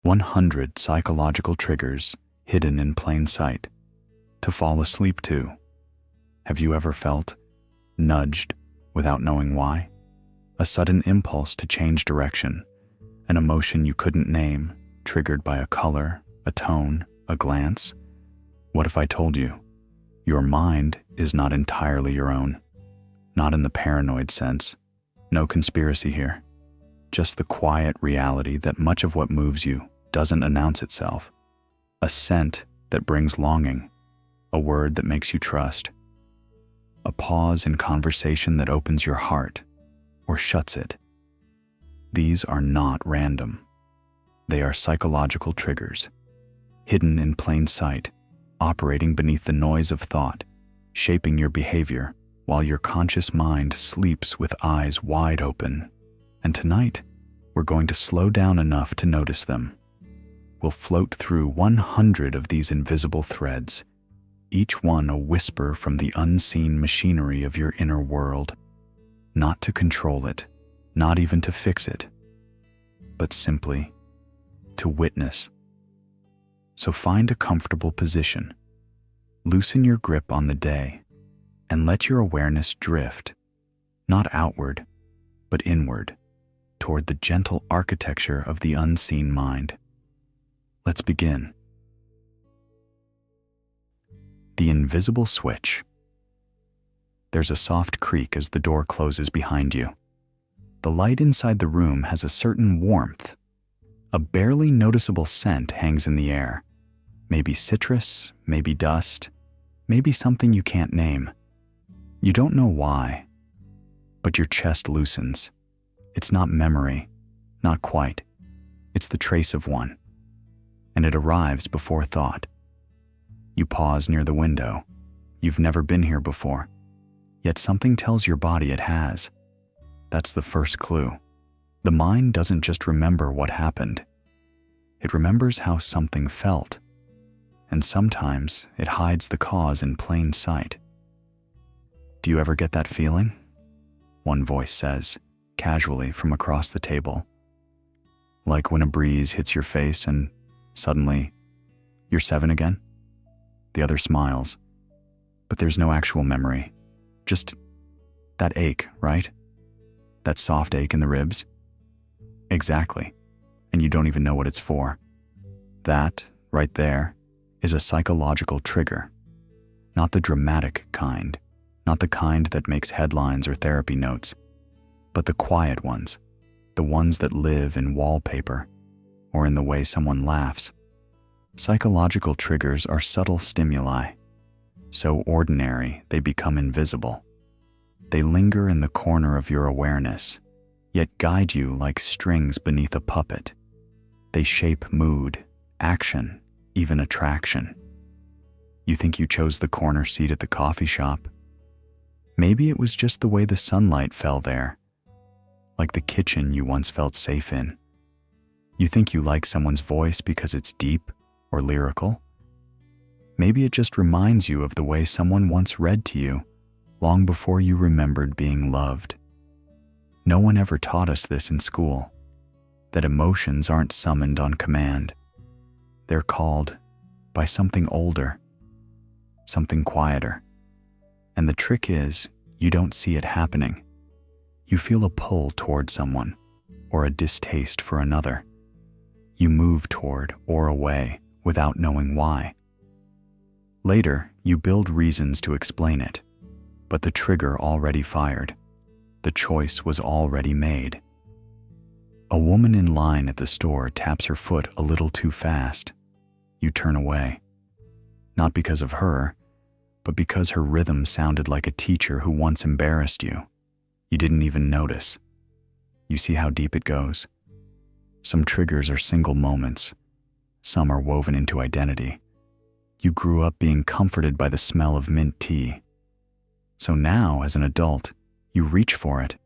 100 psychological triggers hidden in plain sight to fall asleep to. Have you ever felt nudged without knowing why? A sudden impulse to change direction, an emotion you couldn't name, triggered by a color, a tone, a glance? What if I told you, your mind is not entirely your own? Not in the paranoid sense. No conspiracy here. Just the quiet reality that much of what moves you doesn't announce itself. A scent that brings longing, a word that makes you trust, a pause in conversation that opens your heart or shuts it. These are not random. They are psychological triggers, hidden in plain sight, operating beneath the noise of thought, shaping your behavior while your conscious mind sleeps with eyes wide open. And tonight, we're going to slow down enough to notice them. We'll float through 100 of these invisible threads, each one a whisper from the unseen machinery of your inner world, not to control it, not even to fix it, but simply to witness. So find a comfortable position, loosen your grip on the day, and let your awareness drift, not outward, but inward, toward the gentle architecture of the unseen mind. Let's begin. The invisible switch. There's a soft creak as the door closes behind you. The light inside the room has a certain warmth. A barely noticeable scent hangs in the air. Maybe citrus, maybe dust, maybe something you can't name. You don't know why, but your chest loosens. It's not memory, not quite. It's the trace of one. And it arrives before thought. You pause near the window. You've never been here before, yet something tells your body it has. That's the first clue. The mind doesn't just remember what happened. It remembers how something felt, and sometimes it hides the cause in plain sight. Do you ever get that feeling? One voice says, casually from across the table. Like when a breeze hits your face and suddenly, you're 7 again? The other smiles, but there's no actual memory. Just that ache, right? That soft ache in the ribs? Exactly, and you don't even know what it's for. That, right there, is a psychological trigger. Not the dramatic kind, not the kind that makes headlines or therapy notes, but the quiet ones, the ones that live in wallpaper, or in the way someone laughs. Psychological triggers are subtle stimuli, so ordinary they become invisible. They linger in the corner of your awareness, yet guide you like strings beneath a puppet. They shape mood, action, even attraction. You think you chose the corner seat at the coffee shop. Maybe it was just the way the sunlight fell there, like the kitchen you once felt safe in. You think you like someone's voice because it's deep or lyrical? Maybe it just reminds you of the way someone once read to you long before you remembered being loved. No one ever taught us this in school, that emotions aren't summoned on command. They're called by something older, something quieter. And the trick is, you don't see it happening. You feel a pull toward someone or a distaste for another. You move toward or away without knowing why. Later, you build reasons to explain it, but the trigger already fired. The choice was already made. A woman in line at the store taps her foot a little too fast. You turn away. Not because of her, but because her rhythm sounded like a teacher who once embarrassed you. You didn't even notice. You see how deep it goes? Some triggers are single moments. Some are woven into identity. You grew up being comforted by the smell of mint tea. So now, as an adult, you reach for it,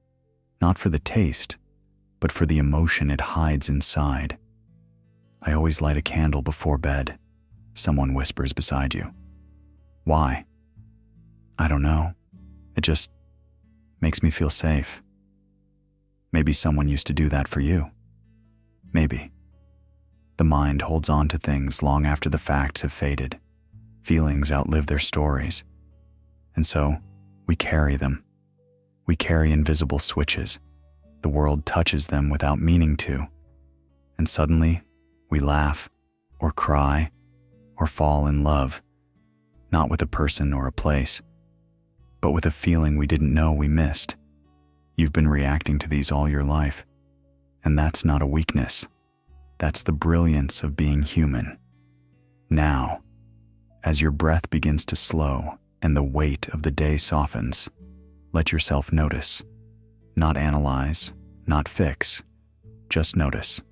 not for the taste, but for the emotion it hides inside. I always light a candle before bed, someone whispers beside you. Why? I don't know. It just makes me feel safe. Maybe someone used to do that for you. Maybe. The mind holds on to things long after the facts have faded. Feelings outlive their stories. And so, we carry them. We carry invisible switches. The world touches them without meaning to. And suddenly, we laugh, or cry, or fall in love, not with a person or a place, but with a feeling we didn't know we missed. You've been reacting to these all your life, and that's not a weakness. That's the brilliance of being human. Now, as your breath begins to slow and the weight of the day softens, let yourself notice. Not analyze, not fix, just notice.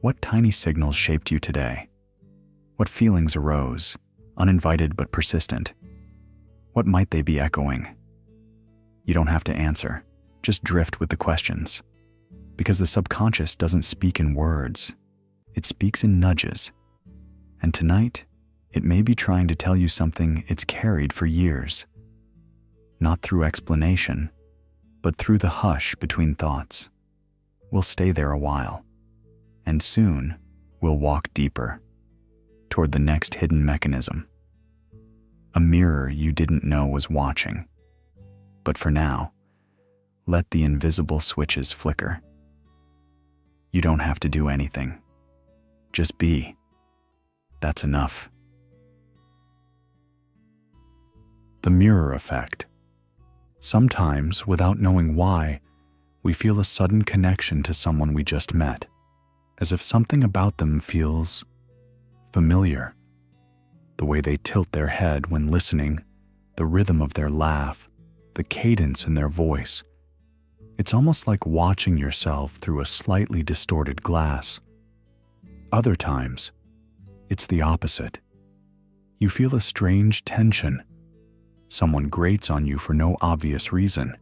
What tiny signals shaped you today? What feelings arose, uninvited but persistent? What might they be echoing? You don't have to answer, just drift with the questions. Because the subconscious doesn't speak in words, it speaks in nudges. And tonight, it may be trying to tell you something it's carried for years. Not through explanation, but through the hush between thoughts. We'll stay there a while, and soon we'll walk deeper toward the next hidden mechanism. A mirror you didn't know was watching. But for now, let the invisible switches flicker. You don't have to do anything. Just be. That's enough. The mirror effect. Sometimes, without knowing why, we feel a sudden connection to someone we just met, as if something about them feels familiar. The way they tilt their head when listening, the rhythm of their laugh, the cadence in their voice. It's almost like watching yourself through a slightly distorted glass. Other times, it's the opposite. You feel a strange tension. Someone grates on you for no obvious reason,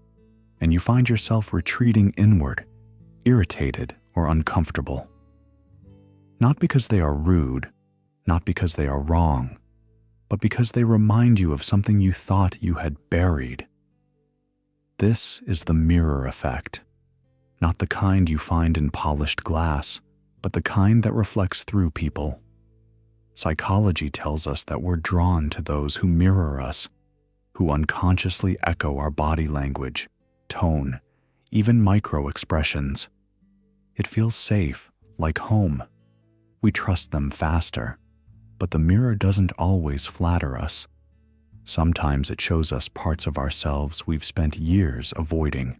and you find yourself retreating inward, irritated or uncomfortable. Not because they are rude, not because they are wrong, but because they remind you of something you thought you had buried. This is the mirror effect, not the kind you find in polished glass, but the kind that reflects through people. Psychology tells us that we're drawn to those who mirror us, who unconsciously echo our body language, tone, even micro-expressions. It feels safe, like home. We trust them faster, but the mirror doesn't always flatter us. Sometimes it shows us parts of ourselves we've spent years avoiding.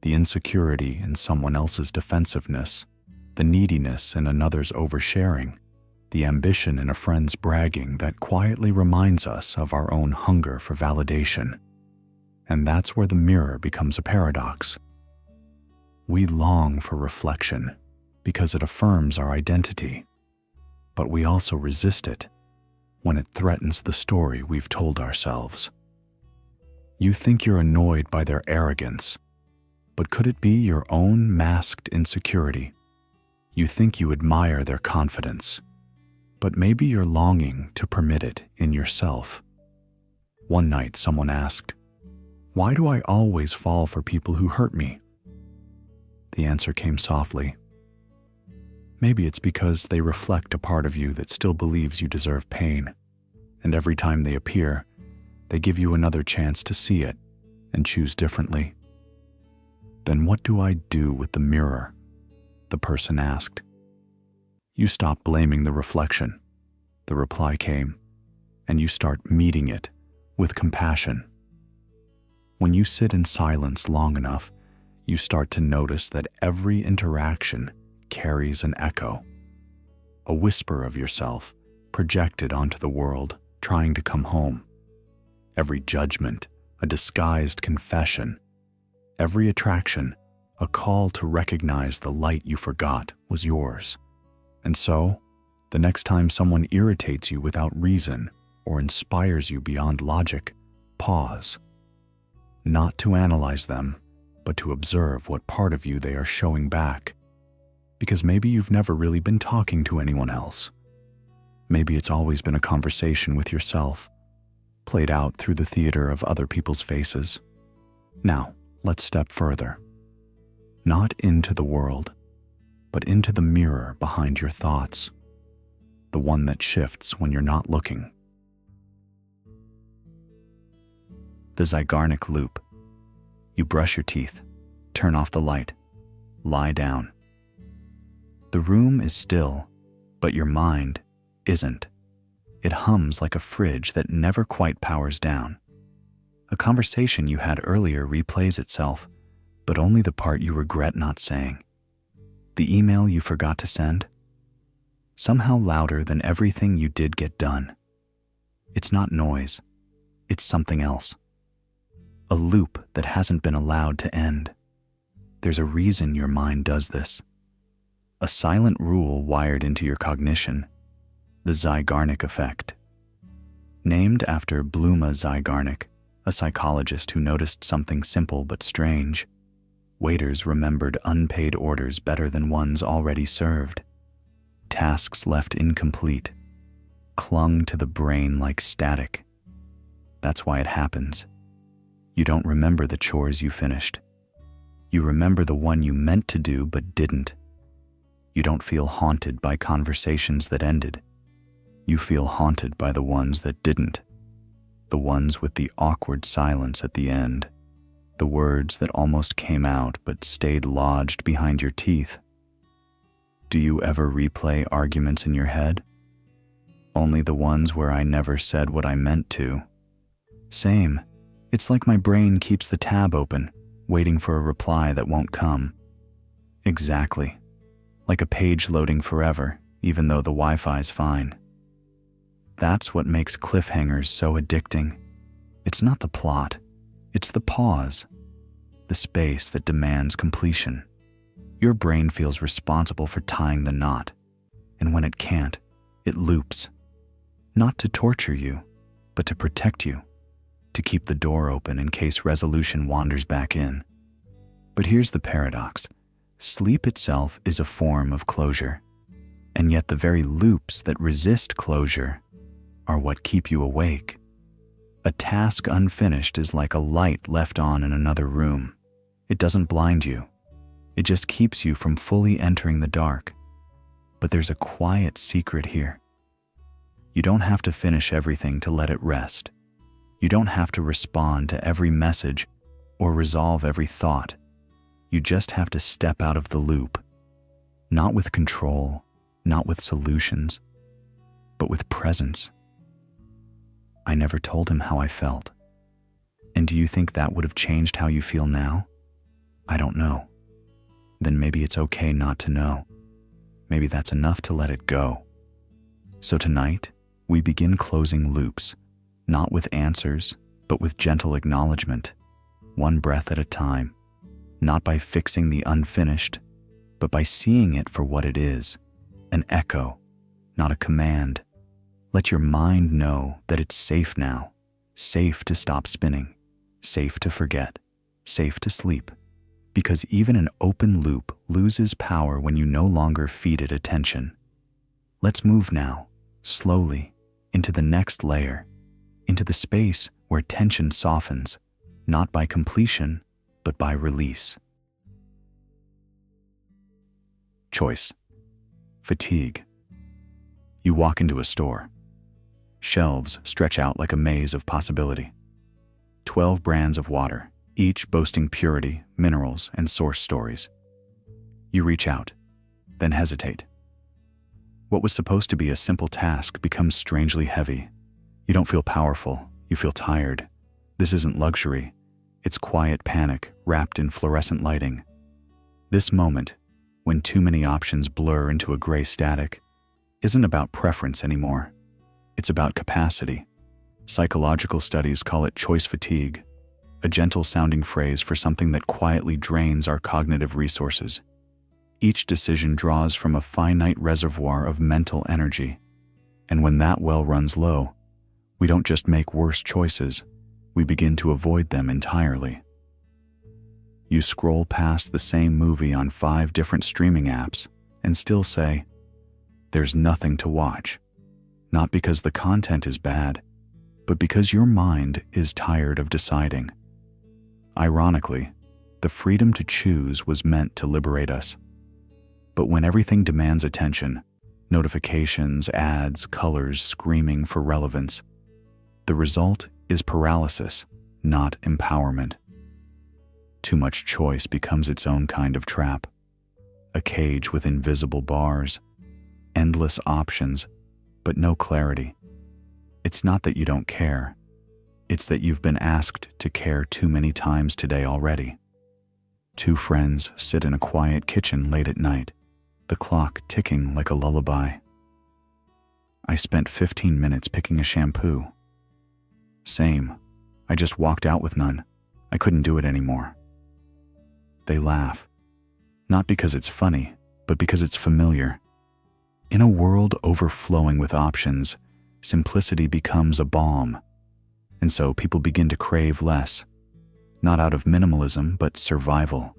The insecurity in someone else's defensiveness, the neediness in another's oversharing, the ambition in a friend's bragging that quietly reminds us of our own hunger for validation. And that's where the mirror becomes a paradox. We long for reflection because it affirms our identity, but we also resist it when it threatens the story we've told ourselves. You think you're annoyed by their arrogance, but could it be your own masked insecurity? You think you admire their confidence, but maybe you're longing to permit it in yourself. One night someone asked, "Why do I always fall for people who hurt me?" The answer came softly. Maybe it's because they reflect a part of you that still believes you deserve pain, and every time they appear, they give you another chance to see it and choose differently. Then what do I do with the mirror? The person asked. You stop blaming the reflection, the reply came, and you start meeting it with compassion. When you sit in silence long enough, you start to notice that every interaction carries an echo, a whisper of yourself projected onto the world, trying to come home. Every judgment, a disguised confession. Every attraction, a call to recognize the light you forgot was yours. And so, the next time someone irritates you without reason or inspires you beyond logic, pause. Not to analyze them, but to observe what part of you they are showing back. Because maybe you've never really been talking to anyone else. Maybe it's always been a conversation with yourself, played out through the theater of other people's faces. Now, let's step further. Not into the world, but into the mirror behind your thoughts, the one that shifts when you're not looking. The Zeigarnik Loop. You brush your teeth, turn off the light, lie down. The room is still, but your mind isn't. It hums like a fridge that never quite powers down. A conversation you had earlier replays itself, but only the part you regret not saying. The email you forgot to send, somehow louder than everything you did get done. It's not noise, it's something else. A loop that hasn't been allowed to end. There's a reason your mind does this. A silent rule wired into your cognition, the Zeigarnik effect. Named after Bluma Zeigarnik, a psychologist who noticed something simple but strange. Waiters remembered unpaid orders better than ones already served. Tasks left incomplete clung to the brain like static. That's why it happens. You don't remember the chores you finished. You remember the one you meant to do but didn't. You don't feel haunted by conversations that ended. You feel haunted by the ones that didn't. The ones with the awkward silence at the end. The words that almost came out but stayed lodged behind your teeth. Do you ever replay arguments in your head? Only the ones where I never said what I meant to. Same. It's like my brain keeps the tab open, waiting for a reply that won't come. Exactly. Like a page loading forever, even though the Wi-Fi's fine. That's what makes cliffhangers so addicting. It's not the plot, it's the pause, the space that demands completion. Your brain feels responsible for tying the knot, and when it can't, it loops. Not to torture you, but to protect you, to keep the door open in case resolution wanders back in. But here's the paradox. Sleep itself is a form of closure, and yet the very loops that resist closure are what keep you awake. A task unfinished is like a light left on in another room. It doesn't blind you. It just keeps you from fully entering the dark. But there's a quiet secret here. You don't have to finish everything to let it rest. You don't have to respond to every message or resolve every thought. You just have to step out of the loop. Not with control, not with solutions, but with presence. I never told him how I felt. And do you think that would have changed how you feel now? I don't know. Then maybe it's okay not to know. Maybe that's enough to let it go. So tonight, we begin closing loops, not with answers, but with gentle acknowledgement, one breath at a time, not by fixing the unfinished, but by seeing it for what it is, an echo, not a command. Let your mind know that it's safe now, safe to stop spinning, safe to forget, safe to sleep, because even an open loop loses power when you no longer feed it attention. Let's move now, slowly, into the next layer, into the space where tension softens, not by completion, but by release. Choice. Fatigue. You walk into a store. Shelves stretch out like a maze of possibility. 12 brands of water, each boasting purity, minerals, and source stories. You reach out, then hesitate. What was supposed to be a simple task becomes strangely heavy. You don't feel powerful, you feel tired. This isn't luxury, it's quiet panic wrapped in fluorescent lighting. This moment, when too many options blur into a gray static, isn't about preference anymore. It's about capacity. Psychological studies call it choice fatigue, a gentle-sounding phrase for something that quietly drains our cognitive resources. Each decision draws from a finite reservoir of mental energy, and when that well runs low, we don't just make worse choices, we begin to avoid them entirely. You scroll past the same movie on 5 different streaming apps and still say, "There's nothing to watch." Not because the content is bad, but because your mind is tired of deciding. Ironically, the freedom to choose was meant to liberate us. But when everything demands attention, notifications, ads, colors screaming for relevance, the result is paralysis, not empowerment. Too much choice becomes its own kind of trap, a cage with invisible bars, endless options, but no clarity. It's not that you don't care. It's that you've been asked to care too many times today already. Two friends sit in a quiet kitchen late at night, the clock ticking like a lullaby. I spent 15 minutes picking a shampoo. Same. I just walked out with none. I couldn't do it anymore. They laugh. Not because it's funny, but because it's familiar. In a world overflowing with options, simplicity becomes a balm. And so people begin to crave less, not out of minimalism, but survival.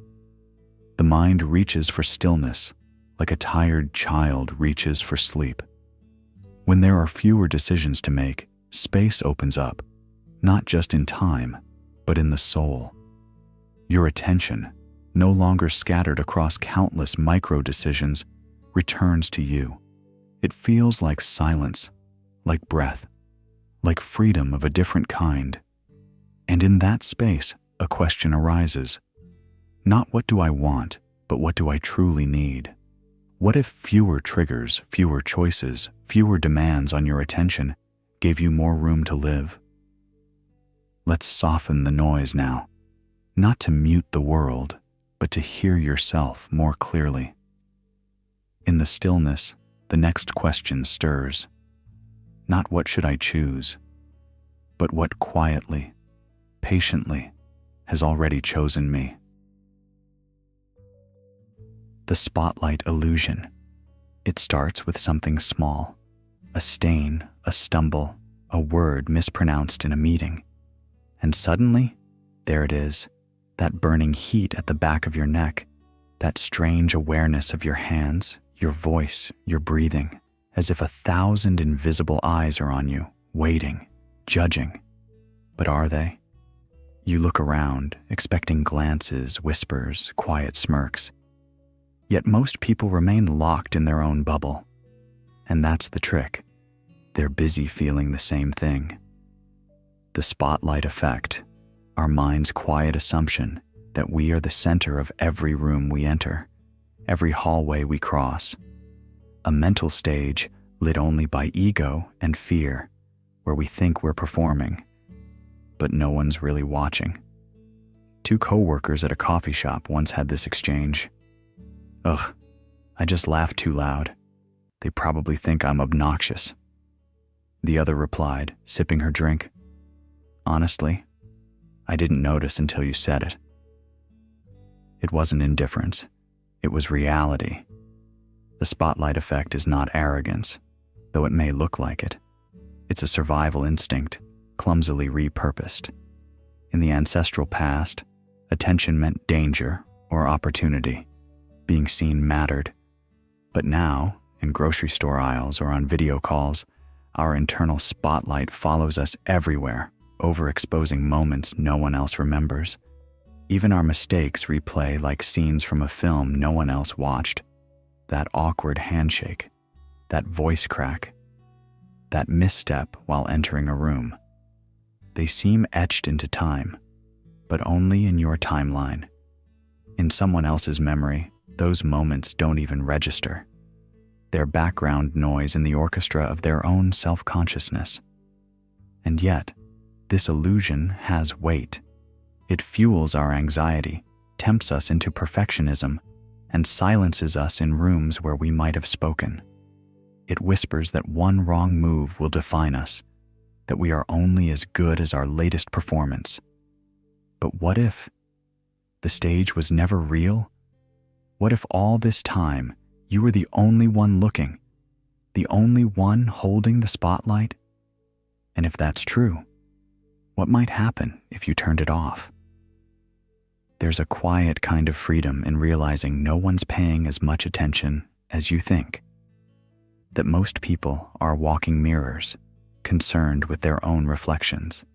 The mind reaches for stillness, like a tired child reaches for sleep. When there are fewer decisions to make, space opens up, not just in time, but in the soul. Your attention, no longer scattered across countless micro-decisions, returns to you. It feels like silence, like breath, like freedom of a different kind. And in that space, a question arises. Not what do I want, but what do I truly need? What if fewer triggers, fewer choices, fewer demands on your attention gave you more room to live? Let's soften the noise now, not to mute the world, but to hear yourself more clearly. In the stillness, the next question stirs. Not what should I choose, but what quietly, patiently, has already chosen me. The spotlight illusion. It starts with something small, a stain, a stumble, a word mispronounced in a meeting. And suddenly, there it is, that burning heat at the back of your neck, that strange awareness of your hands, your voice, your breathing, as if 1,000 invisible eyes are on you, waiting, judging. But are they? You look around, expecting glances, whispers, quiet smirks. Yet most people remain locked in their own bubble. And that's the trick. They're busy feeling the same thing. The spotlight effect, our mind's quiet assumption that we are the center of every room we enter, every hallway we cross. A mental stage lit only by ego and fear, where we think we're performing, but no one's really watching. Two co-workers at a coffee shop once had this exchange. Ugh, I just laughed too loud. They probably think I'm obnoxious. The other replied, sipping her drink. Honestly, I didn't notice until you said it. It wasn't indifference. It was reality. The spotlight effect is not arrogance, though it may look like it. It's a survival instinct, clumsily repurposed. In the ancestral past, attention meant danger or opportunity. Being seen mattered. But now, in grocery store aisles or on video calls, our internal spotlight follows us everywhere, overexposing moments no one else remembers. Even our mistakes replay like scenes from a film no one else watched. That awkward handshake, that voice crack, that misstep while entering a room. They seem etched into time, but only in your timeline. In someone else's memory, those moments don't even register. They're background noise in the orchestra of their own self-consciousness. And yet, this illusion has weight. It fuels our anxiety, tempts us into perfectionism, and silences us in rooms where we might have spoken. It whispers that one wrong move will define us, that we are only as good as our latest performance. But what if the stage was never real? What if all this time you were the only one looking, the only one holding the spotlight? And if that's true, what might happen if you turned it off? There's a quiet kind of freedom in realizing no one's paying as much attention as you think. That most people are walking mirrors, concerned with their own reflections.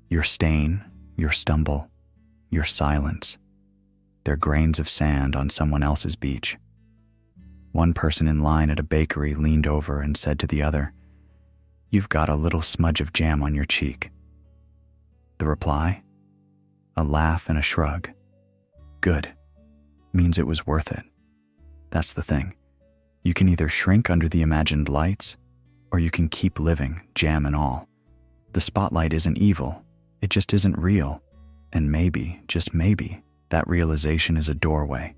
Your stain, your stumble, your silence, they're grains of sand on someone else's beach. One person in line at a bakery leaned over and said to the other, "You've got a little smudge of jam on your cheek." The reply? A laugh and a shrug. Good. Means it was worth it. That's the thing. You can either shrink under the imagined lights, or you can keep living, jam and all. The spotlight isn't evil, it just isn't real. And maybe, just maybe, that realization is a doorway,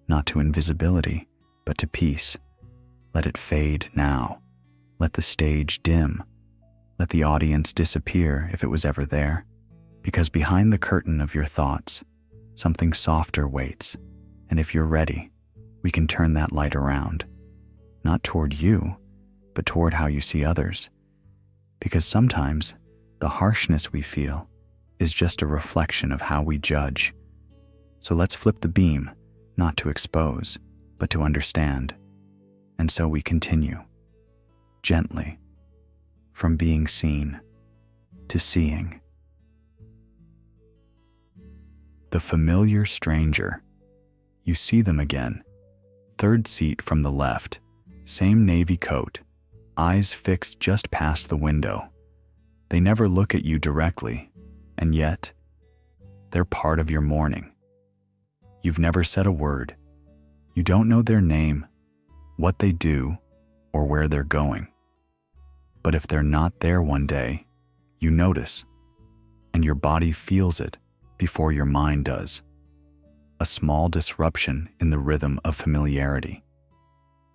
not to invisibility, but to peace. Let it fade now. Let the stage dim. Let the audience disappear if it was ever there. Because behind the curtain of your thoughts, something softer waits. And if you're ready, we can turn that light around. Not toward you, but toward how you see others. Because sometimes the harshness we feel is just a reflection of how we judge. So let's flip the beam, not to expose, but to understand. And so we continue, gently, from being seen to seeing. The familiar stranger. You see them again. Third seat from the left, same navy coat, eyes fixed just past the window. They never look at you directly, and yet, they're part of your morning. You've never said a word. You don't know their name, what they do, or where they're going. But if they're not there one day, you notice, and your body feels it before your mind does. A small disruption in the rhythm of familiarity.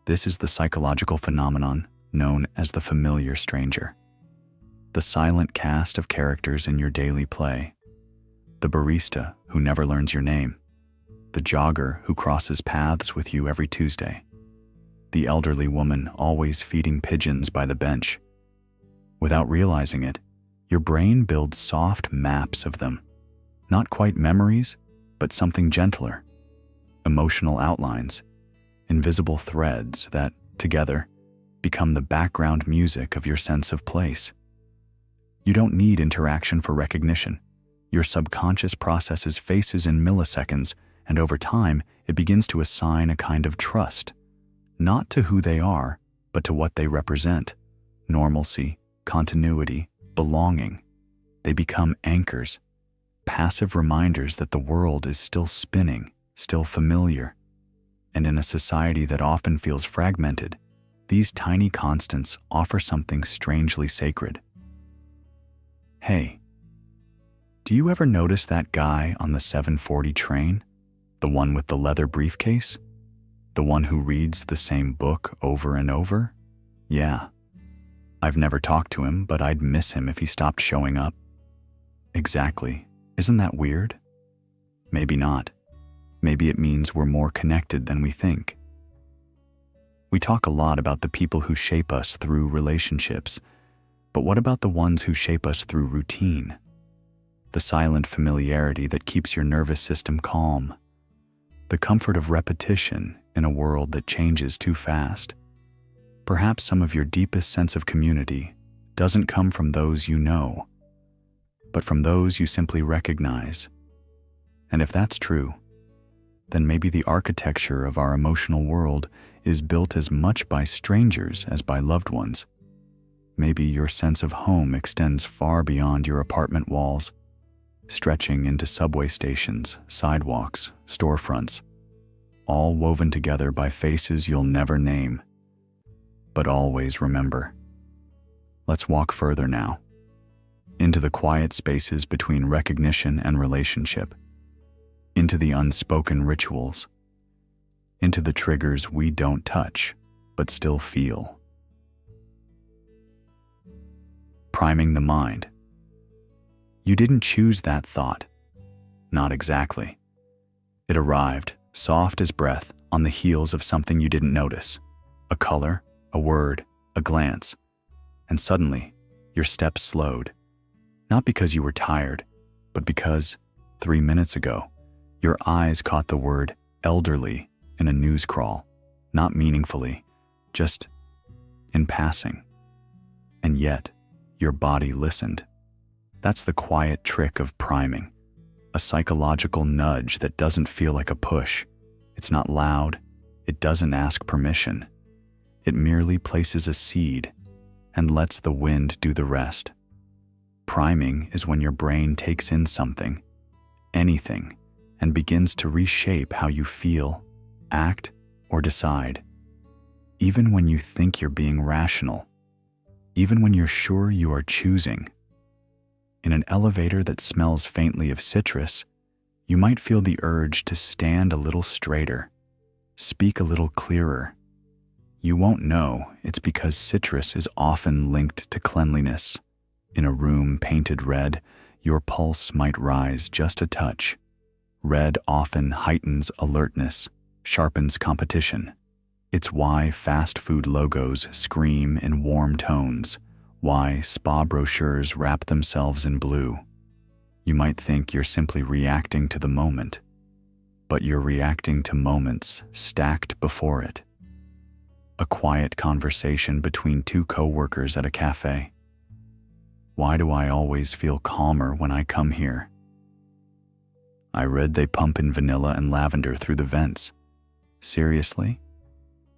This is the psychological phenomenon known as the familiar stranger. The silent cast of characters in your daily play. The barista who never learns your name. The jogger who crosses paths with you every Tuesday. The elderly woman always feeding pigeons by the bench. Without realizing it, your brain builds soft maps of them. Not quite memories, but something gentler. Emotional outlines, invisible threads that, together, become the background music of your sense of place. You don't need interaction for recognition. Your subconscious processes faces in milliseconds, and over time, it begins to assign a kind of trust, not to who they are, but to what they represent. Normalcy, continuity, belonging. They become anchors. Passive reminders that the world is still spinning, still familiar. And in a society that often feels fragmented, these tiny constants offer something strangely sacred. Hey, do you ever notice that guy on the 7:40 train? The one with the leather briefcase? The one who reads the same book over and over? Yeah. I've never talked to him, but I'd miss him if he stopped showing up. Exactly. Isn't that weird? Maybe not. Maybe it means we're more connected than we think. We talk a lot about the people who shape us through relationships, but what about the ones who shape us through routine? The silent familiarity that keeps your nervous system calm. The comfort of repetition in a world that changes too fast. Perhaps some of your deepest sense of community doesn't come from those you know, but from those you simply recognize. And if that's true, then maybe the architecture of our emotional world is built as much by strangers as by loved ones. Maybe your sense of home extends far beyond your apartment walls, stretching into subway stations, sidewalks, storefronts, all woven together by faces you'll never name, but always remember. Let's walk further now, into the quiet spaces between recognition and relationship, into the unspoken rituals, into the triggers we don't touch, but still feel. Priming the mind. You didn't choose that thought. Not exactly. It arrived, soft as breath, on the heels of something you didn't notice. A color, a word, a glance. And suddenly, your steps slowed. Not because you were tired, but because, 3 minutes ago, your eyes caught the word elderly in a news crawl, not meaningfully, just in passing. And yet, your body listened. That's the quiet trick of priming, a psychological nudge that doesn't feel like a push. It's not loud, It doesn't ask permission. It merely places a seed and lets the wind do the rest. Priming is when your brain takes in something, anything, and begins to reshape how you feel, act, or decide. Even when you think you're being rational, even when you're sure you are choosing. In an elevator that smells faintly of citrus, you might feel the urge to stand a little straighter, speak a little clearer. You won't know it's because citrus is often linked to cleanliness. In a room painted red, your pulse might rise just a touch. Red often heightens alertness, sharpens competition. It's why fast food logos scream in warm tones, why spa brochures wrap themselves in blue. You might think you're simply reacting to the moment, but you're reacting to moments stacked before it. A quiet conversation between two coworkers at a cafe. Why do I always feel calmer when I come here? I read they pump in vanilla and lavender through the vents. Seriously?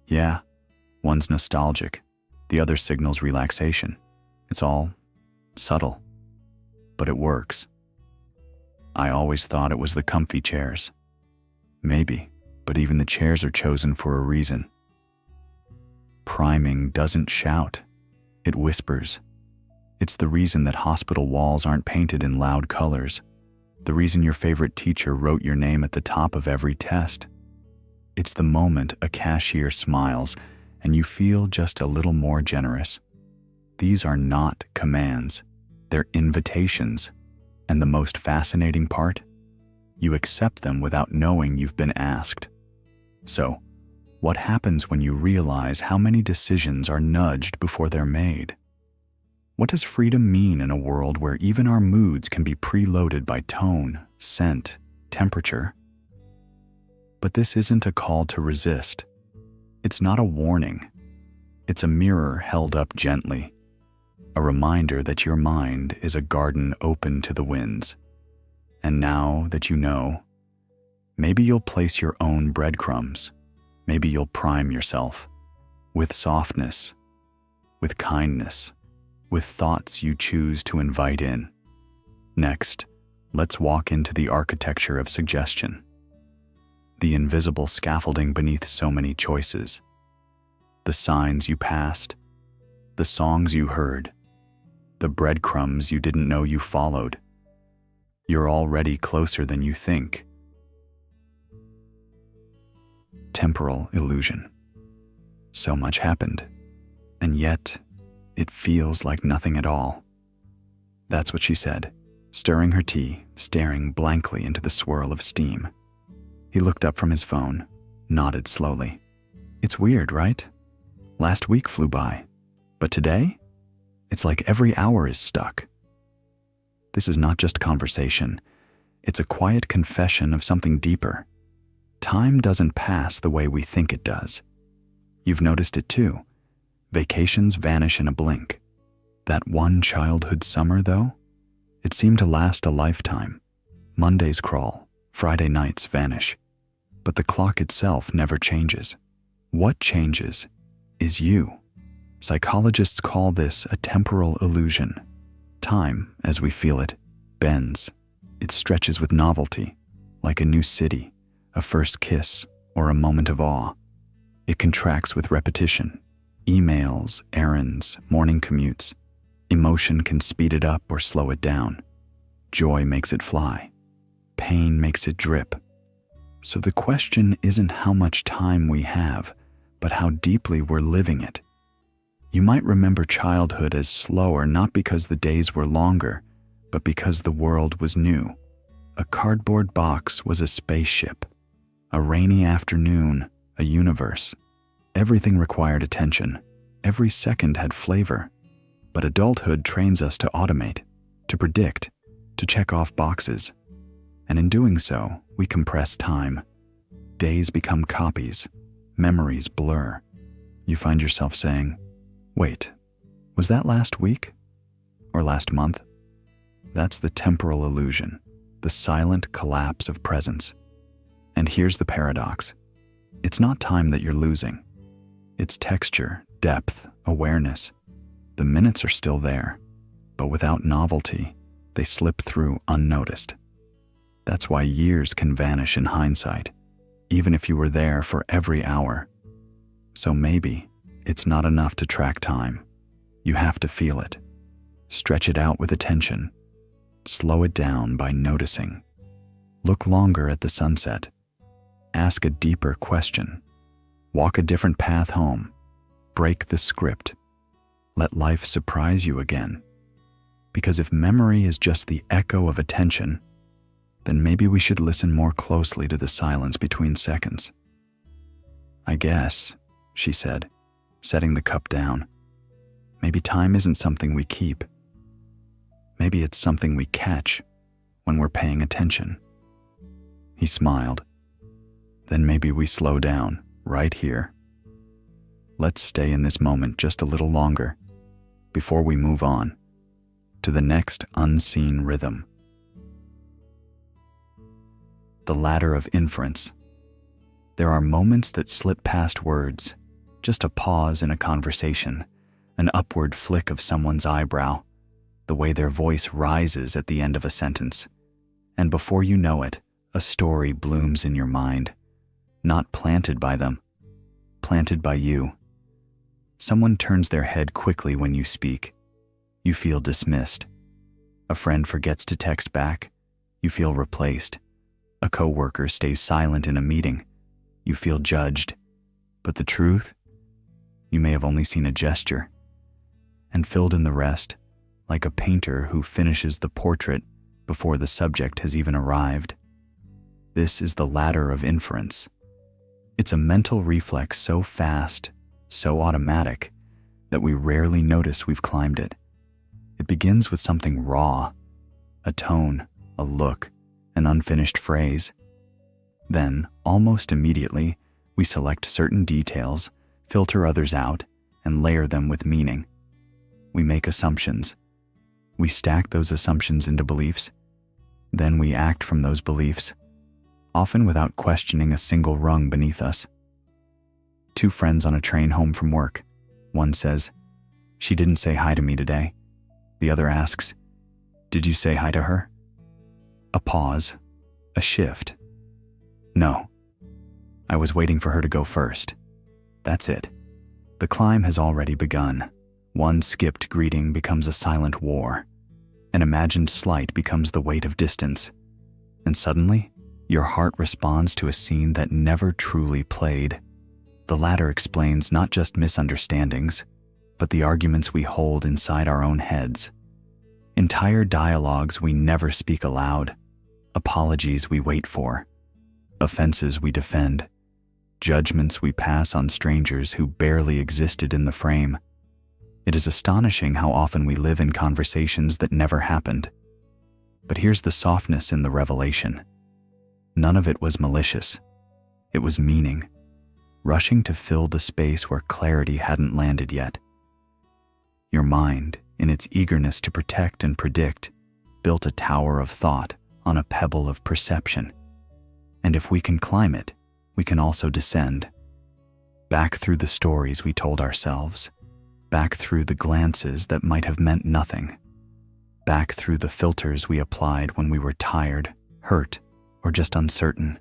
Yeah, one's nostalgic, the other signals relaxation. It's all subtle, but it works. I always thought it was the comfy chairs. Maybe, but even the chairs are chosen for a reason. Priming doesn't shout, it whispers. It's the reason that hospital walls aren't painted in loud colors, the reason your favorite teacher wrote your name at the top of every test. It's the moment a cashier smiles and you feel just a little more generous. These are not commands, they're invitations. And the most fascinating part? You accept them without knowing you've been asked. So, what happens when you realize how many decisions are nudged before they're made? What does freedom mean in a world where even our moods can be preloaded by tone, scent, temperature? But this isn't a call to resist. It's not a warning. It's a mirror held up gently. A reminder that your mind is a garden open to the winds. And now that you know, maybe you'll place your own breadcrumbs. Maybe you'll prime yourself with softness, with kindness, with thoughts you choose to invite in. Next, let's walk into the architecture of suggestion. The invisible scaffolding beneath so many choices. The signs you passed, the songs you heard, the breadcrumbs you didn't know you followed. You're already closer than you think. Temporal illusion. So much happened, and yet it feels like nothing at all. That's what she said, stirring her tea, staring blankly into the swirl of steam. He looked up from his phone, nodded slowly. It's weird, right? Last week flew by, but today? It's like every hour is stuck. This is not just conversation. It's a quiet confession of something deeper. Time doesn't pass the way we think it does. You've noticed it too. Vacations vanish in a blink. That one childhood summer, though, it seemed to last a lifetime. Mondays crawl, Friday nights vanish. But the clock itself never changes. What changes is you. Psychologists call this a temporal illusion. Time, as we feel it, bends. It stretches with novelty, like a new city, a first kiss, or a moment of awe. It contracts with repetition. Emails, errands, morning commutes. Emotion can speed it up or slow it down. Joy makes it fly. Pain makes it drip. So the question isn't how much time we have, but how deeply we're living it. You might remember childhood as slower not because the days were longer, but because the world was new. A cardboard box was a spaceship. A rainy afternoon, a universe. Everything required attention. Every second had flavor. But adulthood trains us to automate, to predict, to check off boxes. And in doing so, we compress time. Days become copies. Memories blur. You find yourself saying, wait, was that last week? Or last month? That's the temporal illusion, the silent collapse of presence. And here's the paradox. It's not time that you're losing. It's texture, depth, awareness. The minutes are still there, but without novelty, they slip through unnoticed. That's why years can vanish in hindsight, even if you were there for every hour. So maybe it's not enough to track time. You have to feel it. Stretch it out with attention. Slow it down by noticing. Look longer at the sunset. Ask a deeper question. Walk a different path home. Break the script. Let life surprise you again. Because if memory is just the echo of attention, then maybe we should listen more closely to the silence between seconds. I guess, she said, setting the cup down. Maybe time isn't something we keep. Maybe it's something we catch when we're paying attention. He smiled. Then maybe we slow down right here. Let's stay in this moment just a little longer before we move on to the next unseen rhythm. The Ladder of Inference. There are moments that slip past words, just a pause in a conversation, an upward flick of someone's eyebrow, the way their voice rises at the end of a sentence. And before you know it, a story blooms in your mind, not planted by them, planted by you. Someone turns their head quickly when you speak. You feel dismissed. A friend forgets to text back. You feel replaced. A coworker stays silent in a meeting. You feel judged. But the truth? You may have only seen a gesture and filled in the rest, like a painter who finishes the portrait before the subject has even arrived. This is the ladder of inference. It's a mental reflex so fast, so automatic, that we rarely notice we've climbed it. It begins with something raw, a tone, a look, an unfinished phrase. Then, almost immediately, we select certain details, filter others out, and layer them with meaning. We make assumptions. We stack those assumptions into beliefs. Then we act from those beliefs, often without questioning a single rung beneath us. Two friends on a train home from work. One says, "She didn't say hi to me today." The other asks, "Did you say hi to her?" A pause, a shift. "No. I was waiting for her to go first." That's it. The climb has already begun. One skipped greeting becomes a silent war. An imagined slight becomes the weight of distance. And suddenly, your heart responds to a scene that never truly played. The ladder explains not just misunderstandings, but the arguments we hold inside our own heads. Entire dialogues we never speak aloud. Apologies we wait for. Offenses we defend. Judgments we pass on strangers who barely existed in the frame. It is astonishing how often we live in conversations that never happened. But here's the softness in the revelation. None of it was malicious. It was meaning, rushing to fill the space where clarity hadn't landed yet. Your mind, in its eagerness to protect and predict, built a tower of thought on a pebble of perception. And if we can climb it, we can also descend. Back through the stories we told ourselves, back through the glances that might have meant nothing, back through the filters we applied when we were tired, hurt, or just uncertain.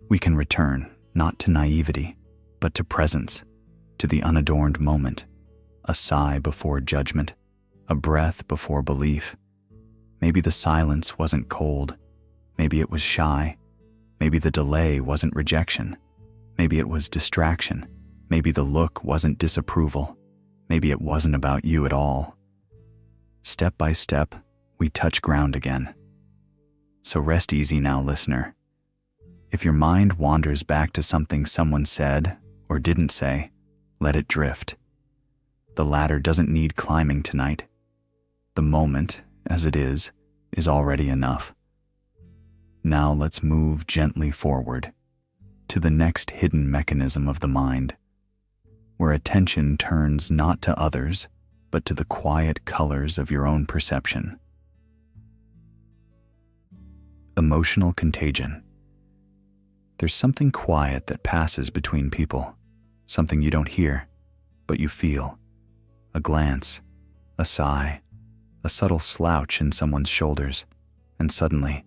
We can return, not to naivety, but to presence, to the unadorned moment, a sigh before judgment, a breath before belief. Maybe the silence wasn't cold. Maybe it was shy. Maybe the delay wasn't rejection. Maybe it was distraction. Maybe the look wasn't disapproval. Maybe it wasn't about you at all. Step by step, we touch ground again. So rest easy now, listener. If your mind wanders back to something someone said or didn't say, let it drift. The ladder doesn't need climbing tonight. The moment, as it is already enough. Now let's move gently forward to the next hidden mechanism of the mind, where attention turns not to others, but to the quiet colors of your own perception. Emotional contagion. There's something quiet that passes between people, something you don't hear, but you feel. A glance, a sigh, a subtle slouch in someone's shoulders, and suddenly,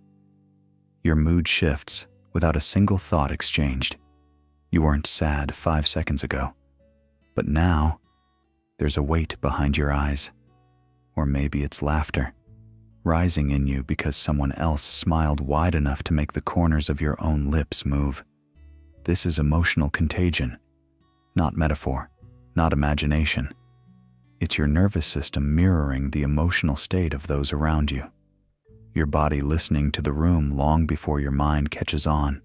your mood shifts without a single thought exchanged. You weren't sad 5 seconds ago, but now there's a weight behind your eyes, or maybe it's laughter, rising in you because someone else smiled wide enough to make the corners of your own lips move. This is emotional contagion, not metaphor, not imagination. It's your nervous system mirroring the emotional state of those around you. Your body listening to the room long before your mind catches on.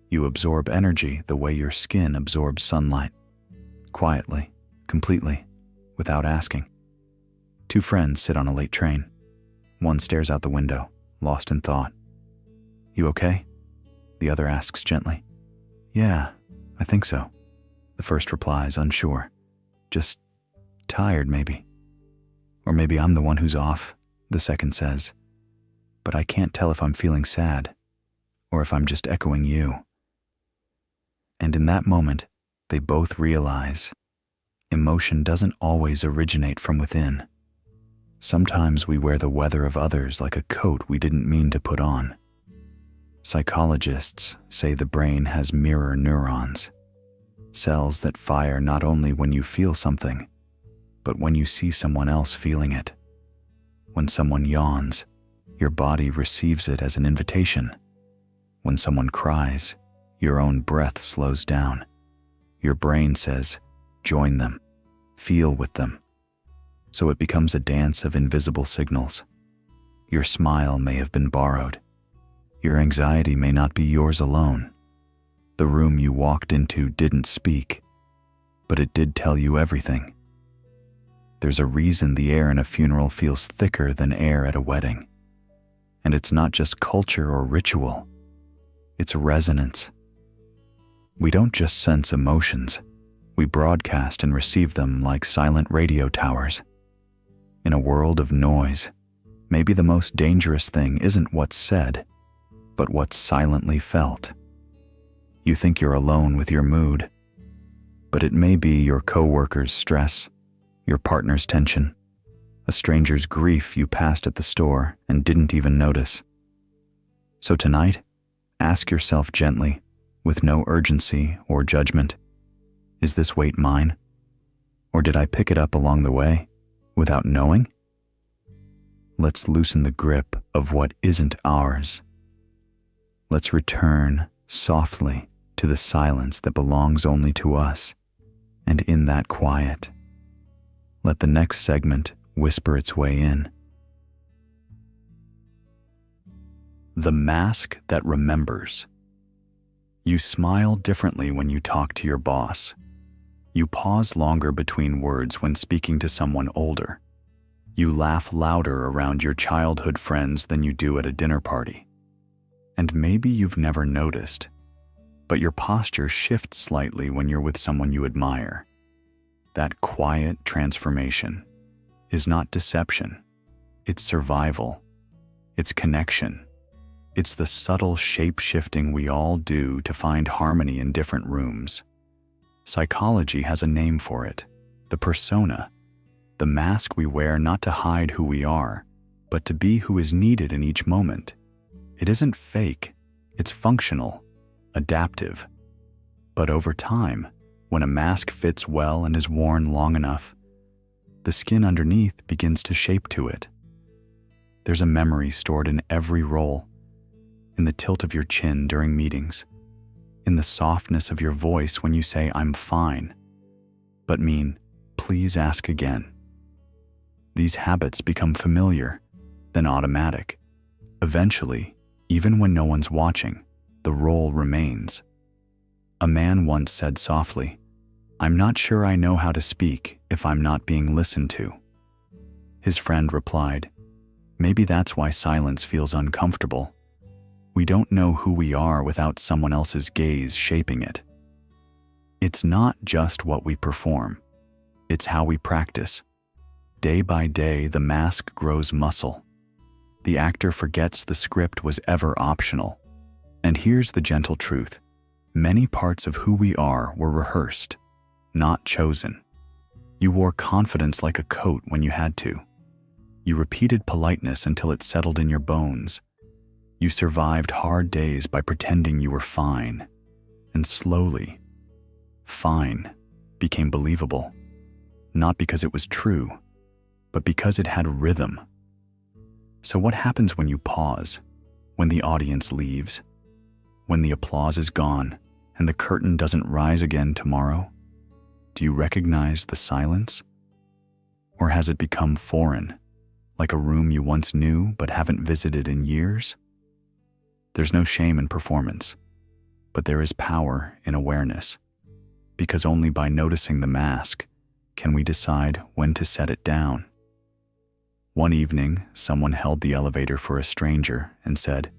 You absorb energy the way your skin absorbs sunlight, quietly, completely, without asking. Two friends sit on a late train. One stares out the window, lost in thought. "You okay?" The other asks gently. "Yeah, I think so." The first replies, unsure. "Just tired, maybe." "Or maybe I'm the one who's off," the second says. "But I can't tell if I'm feeling sad, or if I'm just echoing you." And in that moment, they both realize emotion doesn't always originate from within. Sometimes we wear the weather of others like a coat we didn't mean to put on. Psychologists say the brain has mirror neurons, cells that fire not only when you feel something, but when you see someone else feeling it. When someone yawns, your body receives it as an invitation. When someone cries, your own breath slows down. Your brain says, join them, feel with them. So it becomes a dance of invisible signals. Your smile may have been borrowed. Your anxiety may not be yours alone. The room you walked into didn't speak, but it did tell you everything. There's a reason the air in a funeral feels thicker than air at a wedding. And it's not just culture or ritual. It's resonance. We don't just sense emotions. We broadcast and receive them like silent radio towers. In a world of noise, maybe the most dangerous thing isn't what's said, but what's silently felt. You think you're alone with your mood, but it may be your coworker's stress, your partner's tension, a stranger's grief you passed at the store and didn't even notice. So tonight, ask yourself gently, with no urgency or judgment, is this weight mine? Or did I pick it up along the way, without knowing? Let's loosen the grip of what isn't ours. Let's return softly to the silence that belongs only to us, and in that quiet, let the next segment whisper its way in. The mask that remembers. You smile differently when you talk to your boss. You pause longer between words when speaking to someone older. You laugh louder around your childhood friends than you do at a dinner party. And maybe you've never noticed, but your posture shifts slightly when you're with someone you admire. That quiet transformation is not deception. It's survival. It's connection. It's the subtle shape-shifting we all do to find harmony in different rooms. Psychology has a name for it, the persona, the mask we wear not to hide who we are, but to be who is needed in each moment. It isn't fake, it's functional, adaptive. But over time, when a mask fits well and is worn long enough, the skin underneath begins to shape to it. There's a memory stored in every role, in the tilt of your chin during meetings, in the softness of your voice when you say, "I'm fine," but mean, "Please ask again." These habits become familiar, then automatic. Eventually, even when no one's watching, the role remains. A man once said softly, "I'm not sure I know how to speak if I'm not being listened to." His friend replied, "Maybe that's why silence feels uncomfortable. We don't know who we are without someone else's gaze shaping it." It's not just what we perform, it's how we practice. Day by day, the mask grows muscle. The actor forgets the script was ever optional. And here's the gentle truth. Many parts of who we are were rehearsed, not chosen. You wore confidence like a coat when you had to. You repeated politeness until it settled in your bones. You survived hard days by pretending you were fine. And slowly, fine became believable. Not because it was true, but because it had rhythm. So what happens when you pause, when the audience leaves, when the applause is gone and the curtain doesn't rise again tomorrow? Do you recognize the silence? Or has it become foreign, like a room you once knew but haven't visited in years? There's no shame in performance, but there is power in awareness, because only by noticing the mask can we decide when to set it down. One evening, someone held the elevator for a stranger and said,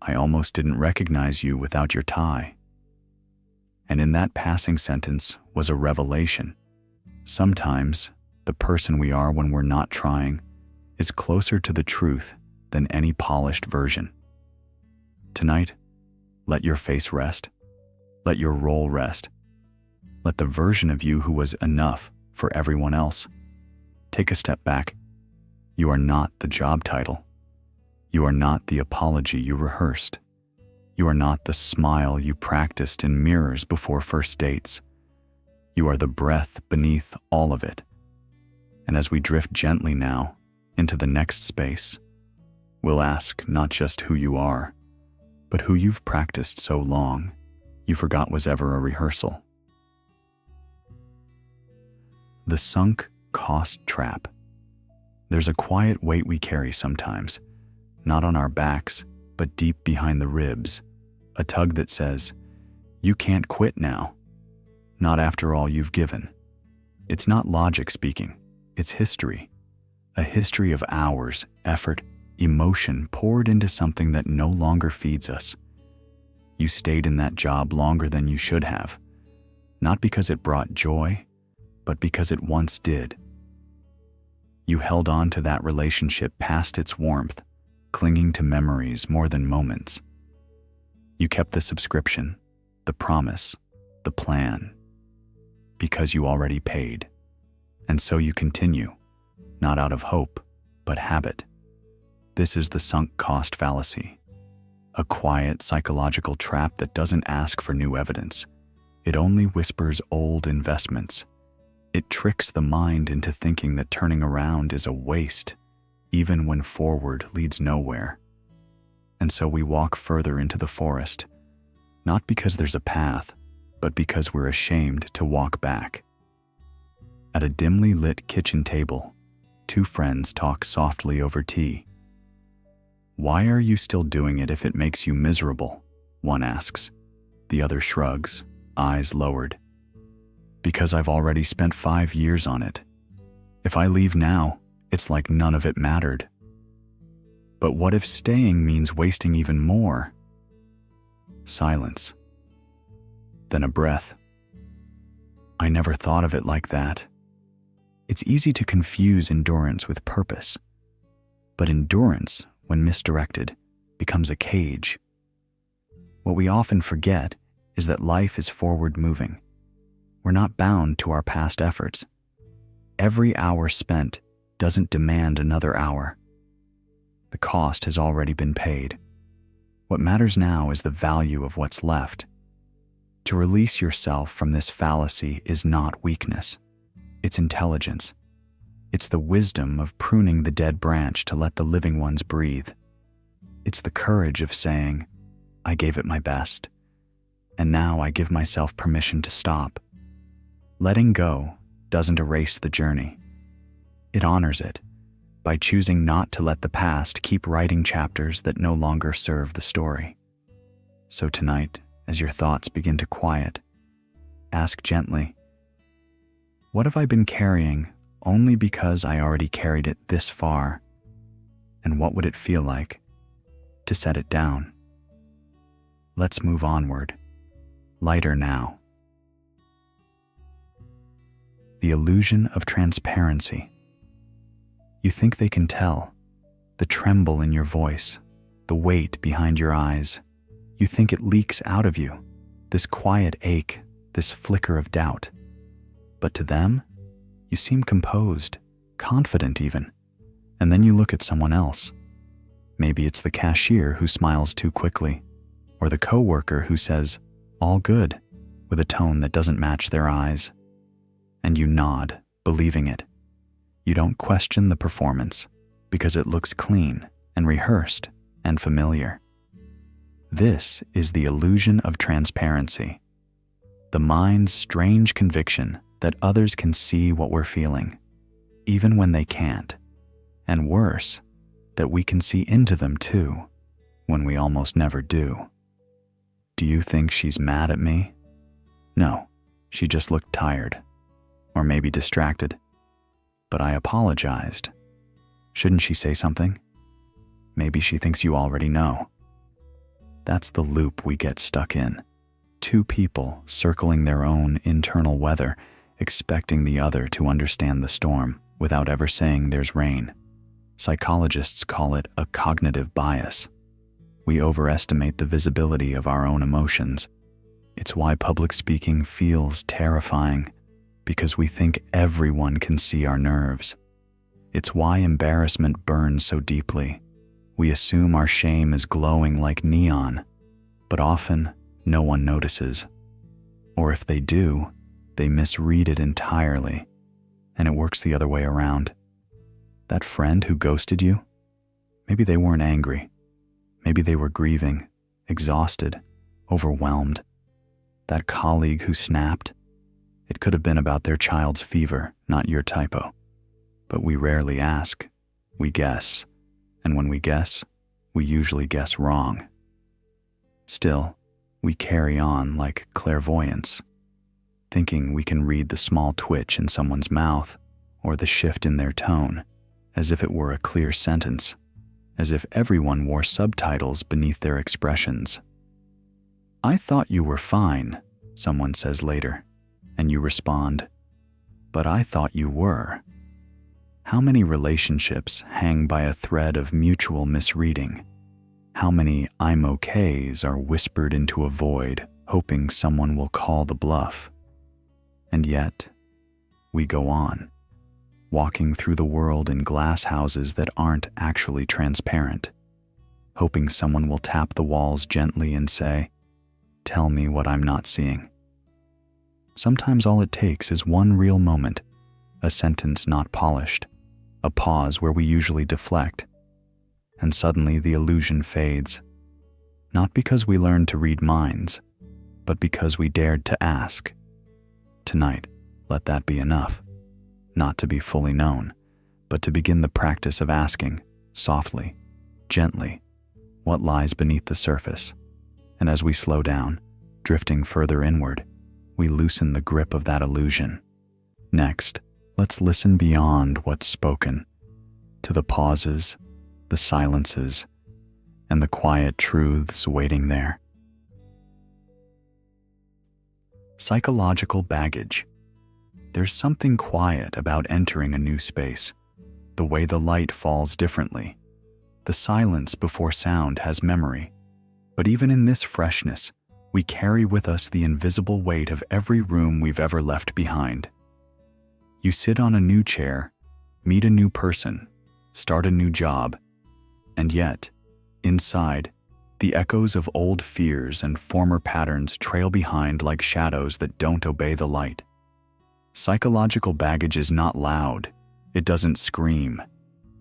"I almost didn't recognize you without your tie." And in that passing sentence was a revelation. Sometimes, the person we are when we're not trying is closer to the truth than any polished version. Tonight, let your face rest. Let your role rest. Let the version of you who was enough for everyone else take a step back. You are not the job title. You are not the apology you rehearsed. You are not the smile you practiced in mirrors before first dates. You are the breath beneath all of it. And as we drift gently now into the next space, we'll ask not just who you are, but who you've practiced so long you forgot was ever a rehearsal. The sunk cost trap. There's a quiet weight we carry sometimes, not on our backs, but deep behind the ribs, a tug that says, "You can't quit now, not after all you've given." It's not logic speaking, it's history, a history of hours, effort, emotion poured into something that no longer feeds us. You stayed in that job longer than you should have, not because it brought joy, but because it once did. You held on to that relationship past its warmth, clinging to memories more than moments. You kept the subscription, the promise, the plan, because you already paid. And so you continue, not out of hope, but habit. This is the sunk cost fallacy, a quiet psychological trap that doesn't ask for new evidence. It only whispers old investments. It tricks the mind into thinking that turning around is a waste, even when forward leads nowhere. And so we walk further into the forest, not because there's a path, but because we're ashamed to walk back. At a dimly lit kitchen table, two friends talk softly over tea. "Why are you still doing it if it makes you miserable?" one asks. The other shrugs, eyes lowered. "Because I've already spent 5 years on it. If I leave now, it's like none of it mattered." "But what if staying means wasting even more?" Silence. Then a breath. "I never thought of it like that." It's easy to confuse endurance with purpose. But endurance, when misdirected, becomes a cage. What we often forget is that life is forward moving. We're not bound to our past efforts. Every hour spent doesn't demand another hour. The cost has already been paid. What matters now is the value of what's left. To release yourself from this fallacy is not weakness. It's intelligence. It's the wisdom of pruning the dead branch to let the living ones breathe. It's the courage of saying, "I gave it my best, and now I give myself permission to stop." Letting go doesn't erase the journey. It honors it by choosing not to let the past keep writing chapters that no longer serve the story. So tonight, as your thoughts begin to quiet, ask gently, what have I been carrying only because I already carried it this far? And what would it feel like to set it down? Let's move onward, lighter now. The illusion of transparency. You think they can tell, the tremble in your voice, the weight behind your eyes. You think it leaks out of you, this quiet ache, this flicker of doubt. But to them, you seem composed, confident even. And then you look at someone else. Maybe it's the cashier who smiles too quickly, or the coworker who says, "All good," with a tone that doesn't match their eyes. And you nod, believing it. You don't question the performance, because it looks clean and rehearsed and familiar. This is the illusion of transparency, the mind's strange conviction that others can see what we're feeling, even when they can't, and worse, that we can see into them too, when we almost never do. Do you think she's mad at me? No, she just looked tired, or maybe distracted. But I apologized. Shouldn't she say something? Maybe she thinks you already know. That's the loop we get stuck in. Two people circling their own internal weather, expecting the other to understand the storm without ever saying there's rain. Psychologists call it a cognitive bias. We overestimate the visibility of our own emotions. It's why public speaking feels terrifying, because we think everyone can see our nerves. It's why embarrassment burns so deeply. We assume our shame is glowing like neon, but often no one notices. Or if they do, they misread it entirely, and it works the other way around. That friend who ghosted you? Maybe they weren't angry. Maybe they were grieving, exhausted, overwhelmed. That colleague who snapped? It could have been about their child's fever, not your typo. But we rarely ask. We guess. And when we guess, we usually guess wrong. Still, we carry on like clairvoyance, thinking we can read the small twitch in someone's mouth or the shift in their tone, as if it were a clear sentence, as if everyone wore subtitles beneath their expressions. "I thought you were fine," someone says later, and you respond, "But I thought you were." How many relationships hang by a thread of mutual misreading? How many "I'm okays" are whispered into a void, hoping someone will call the bluff? And yet, we go on, walking through the world in glass houses that aren't actually transparent, hoping someone will tap the walls gently and say, "Tell me what I'm not seeing." Sometimes all it takes is one real moment, a sentence not polished, a pause where we usually deflect, and suddenly the illusion fades. Not because we learned to read minds, but because we dared to ask. Tonight, let that be enough. Not to be fully known, but to begin the practice of asking, softly, gently, what lies beneath the surface. And as we slow down, drifting further inward, we loosen the grip of that illusion. Next, let's listen beyond what's spoken, to the pauses, the silences, and the quiet truths waiting there. Psychological baggage. There's something quiet about entering a new space. The way the light falls differently. The silence before sound has memory. But even in this freshness, we carry with us the invisible weight of every room we've ever left behind. You sit on a new chair, meet a new person, start a new job, and yet, inside, the echoes of old fears and former patterns trail behind like shadows that don't obey the light. Psychological baggage is not loud. It doesn't scream.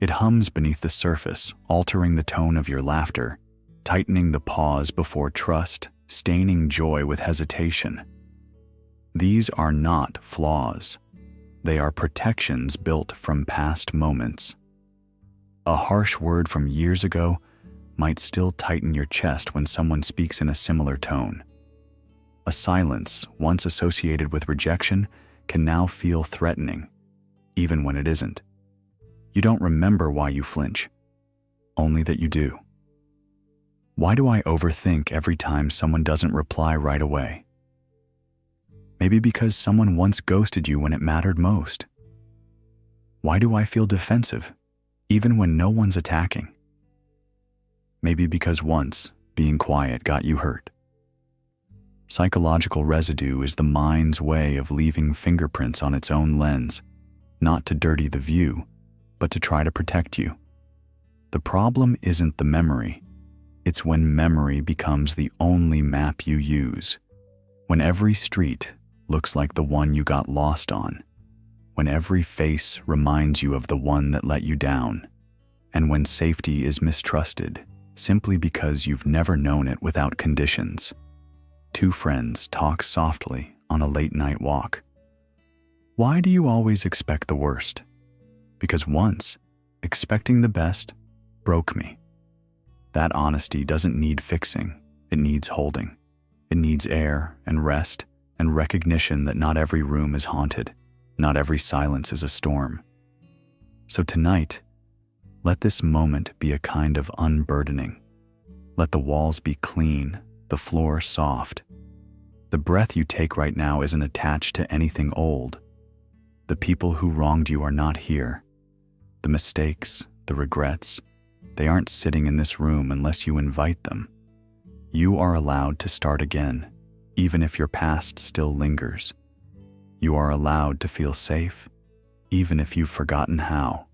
It hums beneath the surface, altering the tone of your laughter, tightening the pause before trust, staining joy with hesitation. These are not flaws. They are protections built from past moments. A harsh word from years ago might still tighten your chest when someone speaks in a similar tone. A silence once associated with rejection can now feel threatening, even when it isn't. You don't remember why you flinch, only that you do. Why do I overthink every time someone doesn't reply right away? Maybe because someone once ghosted you when it mattered most. Why do I feel defensive, even when no one's attacking? Maybe because once, being quiet got you hurt. Psychological residue is the mind's way of leaving fingerprints on its own lens, not to dirty the view, but to try to protect you. The problem isn't the memory. It's when memory becomes the only map you use. When every street looks like the one you got lost on. When every face reminds you of the one that let you down. And when safety is mistrusted simply because you've never known it without conditions. Two friends talk softly on a late-night walk. Why do you always expect the worst? Because once, expecting the best broke me. That honesty doesn't need fixing, it needs holding. It needs air and rest and recognition that not every room is haunted, not every silence is a storm. So tonight, let this moment be a kind of unburdening. Let the walls be clean, the floor soft. The breath you take right now isn't attached to anything old. The people who wronged you are not here. The mistakes, the regrets, they aren't sitting in this room unless you invite them. You are allowed to start again, even if your past still lingers. You are allowed to feel safe, even if you've forgotten how.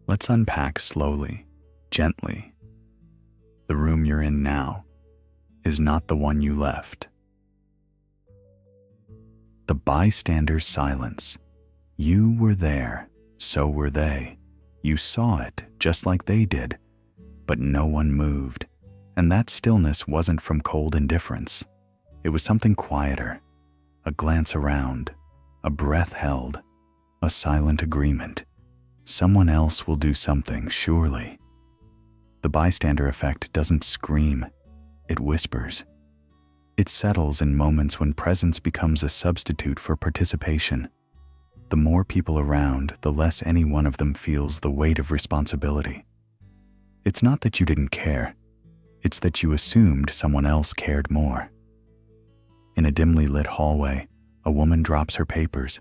Let's unpack slowly, gently. The room you're in now is not the one you left. The bystander's silence. You were there, so were they. You saw it just like they did, but no one moved. And that stillness wasn't from cold indifference. It was something quieter, a glance around, a breath held, a silent agreement. Someone else will do something, surely. The bystander effect doesn't scream, it whispers. It settles in moments when presence becomes a substitute for participation. The more people around, the less any one of them feels the weight of responsibility. It's not that you didn't care. It's that you assumed someone else cared more. In a dimly lit hallway, a woman drops her papers.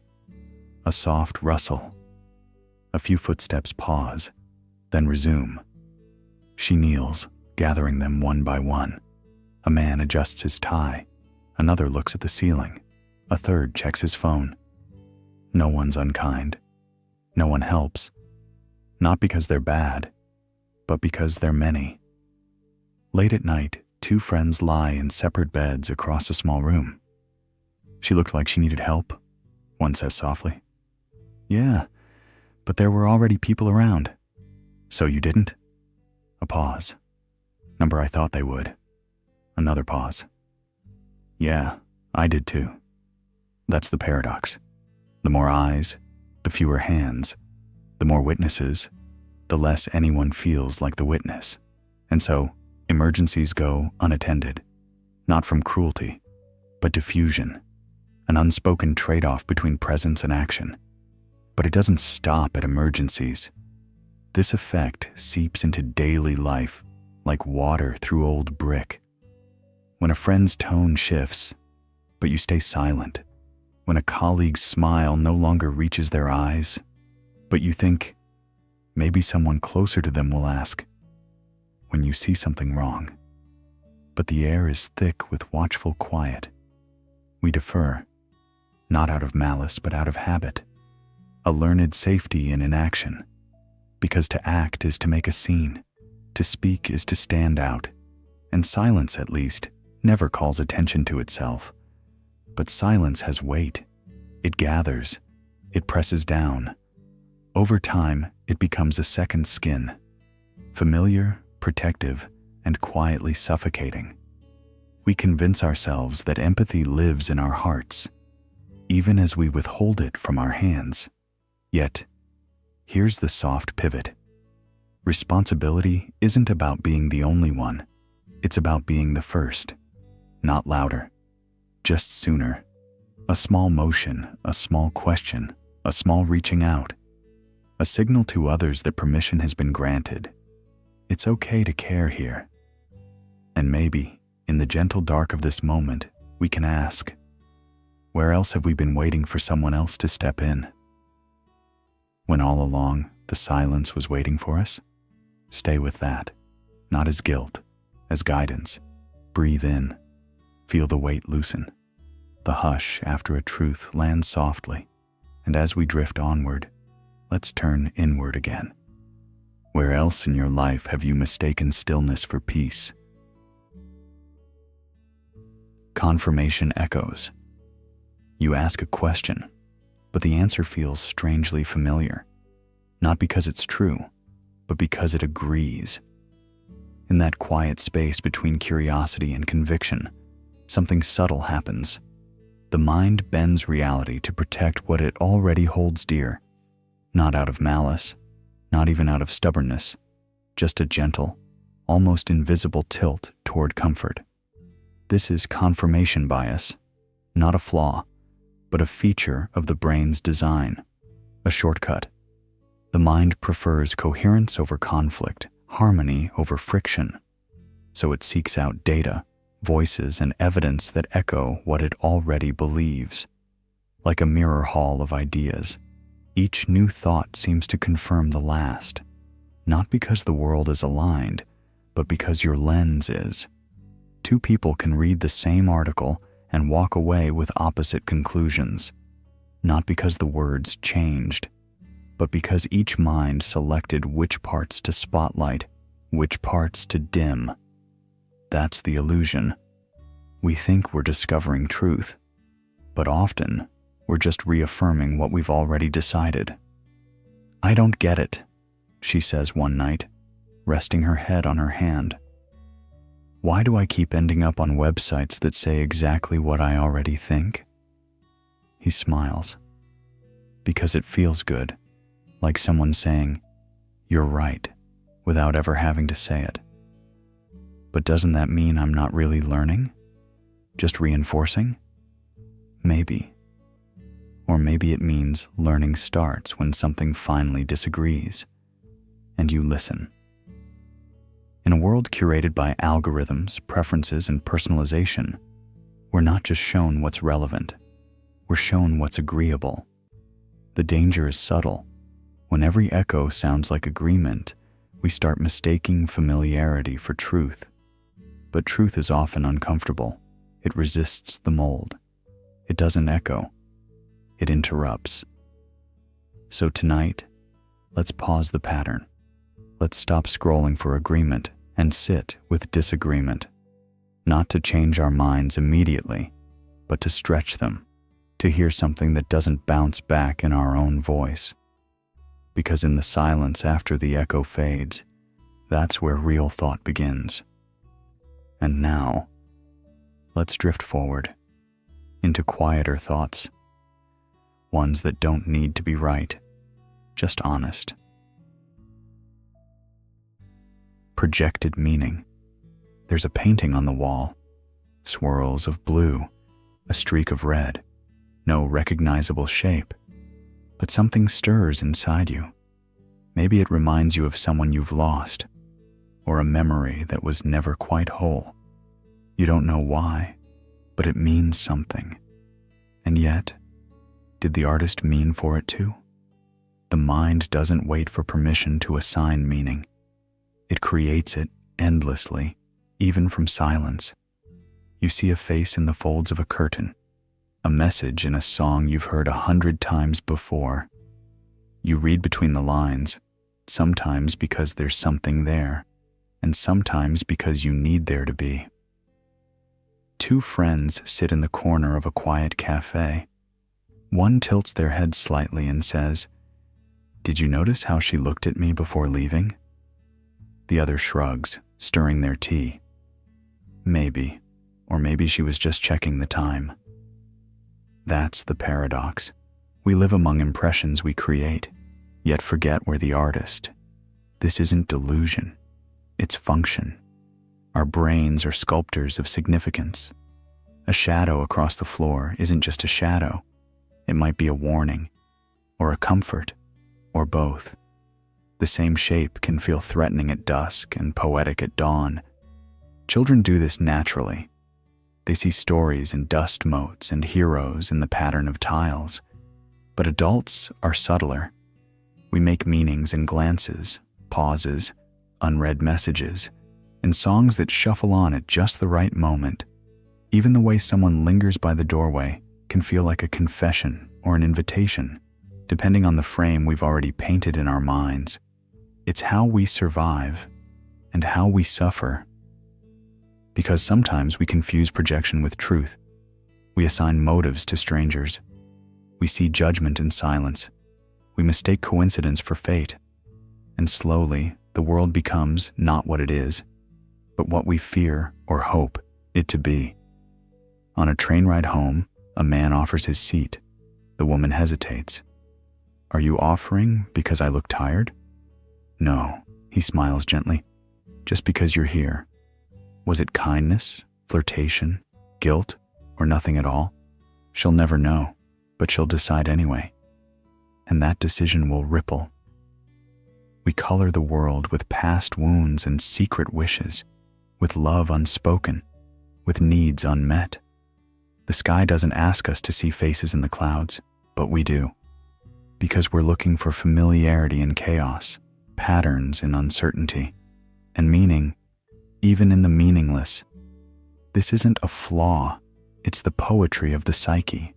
A soft rustle. A few footsteps pause, then resume. She kneels, gathering them one by one. A man adjusts his tie. Another looks at the ceiling. A third checks his phone. No one's unkind. No one helps. Not because they're bad, but because they're many. Late at night, two friends lie in separate beds across a small room. She looked like she needed help, one says softly. Yeah, but there were already people around. So you didn't? A pause. Number I thought they would. Another pause. Yeah, I did too. That's the paradox. The more eyes, the fewer hands. The more witnesses, the less anyone feels like the witness. And so, emergencies go unattended, not from cruelty, but diffusion, an unspoken trade-off between presence and action. But it doesn't stop at emergencies. This effect seeps into daily life like water through old brick. When a friend's tone shifts, but you stay silent. When a colleague's smile no longer reaches their eyes, but you think, maybe someone closer to them will ask. When you see something wrong, but the air is thick with watchful quiet. We defer, not out of malice, but out of habit. A learned safety in inaction, because to act is to make a scene, to speak is to stand out, and silence, at least, never calls attention to itself. But silence has weight. It gathers. It presses down. Over time, it becomes a second skin, familiar, protective, and quietly suffocating. We convince ourselves that empathy lives in our hearts, even as we withhold it from our hands. Yet, here's the soft pivot. Responsibility isn't about being the only one. It's about being the first, not louder, just sooner. A small motion, a small question, a small reaching out, a signal to others that permission has been granted. It's okay to care here. And maybe, in the gentle dark of this moment, we can ask, where else have we been waiting for someone else to step in? When all along, the silence was waiting for us? Stay with that, not as guilt, as guidance. Breathe in. Feel the weight loosen. The hush after a truth lands softly. And as we drift onward, let's turn inward again. Where else in your life have you mistaken stillness for peace? Confirmation echoes. You ask a question, but the answer feels strangely familiar. Not because it's true, but because it agrees. In that quiet space between curiosity and conviction, something subtle happens. The mind bends reality to protect what it already holds dear, not out of malice, not even out of stubbornness, just a gentle, almost invisible tilt toward comfort. This is confirmation bias, not a flaw, but a feature of the brain's design, a shortcut. The mind prefers coherence over conflict, harmony over friction, so it seeks out data, voices, and evidence that echo what it already believes. Like a mirror hall of ideas, each new thought seems to confirm the last, not because the world is aligned, but because your lens is. Two people can read the same article and walk away with opposite conclusions, not because the words changed, but because each mind selected which parts to spotlight, which parts to dim. That's the illusion. We think we're discovering truth, but often we're just reaffirming what we've already decided. "I don't get it," she says one night, resting her head on her hand. "Why do I keep ending up on websites that say exactly what I already think?" He smiles. Because it feels good, like someone saying, "You're right," without ever having to say it. But doesn't that mean I'm not really learning? Just reinforcing? Maybe. Or maybe it means learning starts when something finally disagrees, and you listen. In a world curated by algorithms, preferences, and personalization, we're not just shown what's relevant, we're shown what's agreeable. The danger is subtle. When every echo sounds like agreement, we start mistaking familiarity for truth. But truth is often uncomfortable. It resists the mold. It doesn't echo. It interrupts. So tonight, let's pause the pattern. Let's stop scrolling for agreement and sit with disagreement. Not to change our minds immediately, but to stretch them, to hear something that doesn't bounce back in our own voice. Because in the silence after the echo fades, that's where real thought begins. And now, let's drift forward into quieter thoughts, ones that don't need to be right, just honest. Projected meaning. There's a painting on the wall, swirls of blue, a streak of red, no recognizable shape, but something stirs inside you. Maybe it reminds you of someone you've lost, or a memory that was never quite whole. You don't know why, but it means something. And yet, did the artist mean for it to? The mind doesn't wait for permission to assign meaning. It creates it endlessly, even from silence. You see a face in the folds of a curtain, a message in a song you've heard 100 times before. You read between the lines, sometimes because there's something there, and sometimes because you need there to be. Two friends sit in the corner of a quiet cafe. One tilts their head slightly and says, "Did you notice how she looked at me before leaving?" The other shrugs, stirring their tea. Maybe, or maybe she was just checking the time. That's the paradox. We live among impressions we create, yet forget we're the artist. This isn't delusion, it's function. Our brains are sculptors of significance. A shadow across the floor isn't just a shadow. It might be a warning, or a comfort, or both. The same shape can feel threatening at dusk and poetic at dawn. Children do this naturally. They see stories in dust motes and heroes in the pattern of tiles. But adults are subtler. We make meanings in glances, pauses, unread messages, and songs that shuffle on at just the right moment. Even the way someone lingers by the doorway can feel like a confession or an invitation, depending on the frame we've already painted in our minds. It's how we survive and how we suffer. Because sometimes we confuse projection with truth. We assign motives to strangers. We see judgment in silence. We mistake coincidence for fate. And slowly, the world becomes not what it is, but what we fear or hope it to be. On a train ride home, a man offers his seat. The woman hesitates. "Are you offering because I look tired?" "No," he smiles gently. "Just because you're here." Was it kindness, flirtation, guilt, or nothing at all? She'll never know, but she'll decide anyway. And that decision will ripple. We color the world with past wounds and secret wishes, with love unspoken, with needs unmet. The sky doesn't ask us to see faces in the clouds, but we do. Because we're looking for familiarity in chaos, patterns in uncertainty, and meaning, even in the meaningless. This isn't a flaw, it's the poetry of the psyche,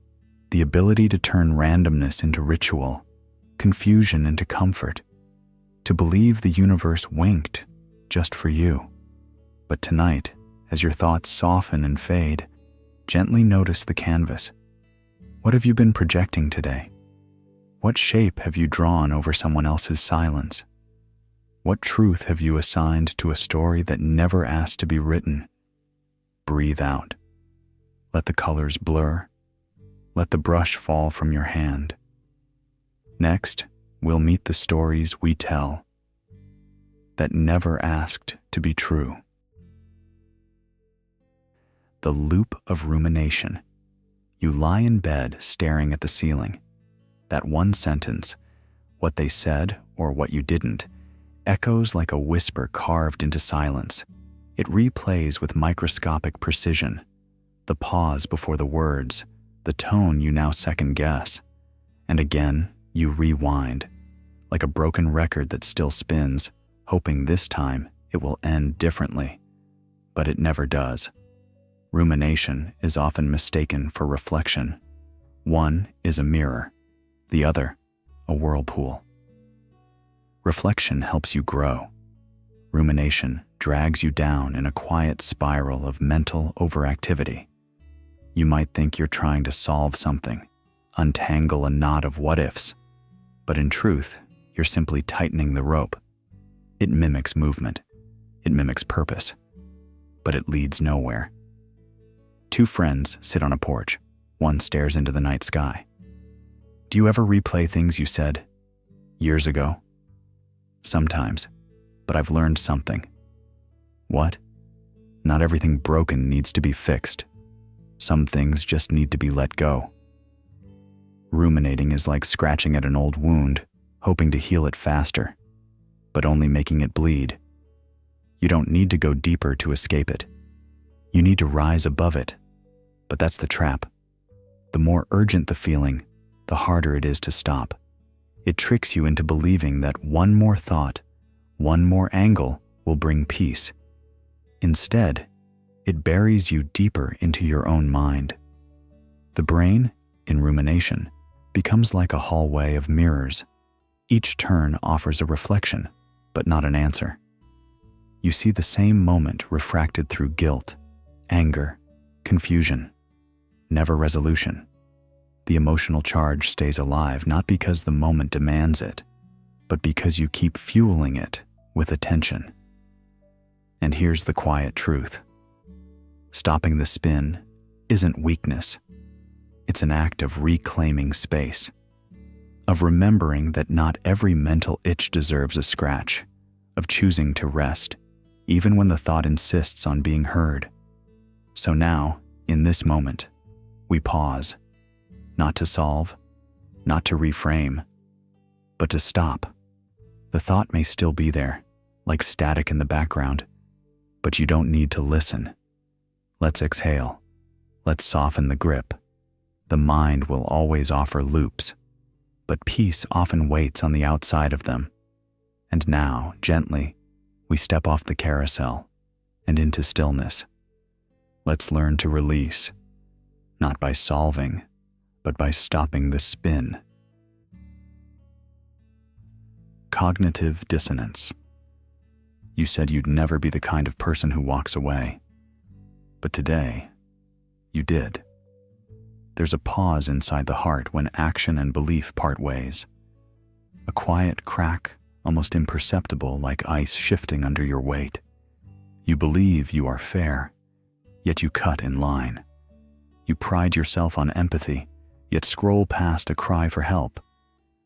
the ability to turn randomness into ritual, confusion into comfort, to believe the universe winked just for you. But tonight, as your thoughts soften and fade, gently notice the canvas. What have you been projecting today? What shape have you drawn over someone else's silence? What truth have you assigned to a story that never asked to be written? Breathe out. Let the colors blur. Let the brush fall from your hand. Next, we'll meet the stories we tell that never asked to be true. The Loop of Rumination. You lie in bed staring at the ceiling. That one sentence, what they said or what you didn't, echoes like a whisper carved into silence. It replays with microscopic precision. The pause before the words, the tone you now second guess. And again, you rewind, like a broken record that still spins, hoping this time it will end differently. But it never does. Rumination is often mistaken for reflection. One is a mirror, the other, a whirlpool. Reflection helps you grow. Rumination drags you down in a quiet spiral of mental overactivity. You might think you're trying to solve something, untangle a knot of what-ifs, but in truth, you're simply tightening the rope. It mimics movement. It mimics purpose, but it leads nowhere. Two friends sit on a porch. One stares into the night sky. Do you ever replay things you said years ago? Sometimes, but I've learned something. What? Not everything broken needs to be fixed. Some things just need to be let go. Ruminating is like scratching at an old wound, hoping to heal it faster, but only making it bleed. You don't need to go deeper to escape it. You need to rise above it. But that's the trap. The more urgent the feeling, the harder it is to stop. It tricks you into believing that one more thought, one more angle will bring peace. Instead, it buries you deeper into your own mind. The brain, in rumination, becomes like a hallway of mirrors. Each turn offers a reflection, but not an answer. You see the same moment refracted through guilt, anger, confusion, never resolution. The emotional charge stays alive not because the moment demands it, but because you keep fueling it with attention. And here's the quiet truth. Stopping the spin isn't weakness. It's an act of reclaiming space, of remembering that not every mental itch deserves a scratch, of choosing to rest, even when the thought insists on being heard. So now, in this moment, we pause, not to solve, not to reframe, but to stop. The thought may still be there, like static in the background, but you don't need to listen. Let's exhale. Let's soften the grip. The mind will always offer loops, but peace often waits on the outside of them. And now, gently, we step off the carousel, and into stillness. Let's learn to release, not by solving, but by stopping the spin. Cognitive dissonance. You said you'd never be the kind of person who walks away, but today, you did. There's a pause inside the heart when action and belief part ways. A quiet crack, almost imperceptible, like ice shifting under your weight. You believe you are fair, yet you cut in line. You pride yourself on empathy, yet scroll past a cry for help.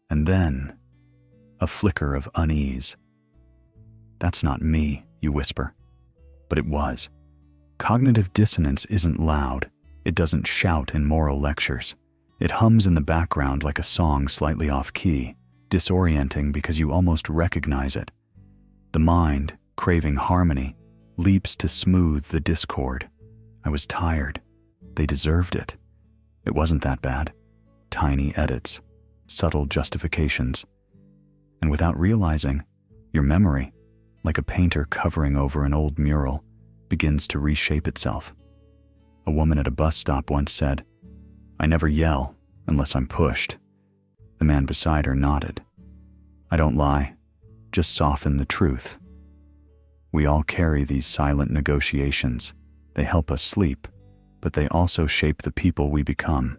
And then, a flicker of unease. That's not me, you whisper. But it was. Cognitive dissonance isn't loud. It doesn't shout in moral lectures. It hums in the background like a song slightly off key, disorienting because you almost recognize it. The mind, craving harmony, leaps to smooth the discord. I was tired. They deserved it. It wasn't that bad. Tiny edits, subtle justifications. And without realizing, your memory, like a painter covering over an old mural, begins to reshape itself. A woman at a bus stop once said, "I never yell unless I'm pushed." The man beside her nodded. "I don't lie, just soften the truth." We all carry these silent negotiations. They help us sleep, but they also shape the people we become.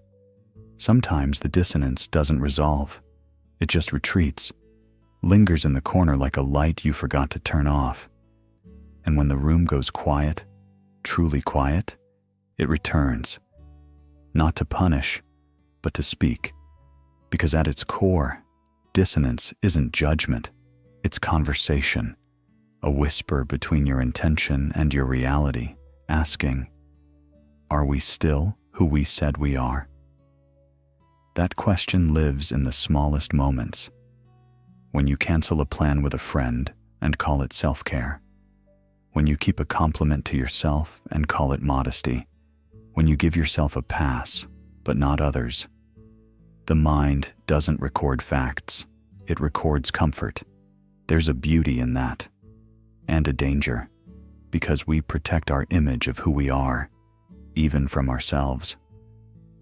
Sometimes the dissonance doesn't resolve. It just retreats, lingers in the corner like a light you forgot to turn off. And when the room goes quiet, truly quiet, it returns, not to punish, but to speak. Because at its core, dissonance isn't judgment, it's conversation, a whisper between your intention and your reality, asking, "Are we still who we said we are?" That question lives in the smallest moments. When you cancel a plan with a friend and call it self-care. When you keep a compliment to yourself and call it modesty. When you give yourself a pass, but not others. The mind doesn't record facts, it records comfort. There's a beauty in that, and a danger, because we protect our image of who we are, even from ourselves.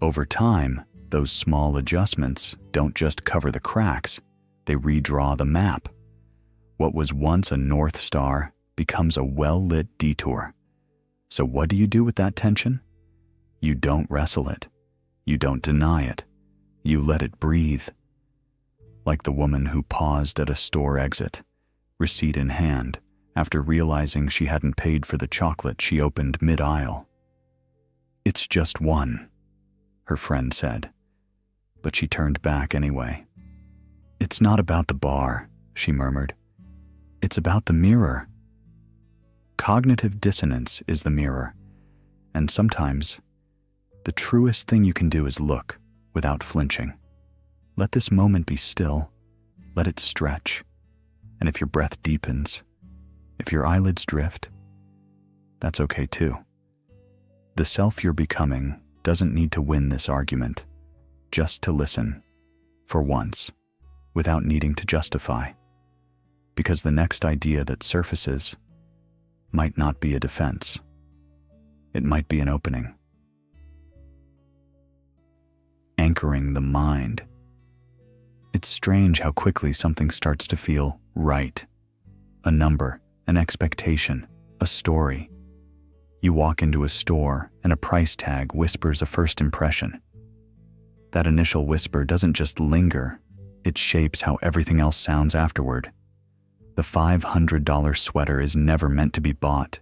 Over time, those small adjustments don't just cover the cracks, they redraw the map. What was once a North Star becomes a well-lit detour. So what do you do with that tension? You don't wrestle it. You don't deny it. You let it breathe. Like the woman who paused at a store exit, receipt in hand, after realizing she hadn't paid for the chocolate she opened mid-aisle. "It's just one," her friend said, but she turned back anyway. "It's not about the bar," she murmured. "It's about the mirror." Cognitive dissonance is the mirror, and sometimes the truest thing you can do is look without flinching. Let this moment be still. Let it stretch. And if your breath deepens, if your eyelids drift, that's okay too. The self you're becoming doesn't need to win this argument, just to listen, for once, without needing to justify. Because the next idea that surfaces might not be a defense. It might be an opening. Anchoring the mind. It's strange how quickly something starts to feel right. A number, an expectation, a story. You walk into a store and a price tag whispers a first impression. That initial whisper doesn't just linger, it shapes how everything else sounds afterward. The $500 sweater is never meant to be bought.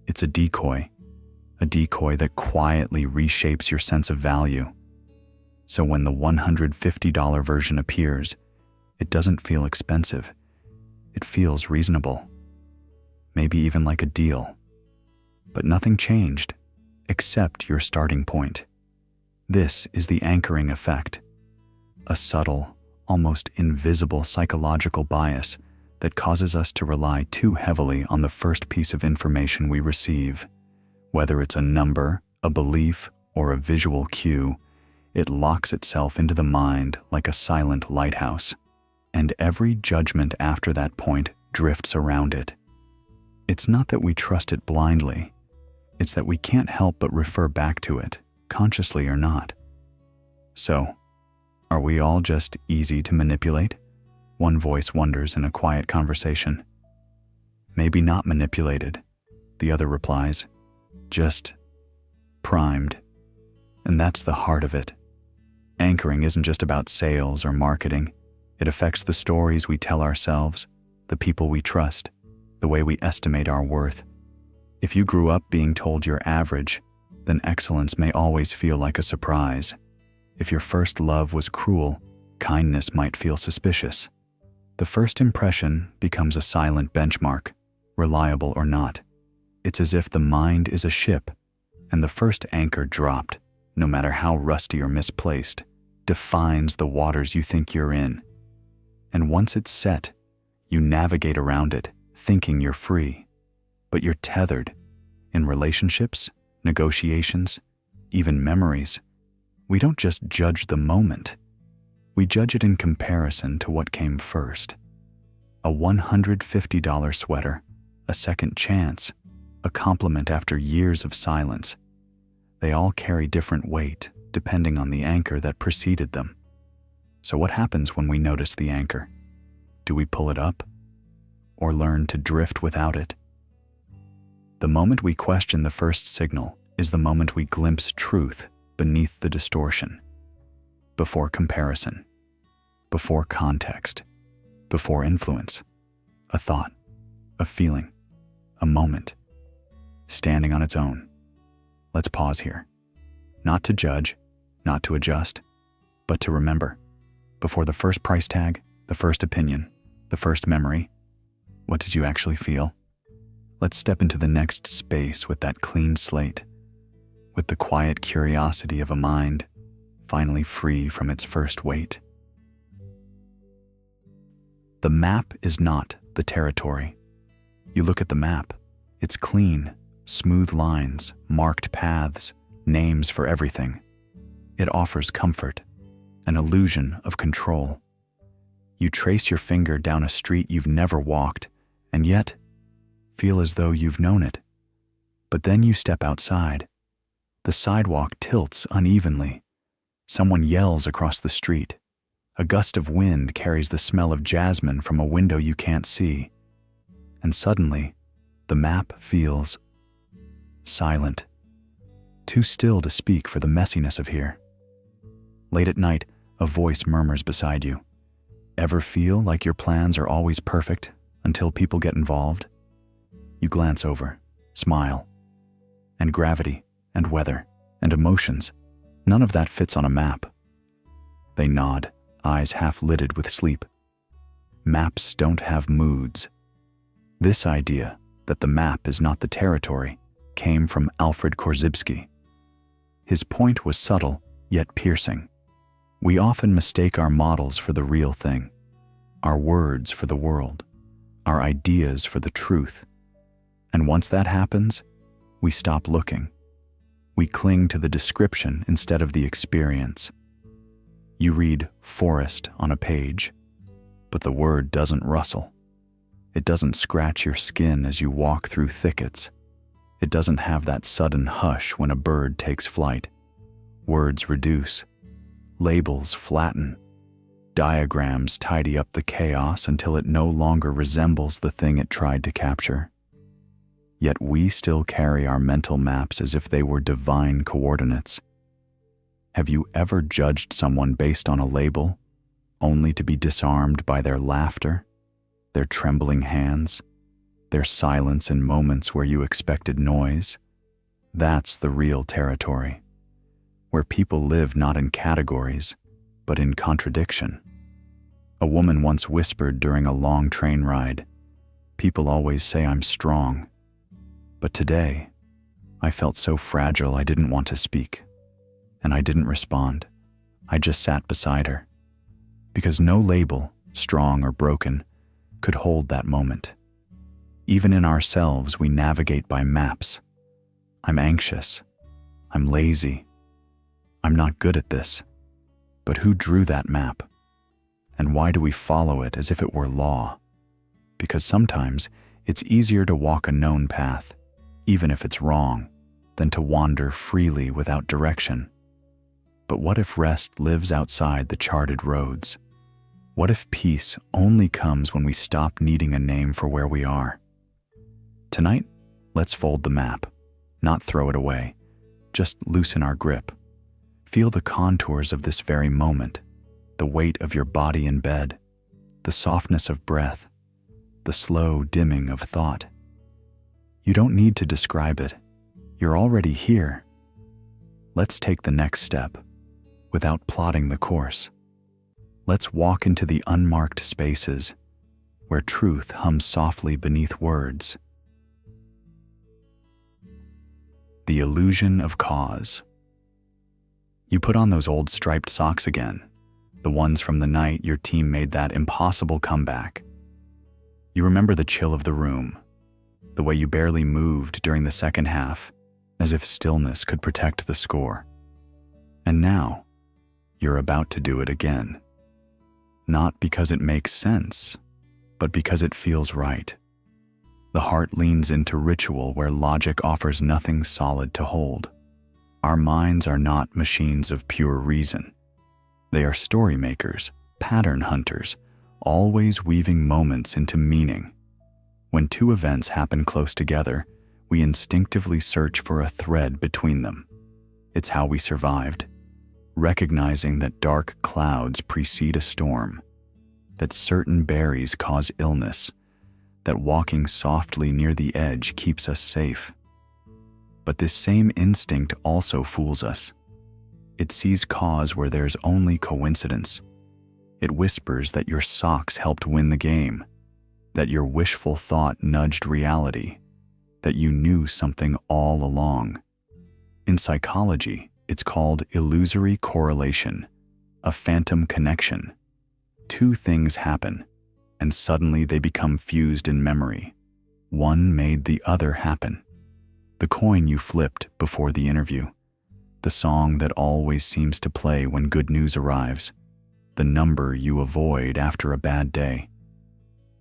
It's a decoy that quietly reshapes your sense of value. So when the $150 version appears, it doesn't feel expensive. It feels reasonable. Maybe even like a deal. But nothing changed, except your starting point. This is the anchoring effect. A subtle, almost invisible psychological bias that causes us to rely too heavily on the first piece of information we receive. Whether it's a number, a belief, or a visual cue, it locks itself into the mind like a silent lighthouse, and every judgment after that point drifts around it. It's not that we trust it blindly. It's that we can't help but refer back to it, consciously or not. So, are we all just easy to manipulate? One voice wonders in a quiet conversation. Maybe not manipulated, the other replies. Just primed. And that's the heart of it. Anchoring isn't just about sales or marketing. It affects the stories we tell ourselves, the people we trust, the way we estimate our worth. If you grew up being told you're average, then excellence may always feel like a surprise. If your first love was cruel, kindness might feel suspicious. The first impression becomes a silent benchmark, reliable or not. It's as if the mind is a ship, and the first anchor dropped, no matter how rusty or misplaced, defines the waters you think you're in. And once it's set, you navigate around it, thinking you're free. But you're tethered. In relationships, negotiations, even memories, we don't just judge the moment. We judge it in comparison to what came first. A $150 sweater, a second chance, a compliment after years of silence. They all carry different weight, depending on the anchor that preceded them. So what happens when we notice the anchor? Do we pull it up? Or learn to drift without it? The moment we question the first signal is the moment we glimpse truth beneath the distortion. Before comparison, before context, before influence, a thought, a feeling, a moment, standing on its own. Let's pause here. Not to judge, not to adjust, but to remember. Before the first price tag, the first opinion, the first memory, what did you actually feel? Let's step into the next space with that clean slate, with the quiet curiosity of a mind finally free from its first weight. The map is not the territory. You look at the map, it's clean, smooth lines, marked paths, names for everything. It offers comfort, an illusion of control. You trace your finger down a street you've never walked, and yet feel as though you've known it. But then you step outside. The sidewalk tilts unevenly. Someone yells across the street. A gust of wind carries the smell of jasmine from a window you can't see. And suddenly, the map feels silent, too still to speak for the messiness of here. Late at night, a voice murmurs beside you. Ever feel like your plans are always perfect until people get involved? You glance over, smile, and gravity, and weather, and emotions, none of that fits on a map. They nod, eyes half-lidded with sleep. Maps don't have moods. This idea that the map is not the territory came from Alfred Korzybski. His point was subtle, yet piercing. We often mistake our models for the real thing, our words for the world, our ideas for the truth. And once that happens, we stop looking. We cling to the description instead of the experience. You read forest on a page, but the word doesn't rustle. It doesn't scratch your skin as you walk through thickets. It doesn't have that sudden hush when a bird takes flight. Words reduce. Labels flatten. Diagrams tidy up the chaos until it no longer resembles the thing it tried to capture. Yet we still carry our mental maps as if they were divine coordinates. Have you ever judged someone based on a label, only to be disarmed by their laughter, their trembling hands, their silence in moments where you expected noise? That's the real territory, where people live not in categories, but in contradiction. A woman once whispered during a long train ride, "People always say I'm strong. But today, I felt so fragile I didn't want to speak. And I didn't respond. I just sat beside her. Because no label, strong or broken, could hold that moment. Even in ourselves, we navigate by maps. I'm anxious. I'm lazy. I'm not good at this. But who drew that map? And why do we follow it as if it were law? Because sometimes It's easier to walk a known path, even if it's wrong, than to wander freely without direction. But what if rest lives outside the charted roads? What if peace only comes when we stop needing a name for where we are? Tonight, let's fold the map, not throw it away. Just loosen our grip. Feel the contours of this very moment, the weight of your body in bed, the softness of breath, the slow dimming of thought. You don't need to describe it. You're already here. Let's take the next step, without plotting the course. Let's walk into the unmarked spaces, where truth hums softly beneath words. The illusion of cause. You put on those old striped socks again, the ones from the night your team made that impossible comeback. You remember the chill of the room, the way you barely moved during the second half, as if stillness could protect the score. And now, you're about to do it again. Not because it makes sense, but because it feels right. The heart leans into ritual where logic offers nothing solid to hold. Our minds are not machines of pure reason. They are story makers, pattern hunters, always weaving moments into meaning. When two events happen close together, we instinctively search for a thread between them. It's how we survived, recognizing that dark clouds precede a storm, that certain berries cause illness, that walking softly near the edge keeps us safe. But this same instinct also fools us. It sees cause where there's only coincidence. It whispers that your socks helped win the game, that your wishful thought nudged reality, that you knew something all along. In psychology, it's called illusory correlation, a phantom connection. Two things happen, and suddenly they become fused in memory. One made the other happen. The coin you flipped before the interview, the song that always seems to play when good news arrives, the number you avoid after a bad day.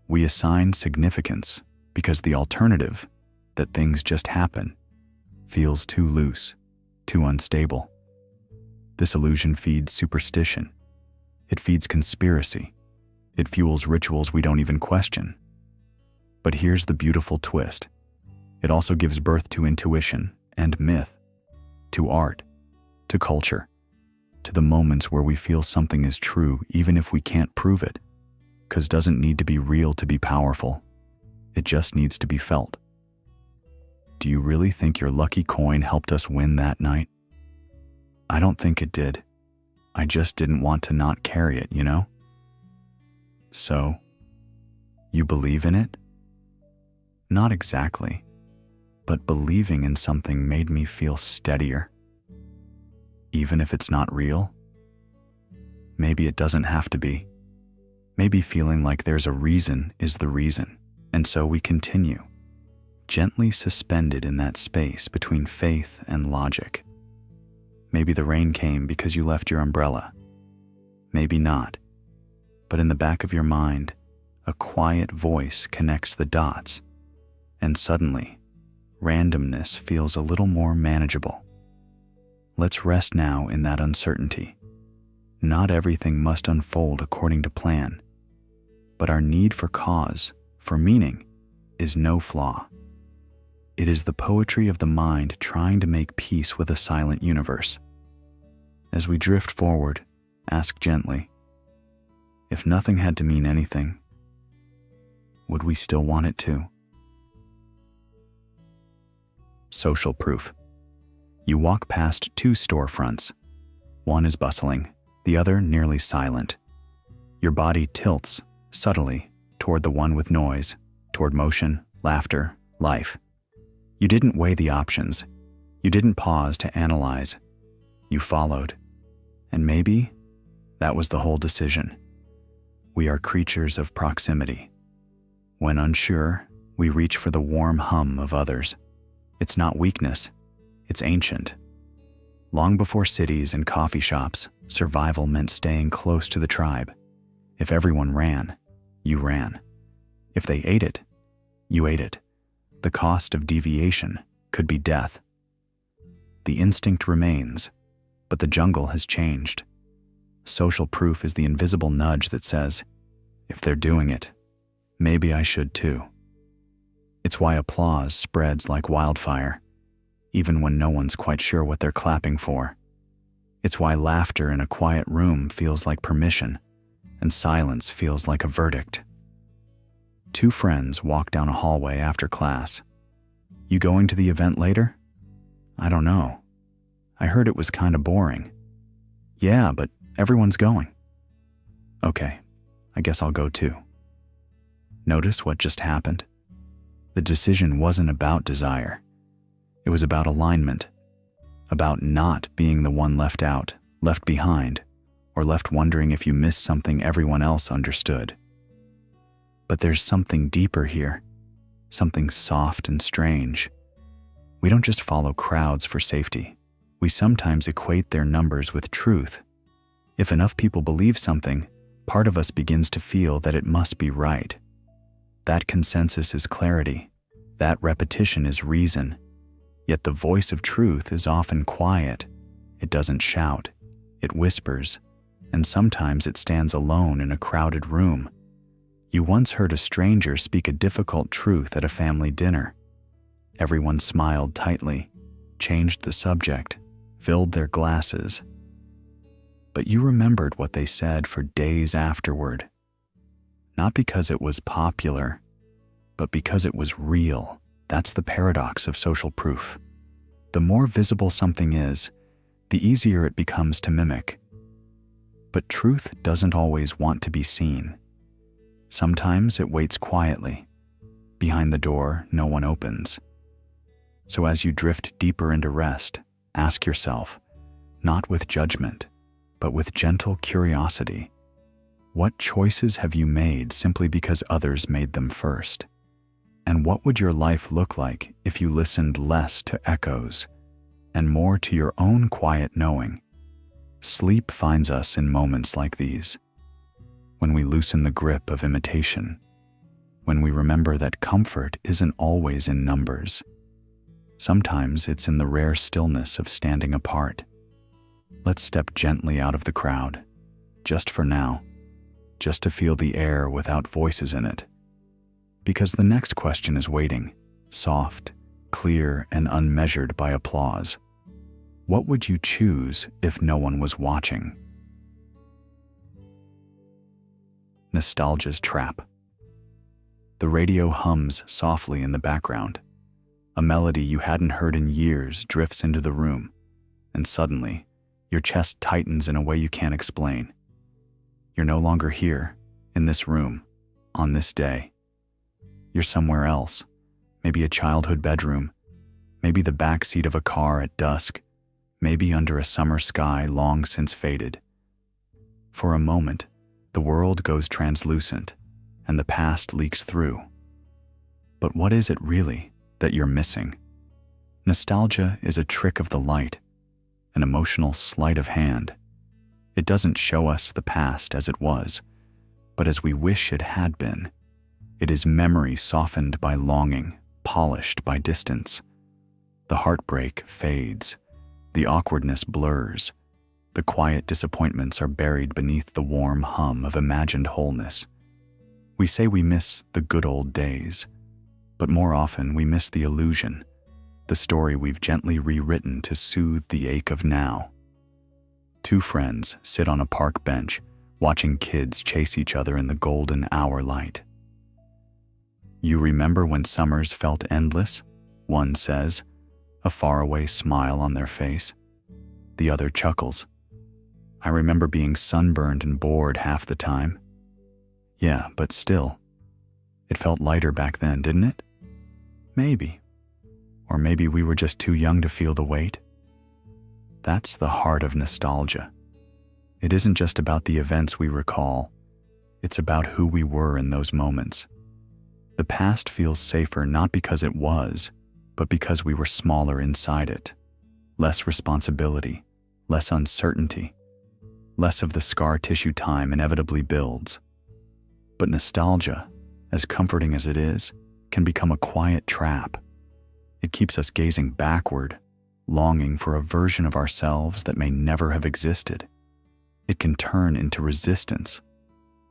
We assign significance because the alternative, that things just happen, feels too loose, too unstable. This illusion feeds superstition. It feeds conspiracy. It fuels rituals we don't even question. But here's the beautiful twist. It also gives birth to intuition and myth, to art, to culture, to the moments where we feel something is true even if we can't prove it, 'cause doesn't need to be real to be powerful. It just needs to be felt. Do you really think your lucky coin helped us win that night? I don't think it did. I just didn't want to not carry it, you know? So, you believe in it? Not exactly, but believing in something made me feel steadier. Even if it's not real? Maybe it doesn't have to be. Maybe feeling like there's a reason is the reason, and so we continue, gently suspended in that space between faith and logic. Maybe the rain came because you left your umbrella. Maybe not. But in the back of your mind, a quiet voice connects the dots, and suddenly, randomness feels a little more manageable. Let's rest now in that uncertainty. Not everything must unfold according to plan, but our need for cause, for meaning, is no flaw. It is the poetry of the mind trying to make peace with a silent universe. As we drift forward, ask gently, if nothing had to mean anything, would we still want it to? Social proof. You walk past two storefronts. One is bustling, the other nearly silent. Your body tilts, subtly, toward the one with noise, toward motion, laughter, life. You didn't weigh the options. You didn't pause to analyze. You followed. And maybe that was the whole decision. We are creatures of proximity. When unsure, we reach for the warm hum of others. It's not weakness, it's ancient. Long before cities and coffee shops, survival meant staying close to the tribe. If everyone ran, you ran. If they ate it, You ate it. The cost of deviation could be death. The instinct remains, but the jungle has changed. Social proof is the invisible nudge that says, if they're doing it, maybe I should too. It's why applause spreads like wildfire, even when no one's quite sure what they're clapping for. It's why laughter in a quiet room feels like permission, and silence feels like a verdict. Two friends walk down a hallway after class. You going to the event later? I don't know. I heard it was kind of boring. Yeah, but everyone's going. Okay, I guess I'll go too. Notice what just happened? The decision wasn't about desire. It was about alignment, about not being the one left out, left behind, or left wondering if you missed something everyone else understood. But there's something deeper here, something soft and strange. We don't just follow crowds for safety. We sometimes equate their numbers with truth. If enough people believe something, part of us begins to feel that it must be right. That consensus is clarity. That repetition is reason. Yet the voice of truth is often quiet. It doesn't shout. It whispers. And sometimes it stands alone in a crowded room. You once heard a stranger speak a difficult truth at a family dinner. Everyone smiled tightly, changed the subject, filled their glasses. But you remembered what they said for days afterward. Not because it was popular, but because it was real. That's the paradox of social proof. The more visible something is, the easier it becomes to mimic. But truth doesn't always want to be seen. Sometimes it waits quietly. Behind the door, no one opens. So as you drift deeper into rest, ask yourself, not with judgment, but with gentle curiosity, what choices have you made simply because others made them first? And what would your life look like if you listened less to echoes and more to your own quiet knowing? Sleep finds us in moments like these, when we loosen the grip of imitation, when we remember that comfort isn't always in numbers. Sometimes it's in the rare stillness of standing apart. Let's step gently out of the crowd, just for now, just to feel the air without voices in it. Because the next question is waiting, soft, clear, and unmeasured by applause. What would you choose if no one was watching? Nostalgia's trap. The radio hums softly in the background. A melody you hadn't heard in years drifts into the room, and suddenly, your chest tightens in a way you can't explain. You're no longer here, in this room, on this day. You're somewhere else, maybe a childhood bedroom, maybe the back seat of a car at dusk, maybe under a summer sky long since faded. For a moment, the world goes translucent, and the past leaks through. But what is it really that you're missing? Nostalgia is a trick of the light, an emotional sleight of hand. It doesn't show us the past as it was, but as we wish it had been. It is memory softened by longing, polished by distance. The heartbreak fades, the awkwardness blurs, the quiet disappointments are buried beneath the warm hum of imagined wholeness. We say we miss the good old days, but more often we miss the illusion, the story we've gently rewritten to soothe the ache of now. Two friends sit on a park bench, watching kids chase each other in the golden hour light. You remember when summers felt endless? One says, a faraway smile on their face. The other chuckles. I remember being sunburned and bored half the time. Yeah, but still. It felt lighter back then, didn't it? Maybe. Or maybe we were just too young to feel the weight. That's the heart of nostalgia. It isn't just about the events we recall. It's about who we were in those moments. The past feels safer not because it was, but because we were smaller inside it. Less responsibility, less uncertainty, less of the scar tissue time inevitably builds. But nostalgia, as comforting as it is, can become a quiet trap. It keeps us gazing backward, longing for a version of ourselves that may never have existed. It can turn into resistance,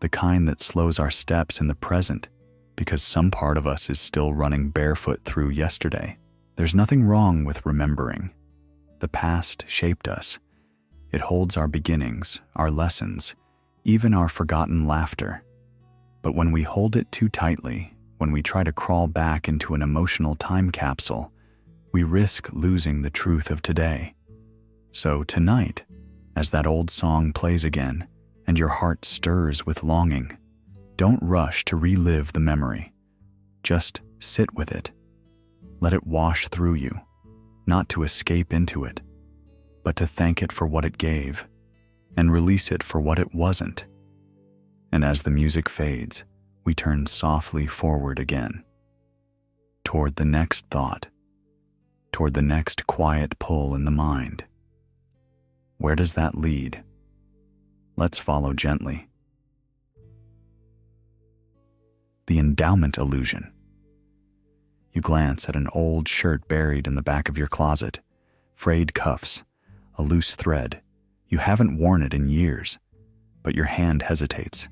the kind that slows our steps in the present because some part of us is still running barefoot through yesterday. There's nothing wrong with remembering. The past shaped us. It holds our beginnings, our lessons, even our forgotten laughter. But when we hold it too tightly, when we try to crawl back into an emotional time capsule, we risk losing the truth of today. So tonight, as that old song plays again and your heart stirs with longing, don't rush to relive the memory. Just sit with it. Let it wash through you, not to escape into it, but to thank it for what it gave and release it for what it wasn't. And as the music fades, we turn softly forward again, toward the next thought, toward the next quiet pull in the mind. Where does that lead? Let's follow gently. The Endowment Illusion. You glance at an old shirt buried in the back of your closet, frayed cuffs, a loose thread. You haven't worn it in years, but your hand hesitates,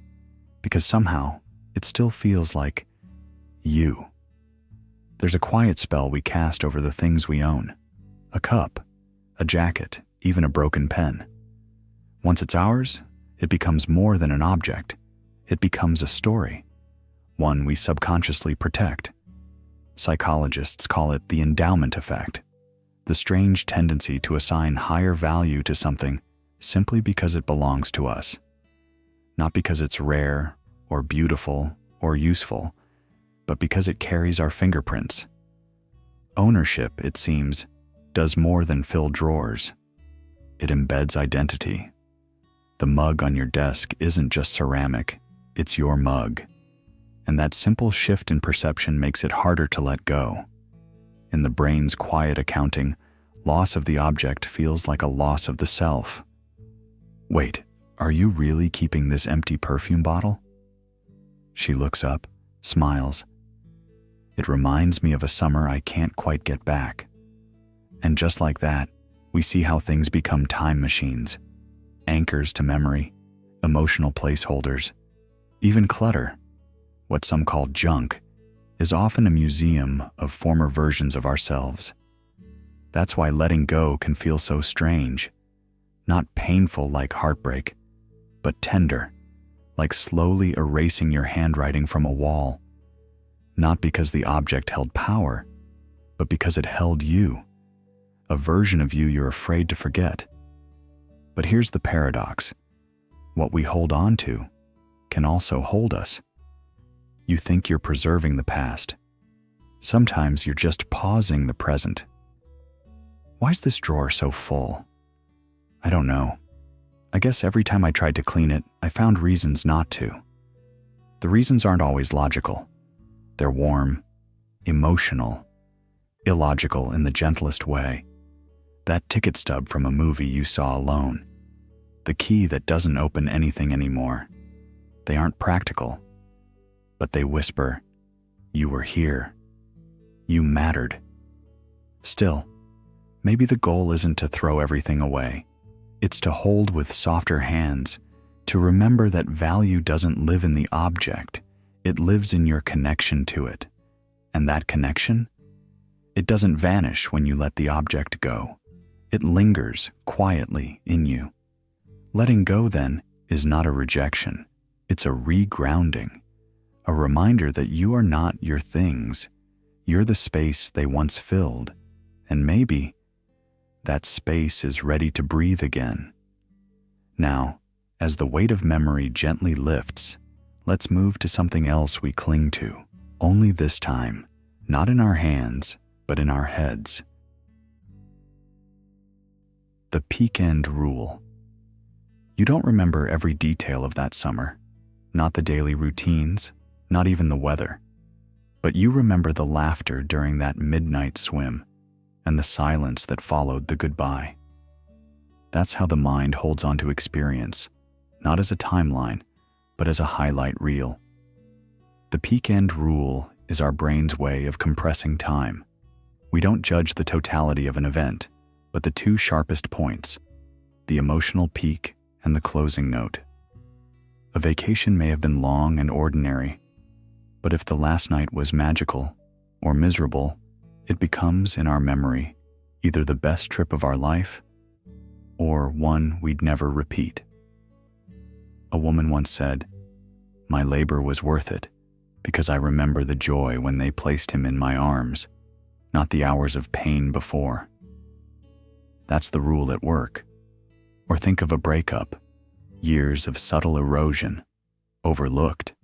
because somehow it still feels like you. There's a quiet spell we cast over the things we own, a cup, a jacket, even a broken pen. Once it's ours, it becomes more than an object. It becomes a story, one we subconsciously protect. Psychologists call it the endowment effect, the strange tendency to assign higher value to something simply because it belongs to us, not because it's rare or beautiful or useful, but because it carries our fingerprints. Ownership, it seems, does more than fill drawers. It embeds identity. The mug on your desk isn't just ceramic, it's your mug. And that simple shift in perception makes it harder to let go. In the brain's quiet accounting, loss of the object feels like a loss of the self. Wait, are you really keeping this empty perfume bottle? She looks up, smiles. It reminds me of a summer I can't quite get back. And just like that, we see how things become time machines, anchors to memory, emotional placeholders, even clutter. What some call junk is often a museum of former versions of ourselves. That's why letting go can feel so strange, not painful like heartbreak, but tender, like slowly erasing your handwriting from a wall, not because the object held power, but because it held you, a version of you you're afraid to forget. But here's the paradox. What we hold on to can also hold us. You think you're preserving the past. Sometimes you're just pausing the present. Why's this drawer so full? I don't know. I guess every time I tried to clean it, I found reasons not to. The reasons aren't always logical. They're warm, emotional, illogical in the gentlest way. That ticket stub from a movie you saw alone. The key that doesn't open anything anymore. They aren't practical, but they whisper, you were here. You mattered. Still, maybe the goal isn't to throw everything away. It's to hold with softer hands, to remember that value doesn't live in the object, it lives in your connection to it. And that connection? It doesn't vanish when you let the object go. It lingers quietly in you. Letting go, then, is not a rejection. It's a regrounding, a reminder that you are not your things. You're the space they once filled, and maybe that space is ready to breathe again. Now, as the weight of memory gently lifts, let's move to something else we cling to, only this time, not in our hands, but in our heads. The peak end rule. You don't remember every detail of that summer, not the daily routines, not even the weather, but you remember the laughter during that midnight swim and the silence that followed the goodbye. That's how the mind holds on to experience, not as a timeline, but as a highlight reel. The peak end rule is our brain's way of compressing time. We don't judge the totality of an event, but the two sharpest points, the emotional peak and the closing note. A vacation may have been long and ordinary, but if the last night was magical or miserable, it becomes, in our memory, either the best trip of our life or one we'd never repeat. A woman once said, "My labor was worth it because I remember the joy when they placed him in my arms, not the hours of pain before." That's the rule at work. Or think of a breakup, years of subtle erosion, overlooked.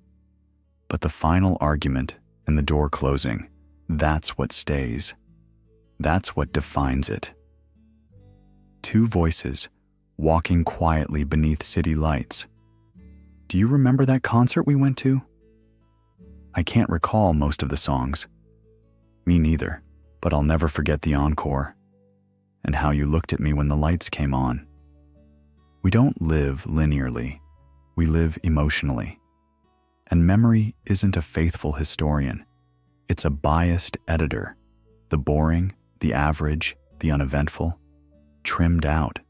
But the final argument and the door closing, that's what stays. That's what defines it. Two voices walking quietly beneath city lights. Do you remember that concert we went to? I can't recall most of the songs. Me neither, but I'll never forget the encore and how you looked at me when the lights came on. We don't live linearly, we live emotionally. And memory isn't a faithful historian. It's a biased editor. The boring, the average, the uneventful, trimmed out.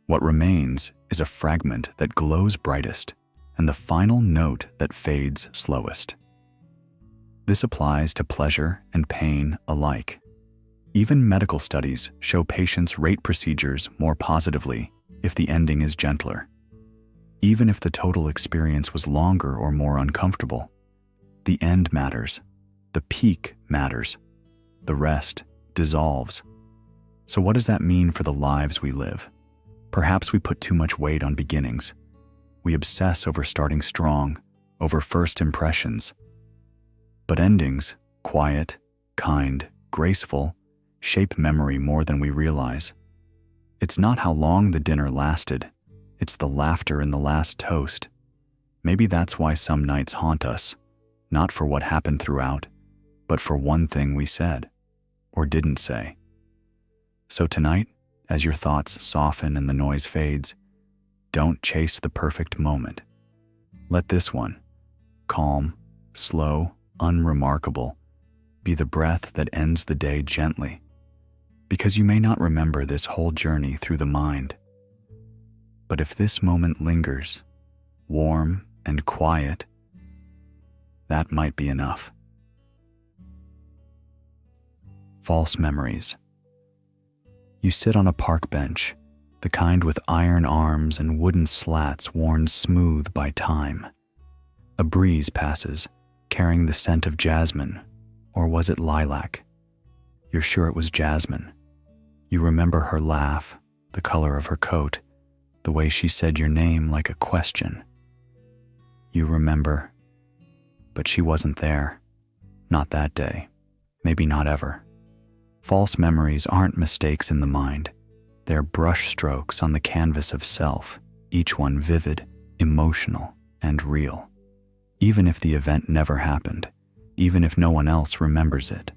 What remains is a fragment that glows brightest and the final note that fades slowest. This applies to pleasure and pain alike. Even medical studies show patients rate procedures more positively if the ending is gentler. Even if the total experience was longer or more uncomfortable, the end matters, the peak matters, the rest dissolves. So what does that mean for the lives we live? Perhaps we put too much weight on beginnings. We obsess over starting strong, over first impressions. But endings, quiet, kind, graceful, shape memory more than we realize. It's not how long the dinner lasted, it's the laughter in the last toast. Maybe that's why some nights haunt us, not for what happened throughout, but for one thing we said, or didn't say. So tonight, as your thoughts soften and the noise fades, don't chase the perfect moment. Let this one, calm, slow, unremarkable, be the breath that ends the day gently, because you may not remember this whole journey through the mind. But if this moment lingers, warm and quiet, that might be enough. False memories. You sit on a park bench, the kind with iron arms and wooden slats worn smooth by time. A breeze passes, carrying the scent of jasmine, or was it lilac? You're sure it was jasmine. You remember her laugh, the color of her coat, the way she said your name like a question. You remember, but she wasn't there. Not that day. Maybe not ever. False memories aren't mistakes in the mind. They're brush strokes on the canvas of self, each one vivid, emotional, and real. Even if the event never happened, even if no one else remembers it,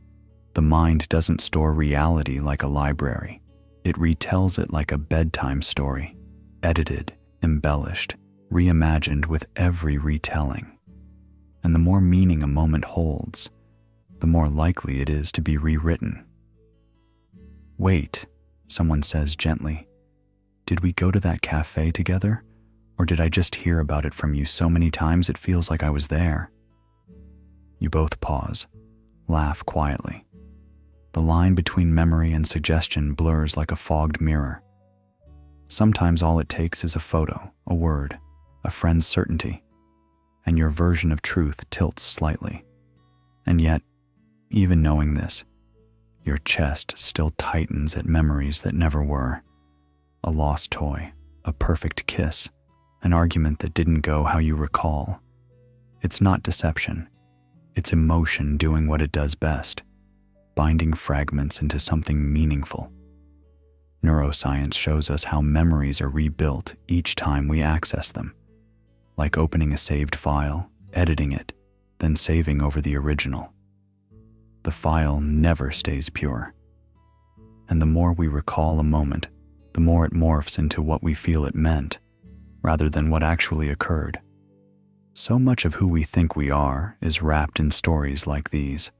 the mind doesn't store reality like a library. It retells it like a bedtime story, edited, embellished, reimagined with every retelling. And the more meaning a moment holds, the more likely it is to be rewritten. Wait, someone says gently. Did we go to that cafe together? Or did I just hear about it from you so many times it feels like I was there? You both pause, laugh quietly. The line between memory and suggestion blurs like a fogged mirror. Sometimes all it takes is a photo, a word, a friend's certainty, and your version of truth tilts slightly. And yet, even knowing this, your chest still tightens at memories that never were. A lost toy, a perfect kiss, an argument that didn't go how you recall. It's not deception. It's emotion doing what it does best, binding fragments into something meaningful. Neuroscience shows us how memories are rebuilt each time we access them, like opening a saved file, editing it, then saving over the original. The file never stays pure. And the more we recall a moment, the more it morphs into what we feel it meant, rather than what actually occurred. So much of who we think we are is wrapped in stories like these.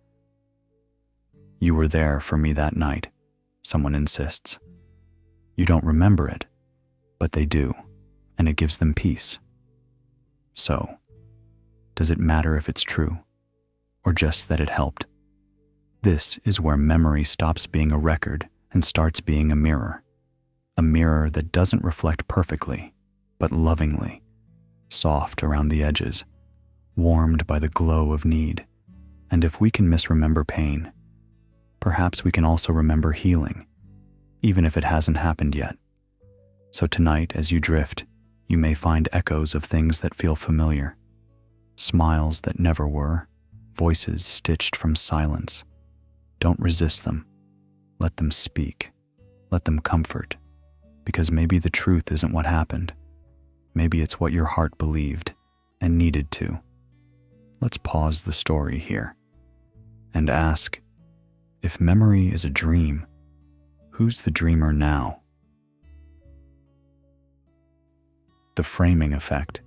You were there for me that night, someone insists. You don't remember it, but they do, and it gives them peace. So, does it matter if it's true, or just that it helped? This is where memory stops being a record and starts being a mirror that doesn't reflect perfectly, but lovingly, soft around the edges, warmed by the glow of need. And if we can misremember pain, perhaps we can also remember healing, even if it hasn't happened yet. So tonight, as you drift, you may find echoes of things that feel familiar, smiles that never were, voices stitched from silence. Don't resist them. Let them speak. Let them comfort. Because maybe the truth isn't what happened. Maybe it's what your heart believed and needed to. Let's pause the story here and ask, if memory is a dream, who's the dreamer now? The framing effect.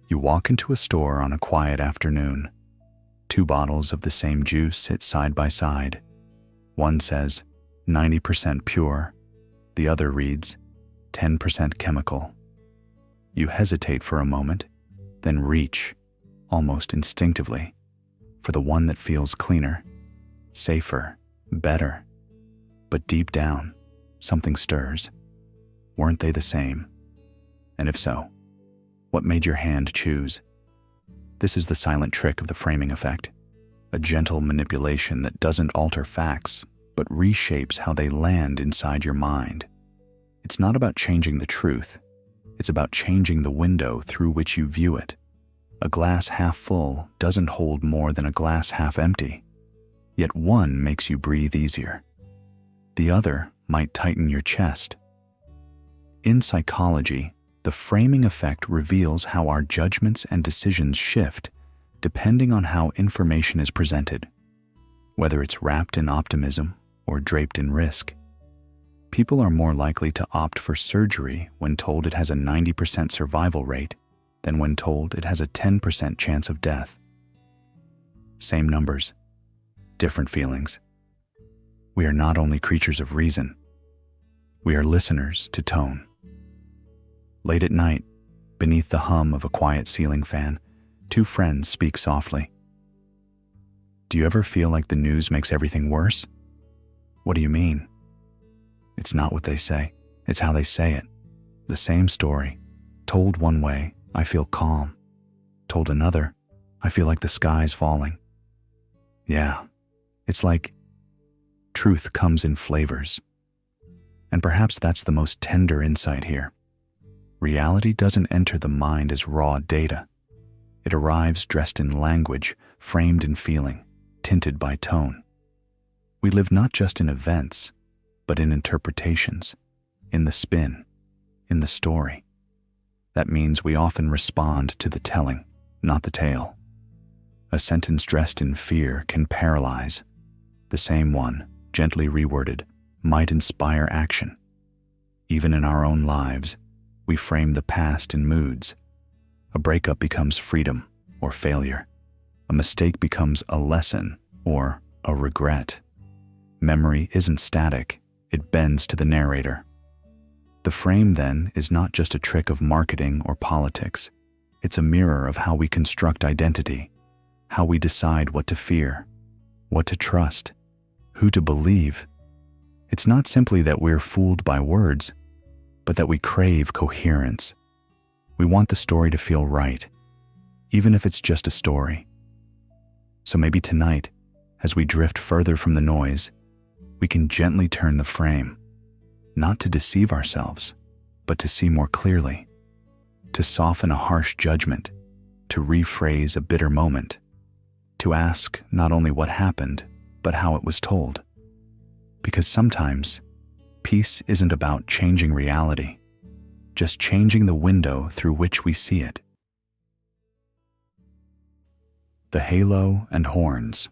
You walk into a store on a quiet afternoon. 2 bottles of the same juice sit side by side. One says 90% pure. The other reads 10% chemical. You hesitate for a moment, then reach, almost instinctively, for the one that feels cleaner, safer, better. But deep down, something stirs. Weren't they the same? And if so, what made your hand choose? This is the silent trick of the framing effect, a gentle manipulation that doesn't alter facts, but reshapes how they land inside your mind. It's not about changing the truth. It's about changing the window through which you view it. A glass half full doesn't hold more than a glass half empty. Yet one makes you breathe easier. The other might tighten your chest. In psychology, the framing effect reveals how our judgments and decisions shift depending on how information is presented, whether it's wrapped in optimism or draped in risk. People are more likely to opt for surgery when told it has a 90% survival rate than when told it has a 10% chance of death. Same numbers, different feelings. We are not only creatures of reason, we are listeners to tone. Late at night, beneath the hum of a quiet ceiling fan, 2 friends speak softly. Do you ever feel like the news makes everything worse? What do you mean? It's not what they say, it's how they say it. The same story. Told one way, I feel calm. Told another, I feel like the sky's falling. Yeah, it's like truth comes in flavors. And perhaps that's the most tender insight here. Reality doesn't enter the mind as raw data. It arrives dressed in language, framed in feeling, tinted by tone. We live not just in events, but in interpretations, in the spin, in the story. That means we often respond to the telling, not the tale. A sentence dressed in fear can paralyze. The same one, gently reworded, might inspire action. Even in our own lives, we frame the past in moods. A breakup becomes freedom or failure. A mistake becomes a lesson or a regret. Memory isn't static, it bends to the narrator. The frame, then, is not just a trick of marketing or politics. It's a mirror of how we construct identity, how we decide what to fear, what to trust, who to believe. It's not simply that we're fooled by words, but that we crave coherence. We want the story to feel right, even if it's just a story. So maybe tonight, as we drift further from the noise, we can gently turn the frame, not to deceive ourselves, but to see more clearly, to soften a harsh judgment, to rephrase a bitter moment, to ask not only what happened, but how it was told. Because sometimes, peace isn't about changing reality, just changing the window through which we see it. The halo and horns.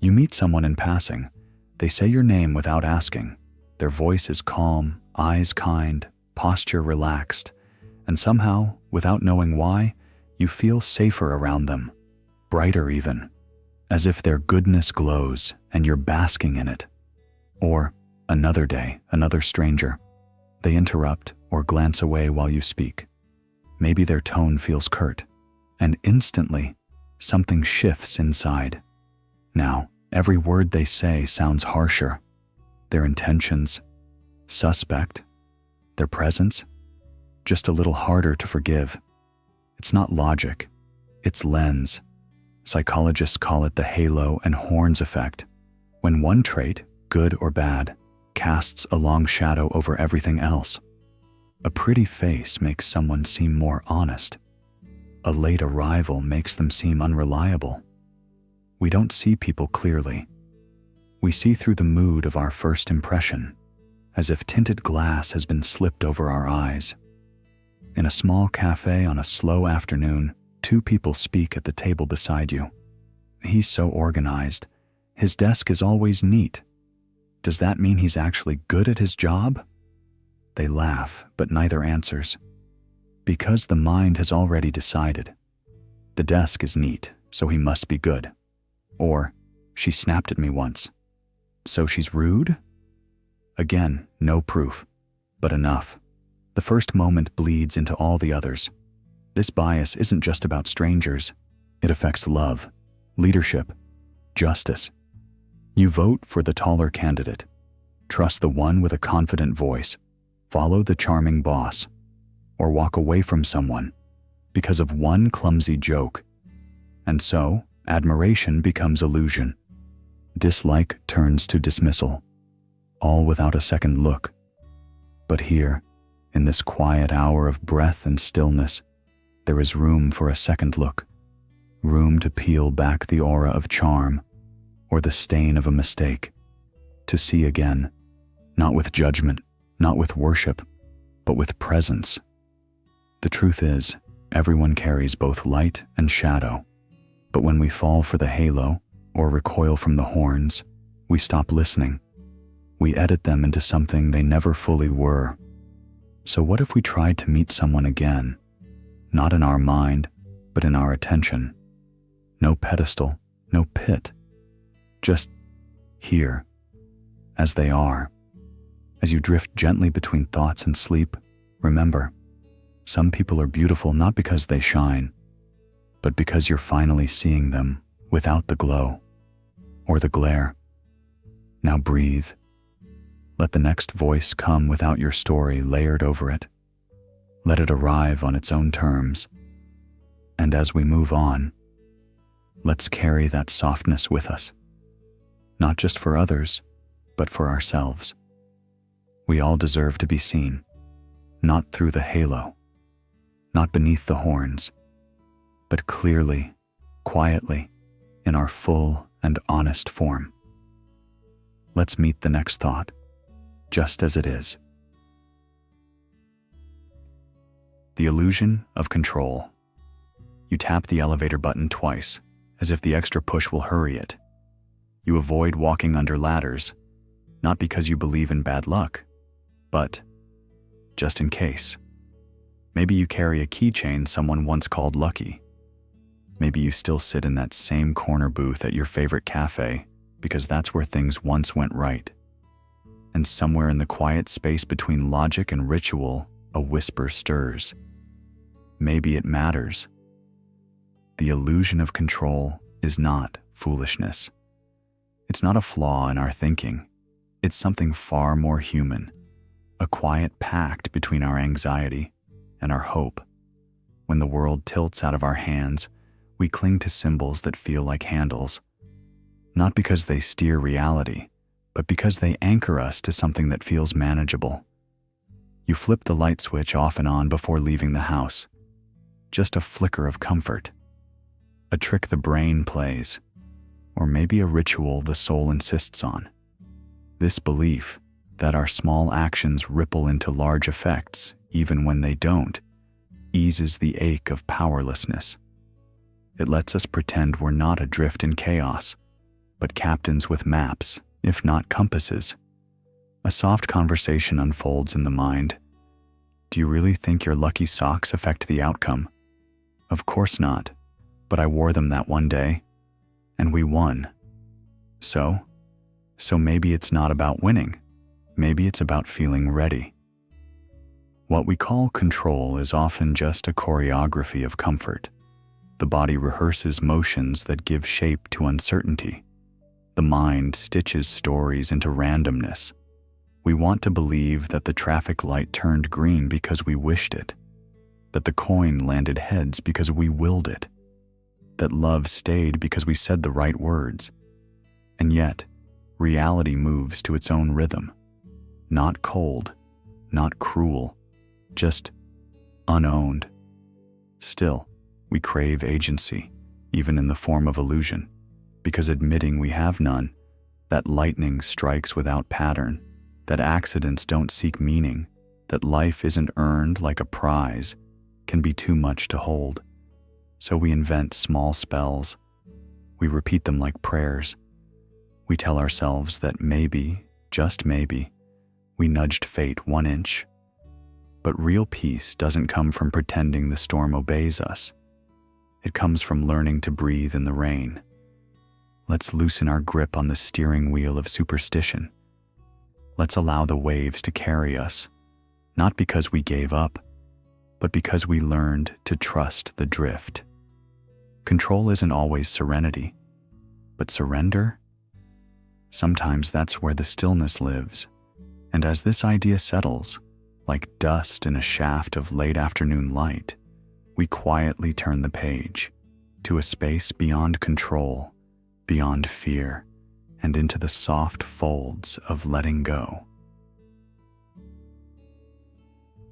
You meet someone in passing. They say your name without asking. Their voice is calm, eyes kind, posture relaxed, and somehow, without knowing why, You feel safer around them, brighter even, as if their goodness glows and you're basking in it. Or, another day, another stranger. They interrupt or glance away while you speak. Maybe their tone feels curt, and instantly, something shifts inside. Now, every word they say sounds harsher. Their intentions, suspect. Their presence, just a little harder to forgive. It's not logic, it's lens. Psychologists call it the halo and horns effect. When one trait, good or bad, casts a long shadow over everything else. A pretty face makes someone seem more honest. A late arrival makes them seem unreliable. We don't see people clearly. We see through the mood of our first impression, as if tinted glass has been slipped over our eyes. In a small cafe on a slow afternoon, two people speak at the table beside you. He's so organized. His desk is always neat. Does that mean he's actually good at his job? They laugh, but neither answers. Because the mind has already decided. The desk is neat, so he must be good. Or, she snapped at me once. So she's rude? Again, no proof, but enough. The first moment bleeds into all the others. This bias isn't just about strangers. It affects love, leadership, justice. You vote for the taller candidate. Trust the one with a confident voice. Follow the charming boss. Or walk away from someone because of one clumsy joke. And so, admiration becomes illusion. Dislike turns to dismissal. All without a second look. But here, in this quiet hour of breath and stillness, there is room for a second look. Room to peel back the aura of charm, or the stain of a mistake. To see again, not with judgment, not with worship, but with presence. The truth is, everyone carries both light and shadow. But when we fall for the halo, or recoil from the horns, we stop listening. We edit them into something they never fully were. So what if we tried to meet someone again, not in our mind, but in our attention? No pedestal, no pit. Just here, as they are. As you drift gently between thoughts and sleep, remember, some people are beautiful not because they shine, but because you're finally seeing them without the glow or the glare. Now breathe. Let the next voice come without your story layered over it. Let it arrive on its own terms. And as we move on, let's carry that softness with us. Not just for others, but for ourselves. We all deserve to be seen, not through the halo, not beneath the horns, but clearly, quietly, in our full and honest form. Let's meet the next thought, just as it is. The illusion of control. You tap the elevator button twice, as if the extra push will hurry it. You avoid walking under ladders, not because you believe in bad luck, but just in case. Maybe you carry a keychain someone once called lucky. Maybe you still sit in that same corner booth at your favorite cafe because that's where things once went right. And somewhere in the quiet space between logic and ritual, a whisper stirs. Maybe it matters. The illusion of control is not foolishness. It's not a flaw in our thinking. It's something far more human, a quiet pact between our anxiety and our hope. When the world tilts out of our hands, we cling to symbols that feel like handles, not because they steer reality, but because they anchor us to something that feels manageable. You flip the light switch off and on before leaving the house. Just a flicker of comfort. A trick the brain plays, or maybe a ritual the soul insists on. This belief that our small actions ripple into large effects, even when they don't, eases the ache of powerlessness. It lets us pretend we're not adrift in chaos, but captains with maps, if not compasses. A soft conversation unfolds in the mind. Do you really think your lucky socks affect the outcome? Of course not, but I wore them that one day, and we won. So maybe it's not about winning. Maybe it's about feeling ready. What we call control is often just a choreography of comfort. The body rehearses motions that give shape to uncertainty. The mind stitches stories into randomness. We want to believe that the traffic light turned green because we wished it, that the coin landed heads because we willed it, that love stayed because we said the right words. And yet, reality moves to its own rhythm. Not cold, not cruel, just unowned. Still, we crave agency, even in the form of illusion, because admitting we have none, that lightning strikes without pattern, that accidents don't seek meaning, that life isn't earned like a prize, can be too much to hold. So we invent small spells. We repeat them like prayers. We tell ourselves that maybe, just maybe, we nudged fate 1 inch. But real peace doesn't come from pretending the storm obeys us. It comes from learning to breathe in the rain. Let's loosen our grip on the steering wheel of superstition. Let's allow the waves to carry us, not because we gave up, but because we learned to trust the drift. Control isn't always serenity, but surrender? Sometimes that's where the stillness lives. And as this idea settles, like dust in a shaft of late afternoon light, we quietly turn the page to a space beyond control, beyond fear, and into the soft folds of letting go.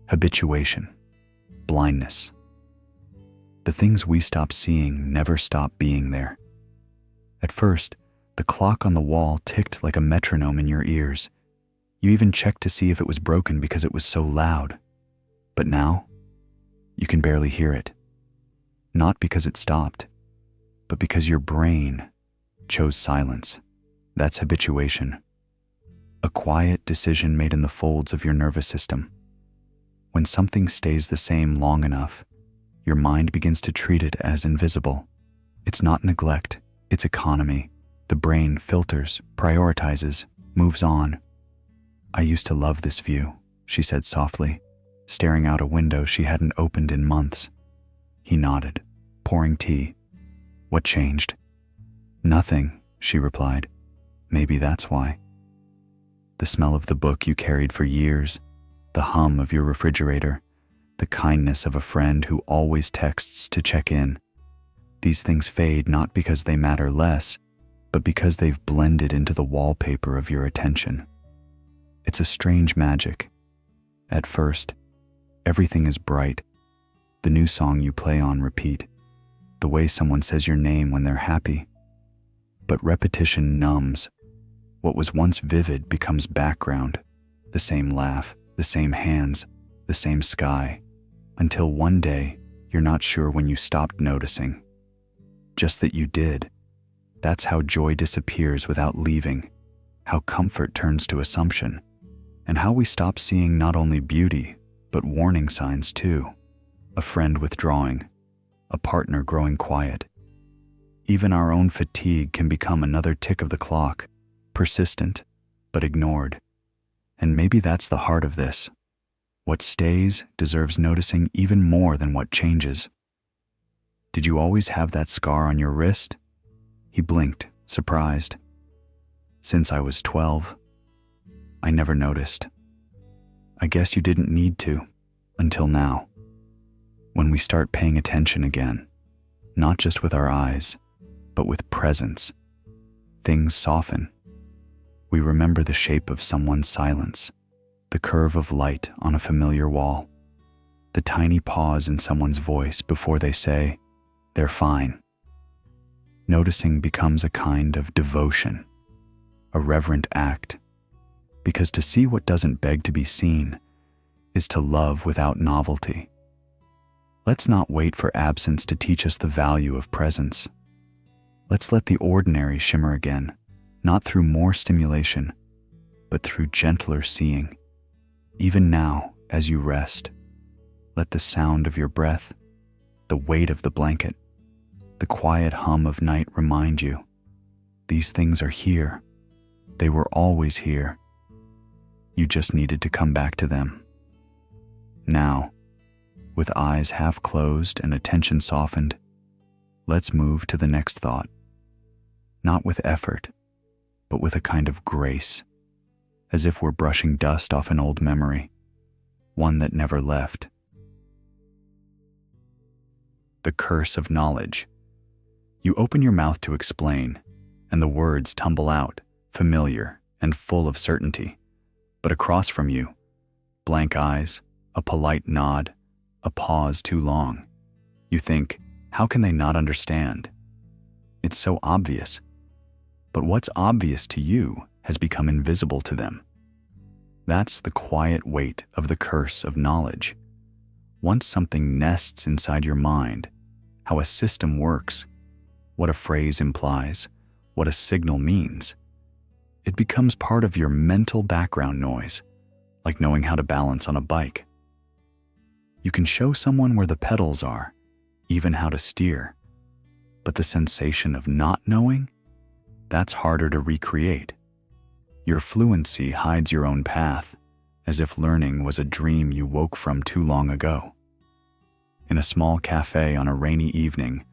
Habituation, blindness. The things we stop seeing never stop being there. At first, the clock on the wall ticked like a metronome in your ears. You even checked to see if it was broken because it was so loud. But now, you can barely hear it. Not because it stopped, but because your brain chose silence. That's habituation. A quiet decision made in the folds of your nervous system. When something stays the same long enough, your mind begins to treat it as invisible. It's not neglect, it's economy. The brain filters, prioritizes, moves on. I used to love this view, she said softly, staring out a window she hadn't opened in months. He nodded, pouring tea. What changed? Nothing, she replied. Maybe that's why. The smell of the book you carried for years, the hum of your refrigerator, the kindness of a friend who always texts to check in. These things fade not because they matter less, but because they've blended into the wallpaper of your attention. It's a strange magic. At first, everything is bright. The new song you play on repeat, the way someone says your name when they're happy. But repetition numbs. What was once vivid becomes background, the same laugh, the same hands, the same sky, until one day you're not sure when you stopped noticing. Just that you did. That's how joy disappears without leaving, how comfort turns to assumption, and how we stop seeing not only beauty, but warning signs too. A friend withdrawing, a partner growing quiet. Even our own fatigue can become another tick of the clock, persistent, but ignored. And maybe that's the heart of this. What stays deserves noticing even more than what changes. Did you always have that scar on your wrist? He blinked, surprised. Since I was 12. I never noticed. I guess you didn't need to, until now. When we start paying attention again, not just with our eyes, but with presence, things soften. We remember the shape of someone's silence, the curve of light on a familiar wall, the tiny pause in someone's voice before they say, "They're fine." Noticing becomes a kind of devotion, a reverent act, because to see what doesn't beg to be seen is to love without novelty. Let's not wait for absence to teach us the value of presence. Let's let the ordinary shimmer again, not through more stimulation, but through gentler seeing. Even now, as you rest, let the sound of your breath, The weight of the blanket, the quiet hum of night remind you, these things are here. They were always here. You just needed to come back to them. Now, with eyes half closed and attention softened, let's move to the next thought. Not with effort, but with a kind of grace, as if we're brushing dust off an old memory, one that never left. The curse of knowledge. You open your mouth to explain, and the words tumble out, familiar and full of certainty. But across from you, blank eyes, a polite nod, a pause too long. You think, how can they not understand? It's so obvious. But what's obvious to you has become invisible to them. That's the quiet weight of the curse of knowledge. Once something nests inside your mind, how a system works, what a phrase implies, what a signal means, it becomes part of your mental background noise, like knowing how to balance on a bike. You can show someone where the pedals are, even how to steer, but the sensation of not knowing, that's harder to recreate. Your fluency hides your own path, as if learning was a dream you woke from too long ago. In a small cafe on a rainy evening,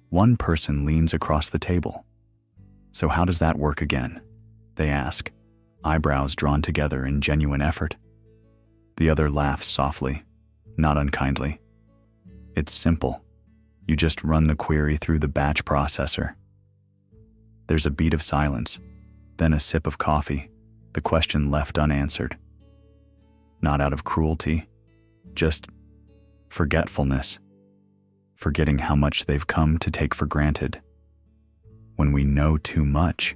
one person leans across the table. So how does that work again? They ask, eyebrows drawn together in genuine effort. The other laughs softly, not unkindly. It's simple. You just run the query through the batch processor. There's a beat of silence, then a sip of coffee, the question left unanswered. Not out of cruelty, just forgetfulness, forgetting how much they've come to take for granted. When we know too much,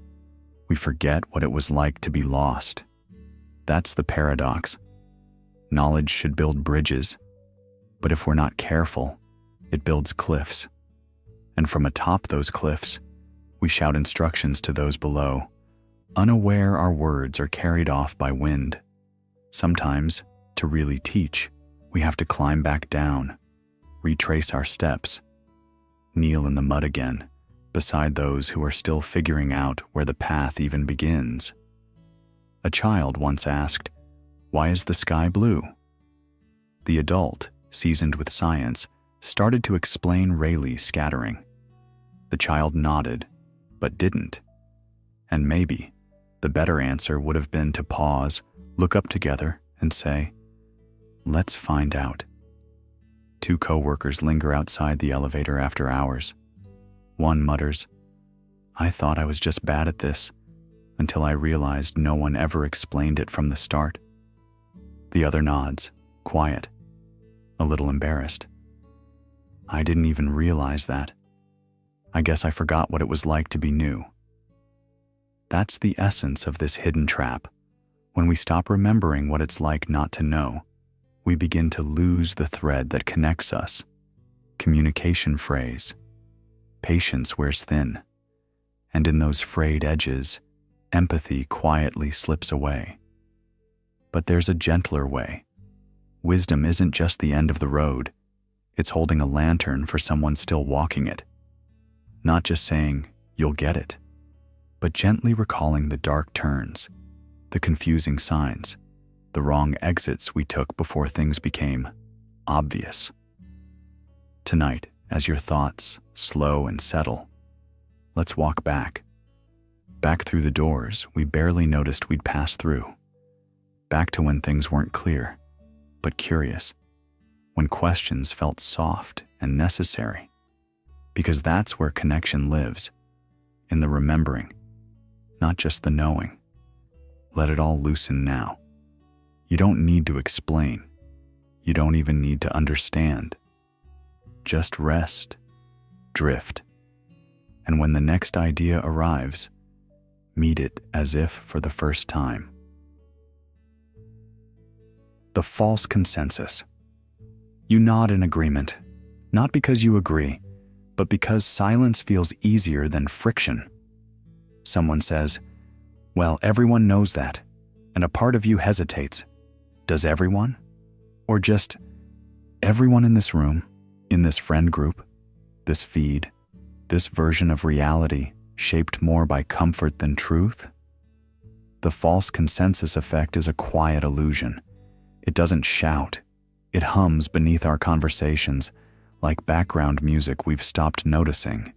we forget what it was like to be lost. That's the paradox. Knowledge should build bridges, but if we're not careful, it builds cliffs. And from atop those cliffs, we shout instructions to those below, unaware our words are carried off by wind. Sometimes, to really teach, we have to climb back down, retrace our steps, kneel in the mud again, beside those who are still figuring out where the path even begins. A child once asked, "Why is the sky blue?" The adult, seasoned with science, started to explain Rayleigh's scattering. The child nodded, but didn't. And maybe the better answer would have been to pause, look up together, and say, "Let's find out." Two co-workers linger outside the elevator after hours. One mutters, "I thought I was just bad at this, until I realized no one ever explained it from the start." The other nods, quiet, a little embarrassed. "I didn't even realize that. I guess I forgot what it was like to be new." That's the essence of this hidden trap. When we stop remembering what it's like not to know, we begin to lose the thread that connects us. Communication phrase. Patience wears thin. And in those frayed edges, empathy quietly slips away. But there's a gentler way. Wisdom isn't just the end of the road. It's holding a lantern for someone still walking it. Not just saying, "You'll get it," but gently recalling the dark turns, the confusing signs, the wrong exits we took before things became obvious. Tonight, as your thoughts slow and settle, let's walk back. Back through the doors we barely noticed we'd passed through. Back to when things weren't clear, but curious. When questions felt soft and necessary. Because that's where connection lives, in the remembering, not just the knowing. Let it all loosen now. You don't need to explain. You don't even need to understand. Just rest, drift, and when the next idea arrives, meet it as if for the first time. The false consensus. You nod in agreement, not because you agree, but because silence feels easier than friction. Someone says, "Well, everyone knows that," and a part of you hesitates. Does everyone? Or just everyone in this room? In this friend group, this feed, this version of reality shaped more by comfort than truth? The false consensus effect is a quiet illusion. It doesn't shout. It hums beneath our conversations, like background music we've stopped noticing.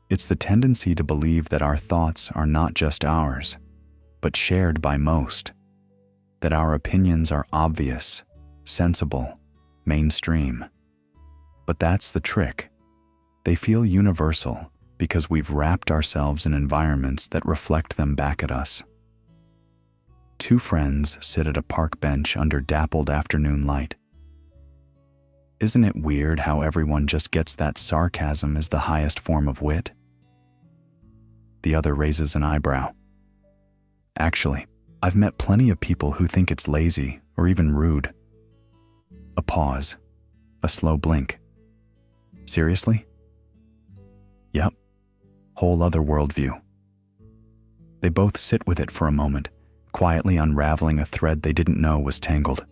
It's the tendency to believe that our thoughts are not just ours, but shared by most. That our opinions are obvious, sensible, mainstream. But that's the trick. They feel universal because we've wrapped ourselves in environments that reflect them back at us. Two friends sit at a park bench under dappled afternoon light. Isn't it weird how everyone just gets that sarcasm is the highest form of wit? The other raises an eyebrow. Actually, I've met plenty of people who think it's lazy or even rude. A pause, a slow blink. Seriously? Yep, whole other worldview. They both sit with it for a moment, quietly unraveling a thread they didn't know was tangled.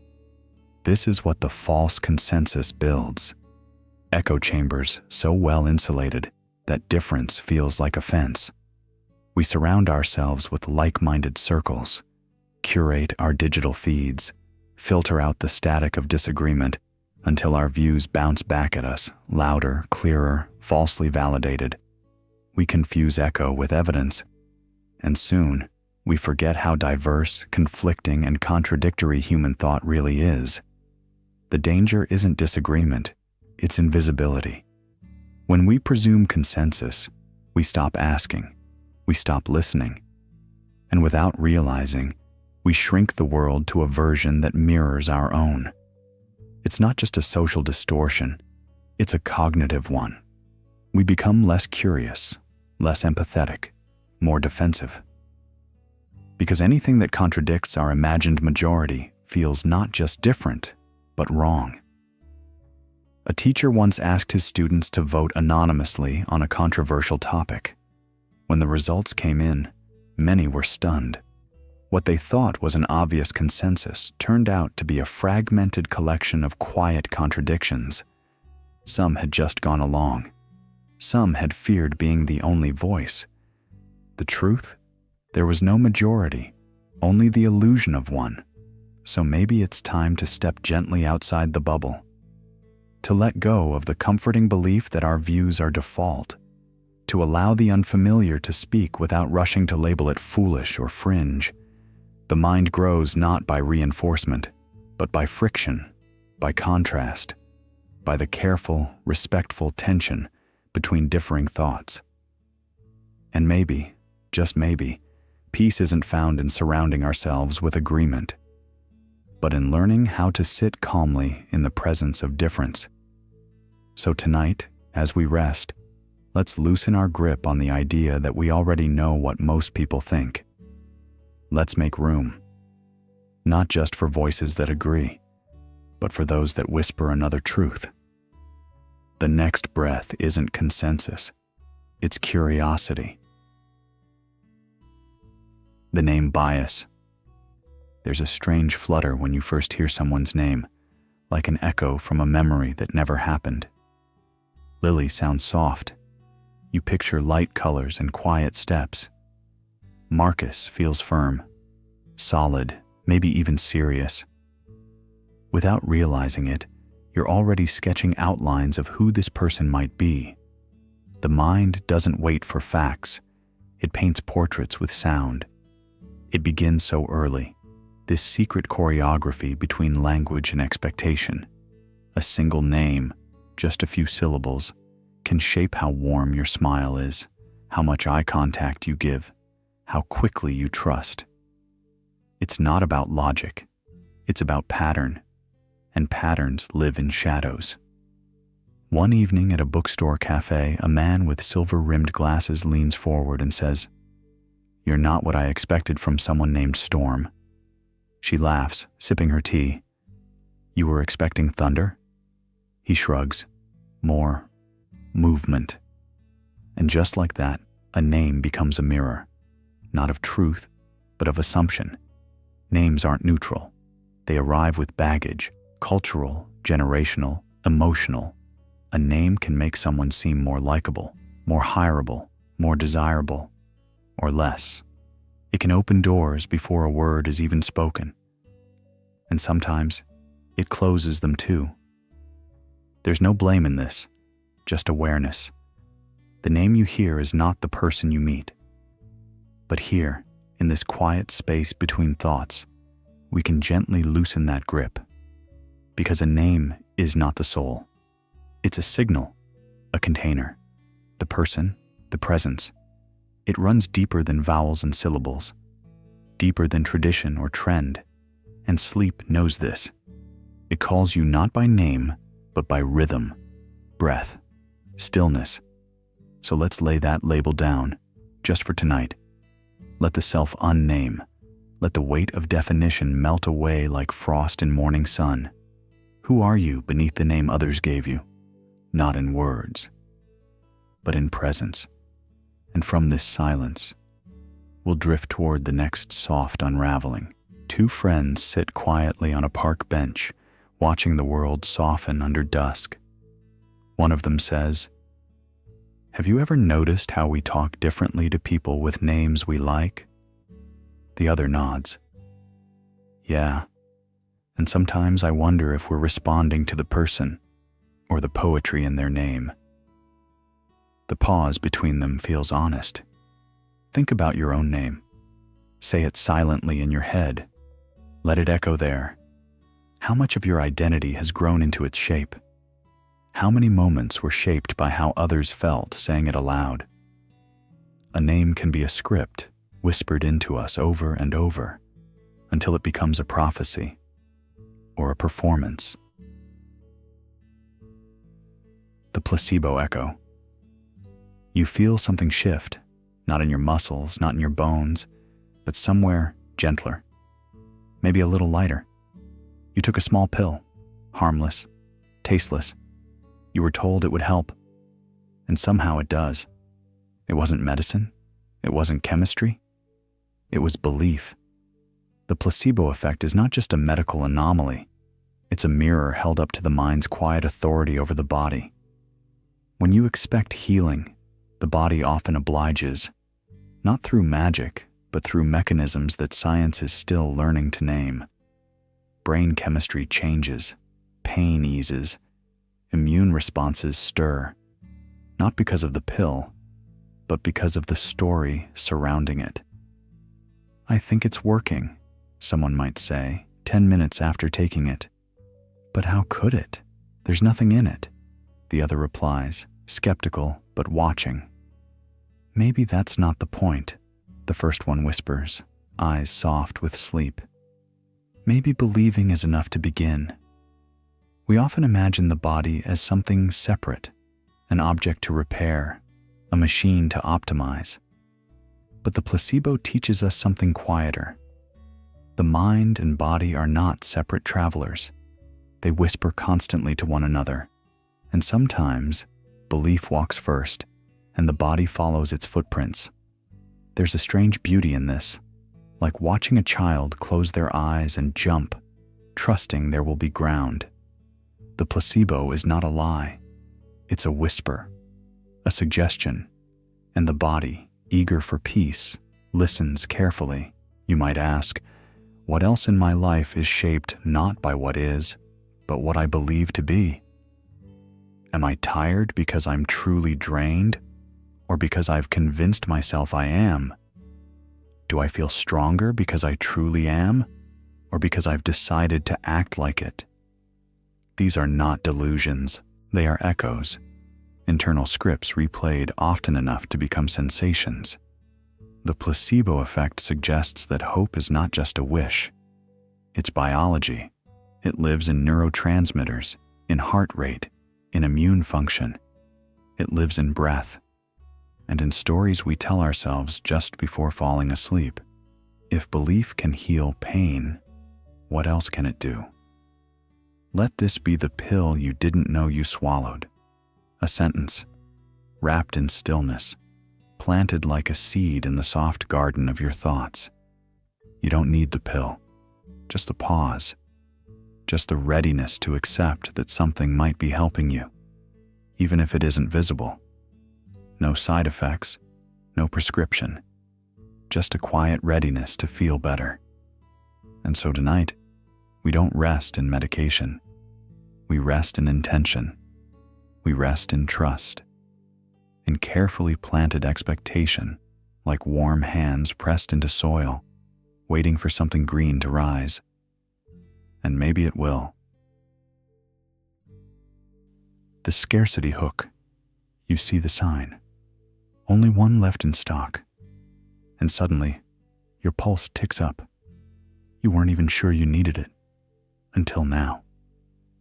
This is what the false consensus builds. Echo chambers so well insulated that difference feels like a fence. We surround ourselves with like-minded circles, curate our digital feeds, filter out the static of disagreement until our views bounce back at us, louder, clearer, falsely validated. We confuse echo with evidence, and soon we forget how diverse, conflicting, and contradictory human thought really is. The danger isn't disagreement, it's invisibility. When we presume consensus, we stop asking, we stop listening, and without realizing, we shrink the world to a version that mirrors our own. It's not just a social distortion, it's a cognitive one. We become less curious, less empathetic, more defensive. Because anything that contradicts our imagined majority feels not just different, but wrong. A teacher once asked his students to vote anonymously on a controversial topic. When the results came in, many were stunned. What they thought was an obvious consensus turned out to be a fragmented collection of quiet contradictions. Some had just gone along. Some had feared being the only voice. The truth? There was no majority, only the illusion of one. So maybe it's time to step gently outside the bubble. To let go of the comforting belief that our views are default. To allow the unfamiliar to speak without rushing to label it foolish or fringe. The mind grows not by reinforcement, but by friction, by contrast, by the careful, respectful tension between differing thoughts. And maybe, just maybe, peace isn't found in surrounding ourselves with agreement, but in learning how to sit calmly in the presence of difference. So tonight, as we rest, let's loosen our grip on the idea that we already know what most people think. Let's make room, not just for voices that agree, but for those that whisper another truth. The next breath isn't consensus, it's curiosity. The name bias. There's a strange flutter when you first hear someone's name, like an echo from a memory that never happened. Lily sounds soft. You picture light colors and quiet steps. Marcus feels firm, solid, maybe even serious. Without realizing it, you're already sketching outlines of who this person might be. The mind doesn't wait for facts. It paints portraits with sound. It begins so early, this secret choreography between language and expectation. A single name, just a few syllables, can shape how warm your smile is, how much eye contact you give, how quickly you trust. It's not about logic, it's about pattern, and patterns live in shadows. One evening at a bookstore cafe, a man with silver-rimmed glasses leans forward and says, "You're not what I expected from someone named Storm." She laughs, sipping her tea. "You were expecting thunder?" He shrugs. "More movement." And just like that, a name becomes a mirror, not of truth, but of assumption. Names aren't neutral. They arrive with baggage, cultural, generational, emotional. A name can make someone seem more likable, more hireable, more desirable, or less. It can open doors before a word is even spoken. And sometimes, it closes them too. There's no blame in this, just awareness. The name you hear is not the person you meet. But here, in this quiet space between thoughts, we can gently loosen that grip. Because a name is not the soul. It's a signal, a container. The person, the presence. It runs deeper than vowels and syllables, deeper than tradition or trend, and sleep knows this. It calls you not by name, but by rhythm, breath, stillness. So let's lay that label down, just for tonight. Let the self unname. Let the weight of definition melt away like frost in morning sun. Who are you beneath the name others gave you? Not in words, but in presence. And from this silence, we'll drift toward the next soft unraveling. Two friends sit quietly on a park bench, watching the world soften under dusk. One of them says, "Have you ever noticed how we talk differently to people with names we like?" The other nods. "Yeah, and sometimes I wonder if we're responding to the person or the poetry in their name." The pause between them feels honest. Think about your own name. Say it silently in your head. Let it echo there. How much of your identity has grown into its shape? How many moments were shaped by how others felt saying it aloud? A name can be a script whispered into us over and over until it becomes a prophecy or a performance. The placebo echo. You feel something shift, not in your muscles, not in your bones, but somewhere gentler, maybe a little lighter. You took a small pill, harmless, tasteless. You were told it would help, and somehow it does. It wasn't medicine, it wasn't chemistry, it was belief. The placebo effect is not just a medical anomaly, it's a mirror held up to the mind's quiet authority over the body. When you expect healing, the body often obliges, not through magic, but through mechanisms that science is still learning to name. Brain chemistry changes, pain eases, immune responses stir, not because of the pill, but because of the story surrounding it. "I think it's working," someone might say, 10 minutes after taking it. "But how could it? There's nothing in it," the other replies, skeptical but watching. "Maybe that's not the point," the first one whispers, eyes soft with sleep. "Maybe believing is enough to begin." We often imagine the body as something separate, an object to repair, a machine to optimize. But the placebo teaches us something quieter. The mind and body are not separate travelers. They whisper constantly to one another, and sometimes belief walks first, and the body follows its footprints. There's a strange beauty in this, like watching a child close their eyes and jump, trusting there will be ground. The placebo is not a lie. It's a whisper, a suggestion, and the body, eager for peace, listens carefully. You might ask, what else in my life is shaped not by what is, but what I believe to be? Am I tired because I'm truly drained, or because I've convinced myself I am? Do I feel stronger because I truly am, or because I've decided to act like it? These are not delusions, they are echoes, internal scripts replayed often enough to become sensations. The placebo effect suggests that hope is not just a wish. It's biology. It lives in neurotransmitters, in heart rate, in immune function. It lives in breath, and in stories we tell ourselves just before falling asleep. If belief can heal pain, what else can it do? Let this be the pill you didn't know you swallowed. A sentence, wrapped in stillness, planted like a seed in the soft garden of your thoughts. You don't need the pill, just the pause, just the readiness to accept that something might be helping you. even if it isn't visible. No side effects, no prescription, just a quiet readiness to feel better. And so tonight, we don't rest in medication. We rest in intention. We rest in trust, in carefully planted expectation, like warm hands pressed into soil, waiting for something green to rise. And maybe it will. The Scarcity Hook. You see the sign. Only one left in stock. And suddenly, your pulse ticks up. You weren't even sure you needed it. Until now.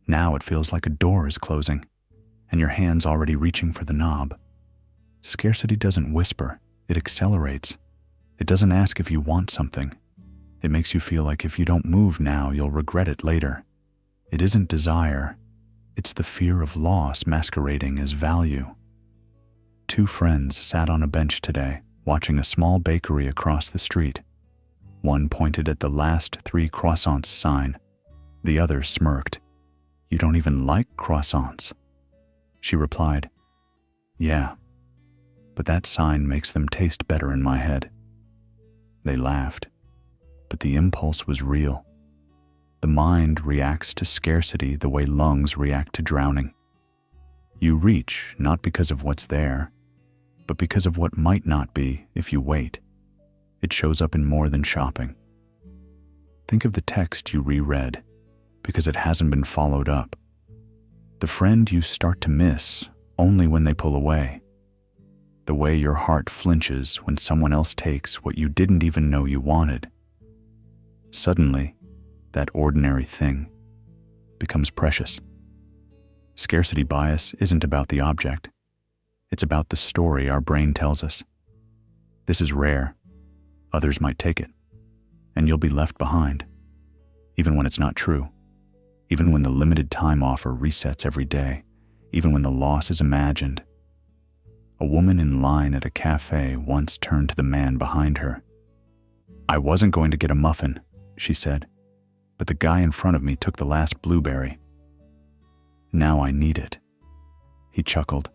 Now it feels like a door is closing, and your hand's already reaching for the knob. Scarcity doesn't whisper, it accelerates. It doesn't ask if you want something. It makes you feel like if you don't move now, you'll regret it later. It isn't desire. It's the fear of loss masquerading as value. Two friends sat on a bench today, watching a small bakery across the street. One pointed at the last 3 croissants sign. The other smirked. "You don't even like croissants?" She replied, "Yeah, but that sign makes them taste better in my head." They laughed, but the impulse was real. The mind reacts to scarcity the way lungs react to drowning. You reach not because of what's there, but because of what might not be if you wait. It shows up in more than shopping. Think of the text you reread, because it hasn't been followed up. The friend you start to miss only when they pull away. The way your heart flinches when someone else takes what you didn't even know you wanted. Suddenly, that ordinary thing becomes precious. Scarcity bias isn't about the object. It's about the story our brain tells us. This is rare. Others might take it, and you'll be left behind, even when it's not true, even when the limited time offer resets every day, even when the loss is imagined. A woman in line at a cafe once turned to the man behind her. "I wasn't going to get a muffin," she said, "but the guy in front of me took the last blueberry. Now I need it." He chuckled.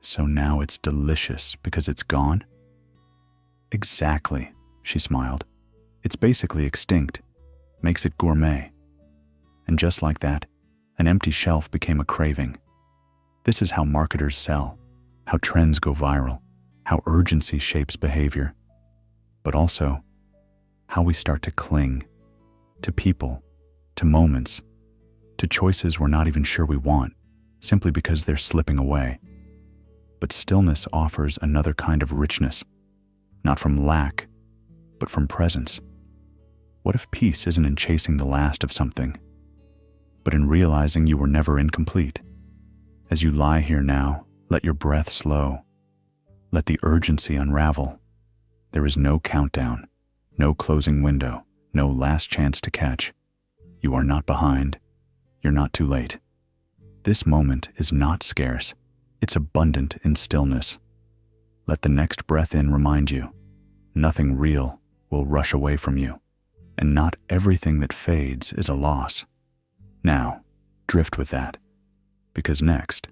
"So now it's delicious because it's gone?" "Exactly," she smiled. "It's basically extinct, makes it gourmet." And just like that, an empty shelf became a craving. This is how marketers sell, how trends go viral, how urgency shapes behavior, but also how we start to cling to people, to moments, to choices we're not even sure we want, simply because they're slipping away. But stillness offers another kind of richness, not from lack, but from presence. What if peace isn't in chasing the last of something, but in realizing you were never incomplete? As you lie here now, let your breath slow. Let the urgency unravel. There is no countdown, no closing window, no last chance to catch. You are not behind. You're not too late. This moment is not scarce. It's abundant in stillness. Let the next breath in remind you, nothing real will rush away from you, and not everything that fades is a loss. Now, drift with that, because next,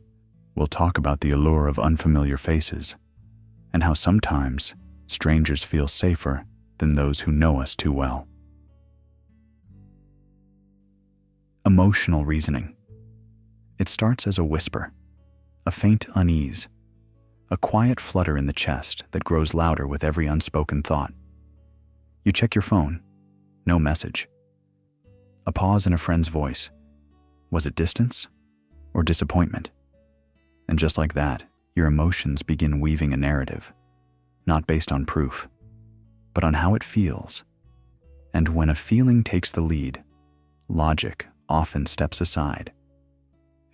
we'll talk about the allure of unfamiliar faces, and how sometimes strangers feel safer than those who know us too well. Emotional reasoning. It starts as a whisper, a faint unease, a quiet flutter in the chest that grows louder with every unspoken thought. You check your phone, no message. A pause in a friend's voice. Was it distance or disappointment? And just like that, your emotions begin weaving a narrative, not based on proof, but on how it feels. And when a feeling takes the lead, logic often steps aside.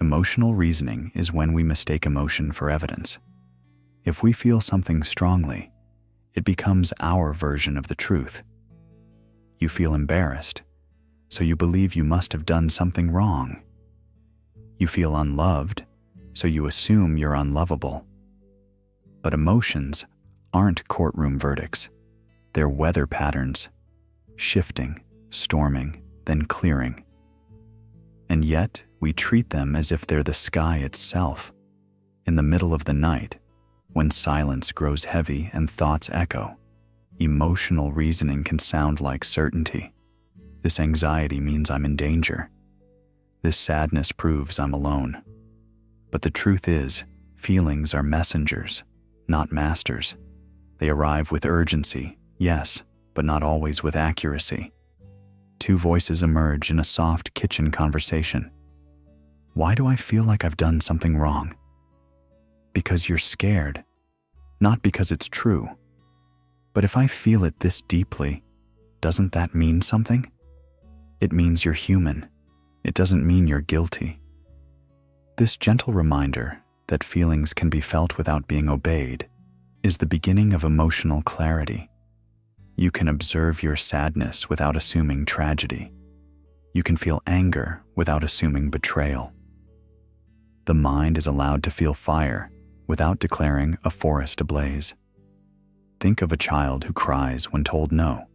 Emotional reasoning is when we mistake emotion for evidence. If we feel something strongly, it becomes our version of the truth. You feel embarrassed, so you believe you must have done something wrong. You feel unloved, so you assume you're unlovable. But emotions aren't courtroom verdicts. They're weather patterns, shifting, storming, then clearing. And yet, we treat them as if they're the sky itself. In the middle of the night, when silence grows heavy and thoughts echo, emotional reasoning can sound like certainty. This anxiety means I'm in danger. This sadness proves I'm alone. But the truth is, feelings are messengers, not masters. They arrive with urgency, yes, but not always with accuracy. Two voices emerge in a soft kitchen conversation. Why do I feel like I've done something wrong? Because you're scared, not because it's true. But if I feel it this deeply, doesn't that mean something? It means you're human. It doesn't mean you're guilty. This gentle reminder that feelings can be felt without being obeyed is the beginning of emotional clarity. You can observe your sadness without assuming tragedy. You can feel anger without assuming betrayal. The mind is allowed to feel fire without declaring a forest ablaze. Think of a child who cries when told no.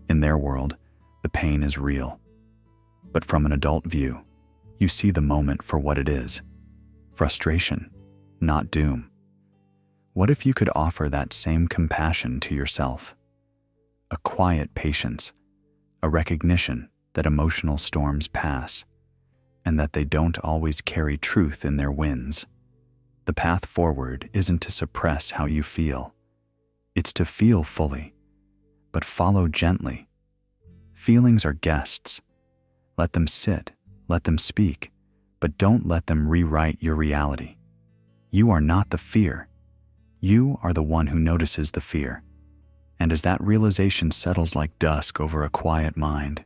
In their world, the pain is real. But from an adult view, you see the moment for what it is: frustration, not doom. What if you could offer that same compassion to yourself? A quiet patience, a recognition that emotional storms pass, and that they don't always carry truth in their winds. The path forward isn't to suppress how you feel. It's to feel fully, but follow gently. Feelings are guests. Let them sit, let them speak, but don't let them rewrite your reality. You are not the fear. You are the one who notices the fear. And as that realization settles like dusk over a quiet mind,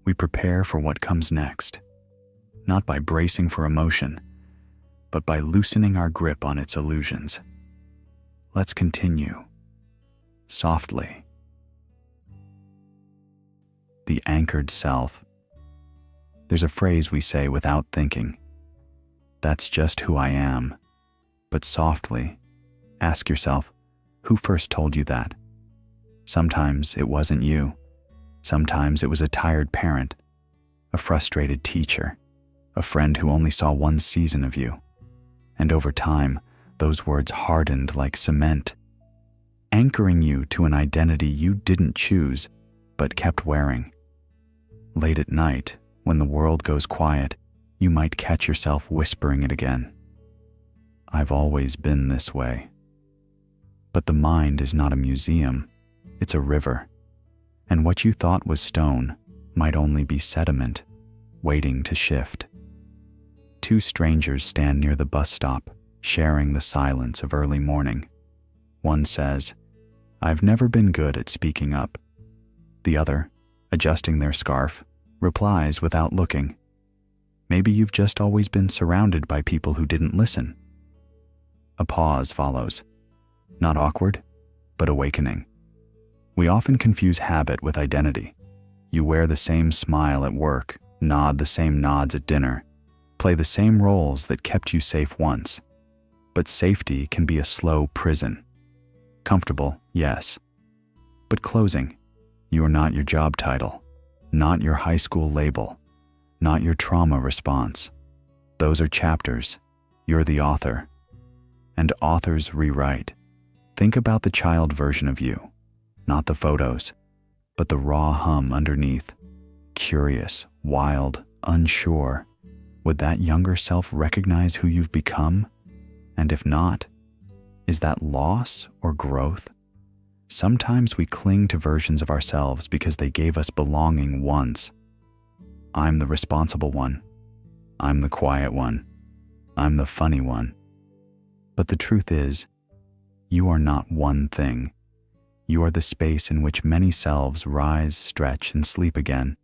we prepare for what comes next, not by bracing for emotion, but by loosening our grip on its illusions. Let's continue. Softly. The anchored self. There's a phrase we say without thinking. That's just who I am. But softly, ask yourself, who first told you that? Sometimes it wasn't you. Sometimes it was a tired parent, a frustrated teacher, a friend who only saw one season of you. And over time, those words hardened like cement, anchoring you to an identity you didn't choose, but kept wearing. Late at night, when the world goes quiet, you might catch yourself whispering it again. I've always been this way. But the mind is not a museum, it's a river. And what you thought was stone might only be sediment, waiting to shift. Two strangers stand near the bus stop, sharing the silence of early morning. One says, "I've never been good at speaking up." The other, adjusting their scarf, replies without looking, "Maybe you've just always been surrounded by people who didn't listen." A pause follows. Not awkward, but awakening. We often confuse habit with identity. You wear the same smile at work, nod the same nods at dinner, play the same roles that kept you safe once. But safety can be a slow prison. Comfortable, yes. But closing. You are not your job title, not your high school label, not your trauma response. Those are chapters. You're the author. And authors rewrite. Think about the child version of you, not the photos, but the raw hum underneath. Curious, wild, unsure. Would that younger self recognize who you've become? And if not, is that loss or growth? Sometimes we cling to versions of ourselves because they gave us belonging once. I'm the responsible one. I'm the quiet one. I'm the funny one. But the truth is, you are not one thing. You are the space in which many selves rise, stretch, and sleep again.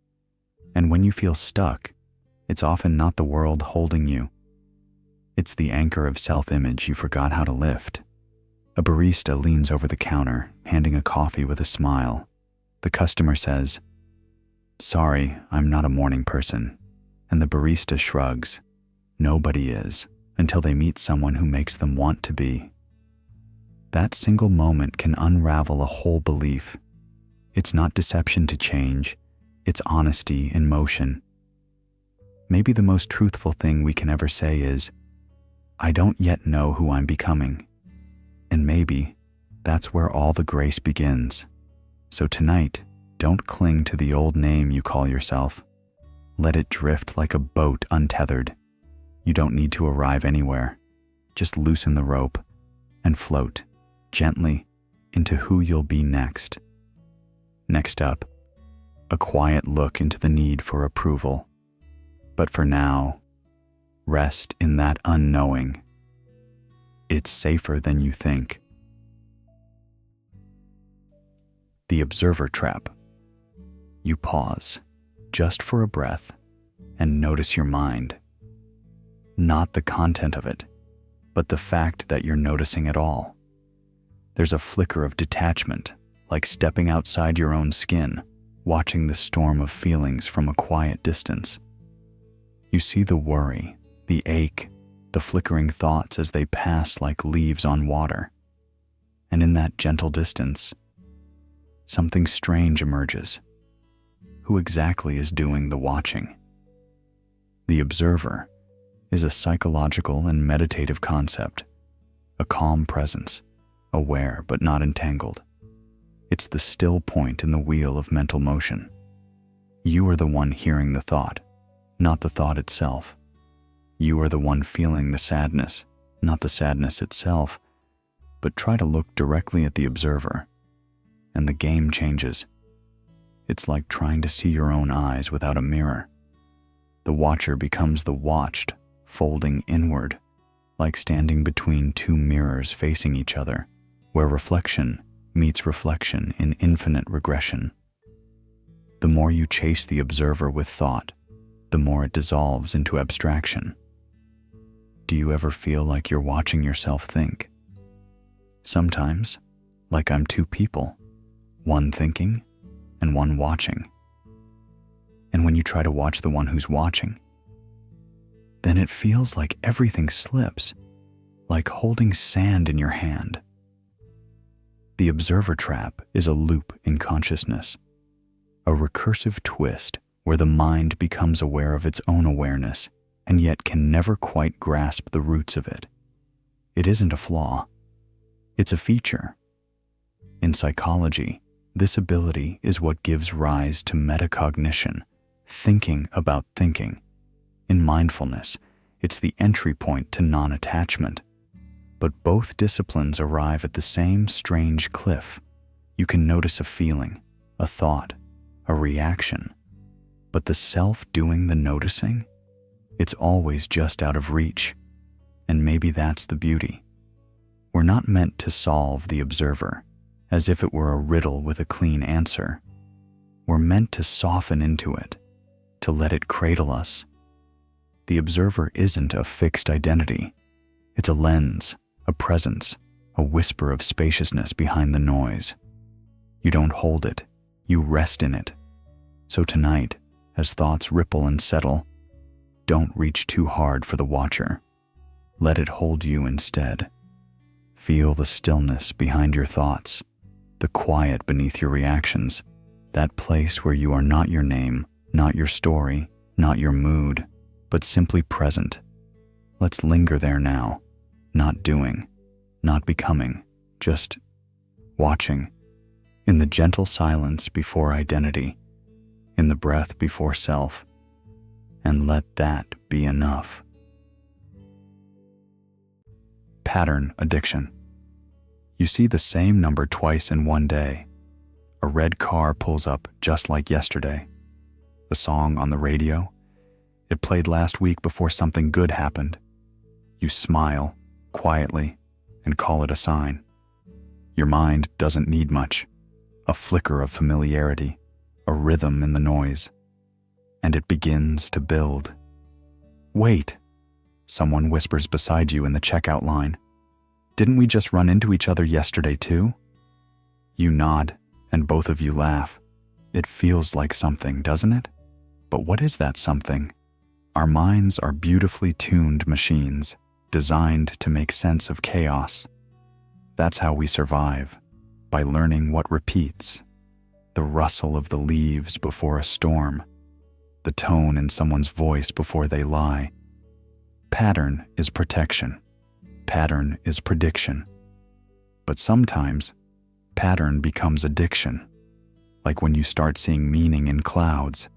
And when you feel stuck, it's often not the world holding you. It's the anchor of self-image you forgot how to lift. A barista leans over the counter, handing a coffee with a smile. The customer says, "Sorry, I'm not a morning person." And the barista shrugs. Nobody is, until they meet someone who makes them want to be. That single moment can unravel a whole belief. It's not deception to change, it's honesty in motion. Maybe the most truthful thing we can ever say is, I don't yet know who I'm becoming. And maybe that's where all the grace begins. So tonight, don't cling to the old name you call yourself. Let it drift like a boat untethered. You don't need to arrive anywhere. Just loosen the rope and float gently into who you'll be next. Next up, a quiet look into the need for approval. But for now, rest in that unknowing. It's safer than you think. The observer trap. You pause, just for a breath, and notice your mind. Not the content of it, but the fact that you're noticing it all. There's a flicker of detachment, like stepping outside your own skin, watching the storm of feelings from a quiet distance. You see the worry, the ache, the flickering thoughts as they pass like leaves on water. And in that gentle distance, something strange emerges. Who exactly is doing the watching? The observer is a psychological and meditative concept, a calm presence, aware but not entangled. It's the still point in the wheel of mental motion. You are the one hearing the thought, not the thought itself. You are the one feeling the sadness, not the sadness itself. But try to look directly at the observer, and the game changes. It's like trying to see your own eyes without a mirror. The watcher becomes the watched, folding inward, like standing between two mirrors facing each other, where reflection meets reflection in infinite regression. The more you chase the observer with thought, the more it dissolves into abstraction. Do you ever feel like you're watching yourself think? Sometimes, like I'm two people, one thinking and one watching. And when you try to watch the one who's watching, then it feels like everything slips, like holding sand in your hand. The observer trap is a loop in consciousness, a recursive twist where the mind becomes aware of its own awareness and yet can never quite grasp the roots of it. It isn't a flaw, it's a feature. In psychology, this ability is what gives rise to metacognition, thinking about thinking. In mindfulness, it's the entry point to non-attachment. But both disciplines arrive at the same strange cliff. You can notice a feeling, a thought, a reaction. But the self doing the noticing? It's always just out of reach. And maybe that's the beauty. We're not meant to solve the observer, as if it were a riddle with a clean answer. We're meant to soften into it, to let it cradle us. The observer isn't a fixed identity. It's a lens, a presence, a whisper of spaciousness behind the noise. You don't hold it, you rest in it. So tonight, as thoughts ripple and settle, don't reach too hard for the watcher. Let it hold you instead. Feel the stillness behind your thoughts, the quiet beneath your reactions, that place where you are not your name, not your story, not your mood, but simply present. Let's linger there now, not doing, not becoming, just watching, in the gentle silence before identity, in the breath before self, and let that be enough. Pattern addiction. You see the same number twice in one day. A red car pulls up just like yesterday. The song on the radio, it played last week before something good happened. You smile, quietly, and call it a sign. Your mind doesn't need much. A flicker of familiarity, a rhythm in the noise. And it begins to build. Wait, someone whispers beside you in the checkout line. Didn't we just run into each other yesterday too? You nod, and both of you laugh. It feels like something, doesn't it? But what is that something? Our minds are beautifully tuned machines, designed to make sense of chaos. That's how we survive, by learning what repeats. The rustle of the leaves before a storm, the tone in someone's voice before they lie. Pattern is protection, pattern is prediction. But sometimes, pattern becomes addiction, like when you start seeing meaning in clouds,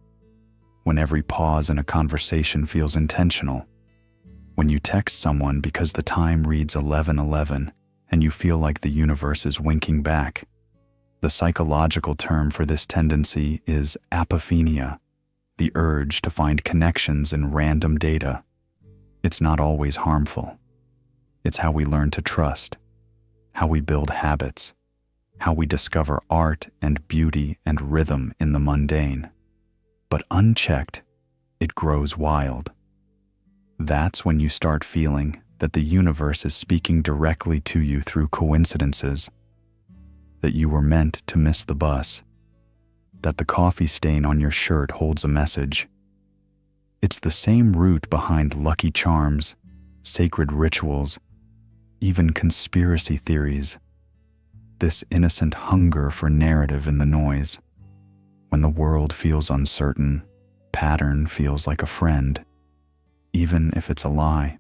when every pause in a conversation feels intentional, when you text someone because the time reads 11:11 and you feel like the universe is winking back. The psychological term for this tendency is apophenia, the urge to find connections in random data. It's not always harmful. It's how we learn to trust, how we build habits, how we discover art and beauty and rhythm in the mundane. But unchecked, it grows wild. That's when you start feeling that the universe is speaking directly to you through coincidences, that you were meant to miss the bus, that the coffee stain on your shirt holds a message. It's the same root behind lucky charms, sacred rituals, even conspiracy theories. This innocent hunger for narrative in the noise. When the world feels uncertain, pattern feels like a friend, even if it's a lie.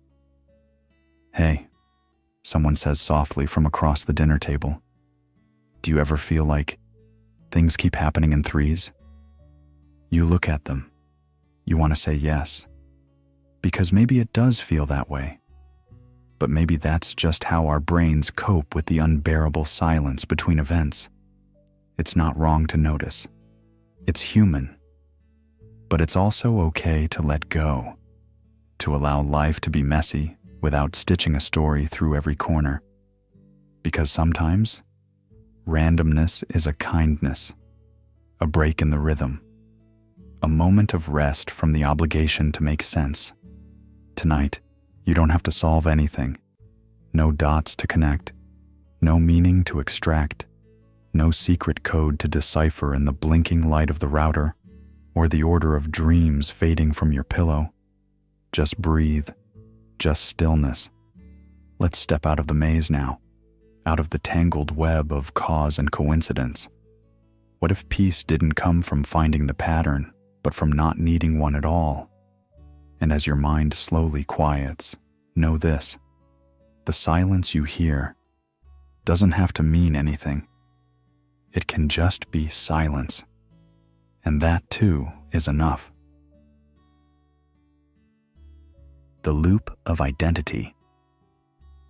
"Hey," someone says softly from across the dinner table. "Do you ever feel like things keep happening in threes?" You look at them. You want to say yes, because maybe it does feel that way. But maybe that's just how our brains cope with the unbearable silence between events. It's not wrong to notice. It's human. But it's also okay to let go, to allow life to be messy without stitching a story through every corner. Because sometimes, randomness is a kindness, a break in the rhythm, a moment of rest from the obligation to make sense. Tonight, you don't have to solve anything. No dots to connect, no meaning to extract, no secret code to decipher in the blinking light of the router, or the order of dreams fading from your pillow. Just breathe, just stillness. Let's step out of the maze now, out of the tangled web of cause and coincidence. What if peace didn't come from finding the pattern, but from not needing one at all? And as your mind slowly quiets, know this: the silence you hear doesn't have to mean anything. It can just be silence. And that too is enough. The loop of identity.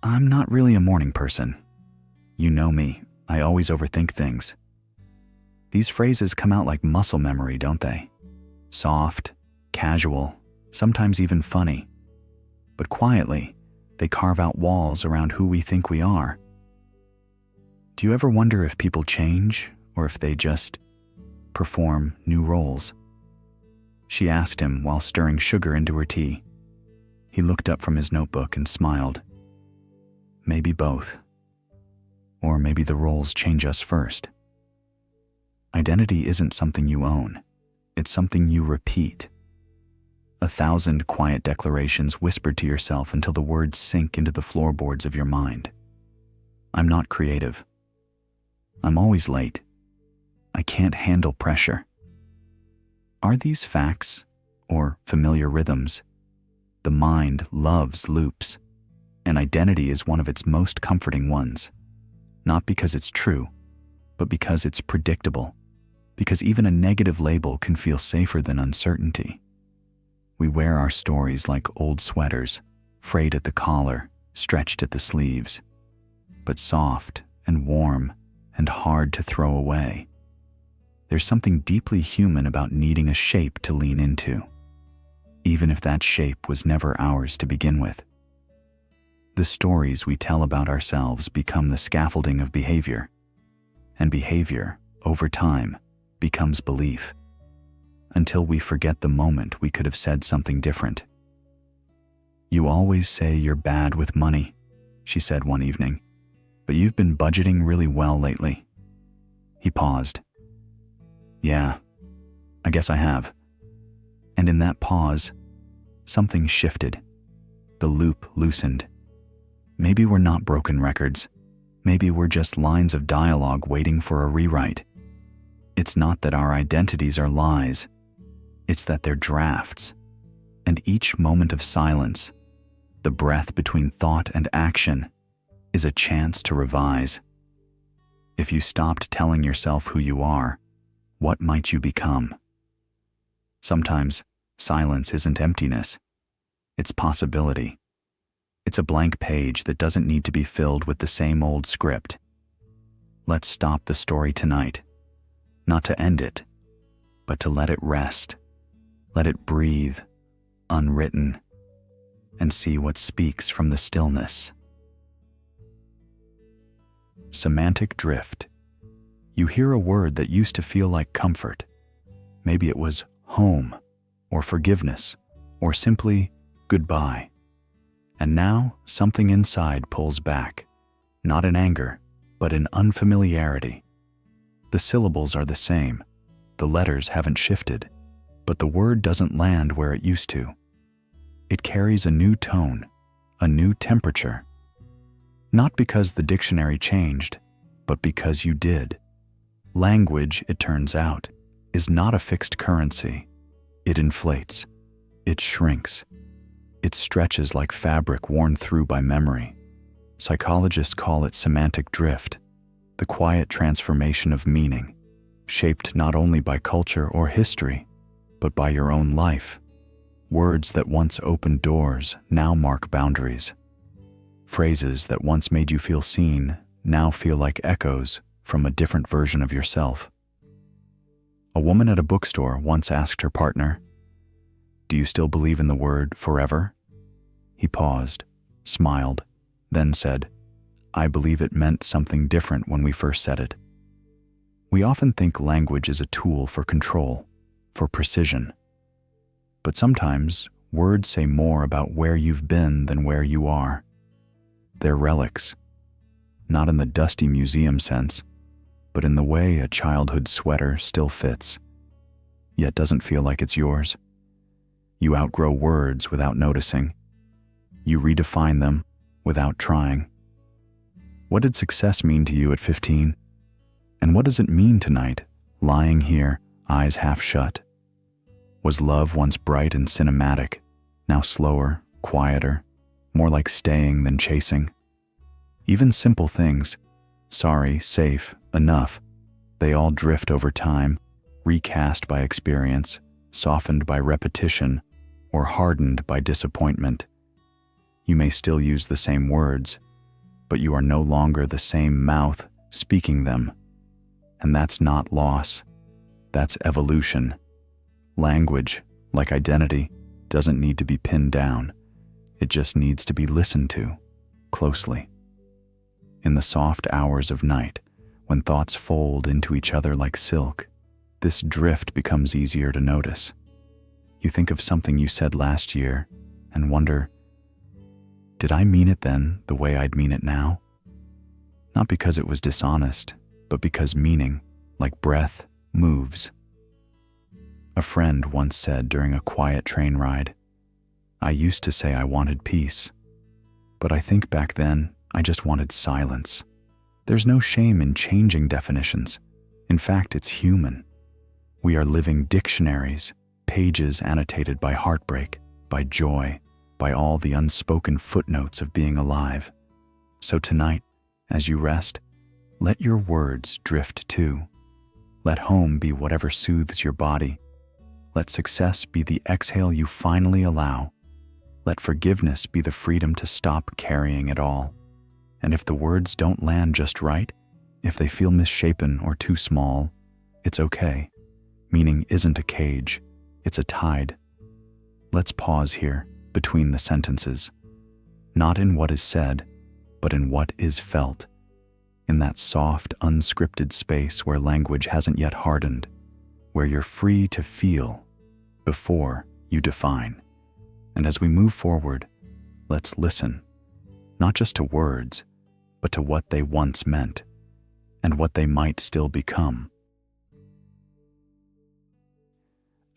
I'm not really a morning person. You know me, I always overthink things. These phrases come out like muscle memory, don't they? Soft, casual, sometimes even funny. But quietly, they carve out walls around who we think we are. Do you ever wonder if people change, or if they just perform new roles? She asked him while stirring sugar into her tea. He looked up from his notebook and smiled. Maybe both. Or maybe the roles change us first. Identity isn't something you own. It's something you repeat. 1,000 quiet declarations whispered to yourself until the words sink into the floorboards of your mind. I'm not creative. I'm always late. I can't handle pressure. Are these facts or familiar rhythms? The mind loves loops, and identity is one of its most comforting ones. Not because it's true, but because it's predictable. Because even a negative label can feel safer than uncertainty. We wear our stories like old sweaters, frayed at the collar, stretched at the sleeves, but soft and warm and hard to throw away. There's something deeply human about needing a shape to lean into, even if that shape was never ours to begin with. The stories we tell about ourselves become the scaffolding of behavior, and behavior, over time, becomes belief, until we forget the moment we could have said something different. You always say you're bad with money, she said one evening, but you've been budgeting really well lately. He paused. Yeah, I guess I have. And in that pause, something shifted. The loop loosened. Maybe we're not broken records. Maybe we're just lines of dialogue waiting for a rewrite. It's not that our identities are lies. It's that they're drafts. And each moment of silence, The breath between thought and action is a chance to revise. If you stopped telling yourself who you are, what might you become? Sometimes silence isn't emptiness. It's possibility. It's a blank page that doesn't need to be filled with the same old script. Let's stop the story tonight. Not to end it, but to let it rest. Let it breathe, unwritten, and see what speaks from the stillness. Semantic drift. You hear a word that used to feel like comfort. Maybe it was home, or forgiveness, or simply goodbye. And now something inside pulls back, not in anger, but in unfamiliarity. The syllables are the same, the letters haven't shifted, but the word doesn't land where it used to. It carries a new tone, a new temperature. Not because the dictionary changed, but because you did. Language, it turns out, is not a fixed currency. It inflates. It shrinks. It stretches like fabric worn through by memory. Psychologists call it semantic drift, the quiet transformation of meaning, shaped not only by culture or history, but by your own life. Words that once opened doors now mark boundaries. Phrases that once made you feel seen now feel like echoes from a different version of yourself. A woman at a bookstore once asked her partner, "Do you still believe in the word forever?" He paused, smiled, then said, "I believe it meant something different when we first said it." We often think language is a tool for control, for precision. But sometimes words say more about where you've been than where you are. They're relics, not in the dusty museum sense, but in the way a childhood sweater still fits, yet doesn't feel like it's yours. You outgrow words without noticing. You redefine them without trying. What did success mean to you at 15? And what does it mean tonight, lying here, eyes half shut? Was love once bright and cinematic, now slower, quieter, more like staying than chasing? Even simple things, sorry, safe, enough, they all drift over time, recast by experience, softened by repetition, or hardened by disappointment. You may still use the same words, but you are no longer the same mouth speaking them. And that's not loss, that's evolution. Language, like identity, doesn't need to be pinned down. It just needs to be listened to, closely. In the soft hours of night, when thoughts fold into each other like silk, this drift becomes easier to notice. You think of something you said last year and wonder, did I mean it then the way I'd mean it now? Not because it was dishonest, but because meaning, like breath, moves. A friend once said during a quiet train ride, "I used to say I wanted peace, but I think back then I just wanted silence." There's no shame in changing definitions. In fact, it's human. We are living dictionaries, pages annotated by heartbreak, by joy, by all the unspoken footnotes of being alive. So tonight, as you rest, let your words drift too. Let home be whatever soothes your body. Let success be the exhale you finally allow. Let forgiveness be the freedom to stop carrying it all. And if the words don't land just right, if they feel misshapen or too small, it's okay. Meaning isn't a cage, it's a tide. Let's pause here, between the sentences. Not in what is said, but in what is felt. In that soft, unscripted space where language hasn't yet hardened, where you're free to feel before you define. And as we move forward, let's listen, not just to words, but to what they once meant, and what they might still become.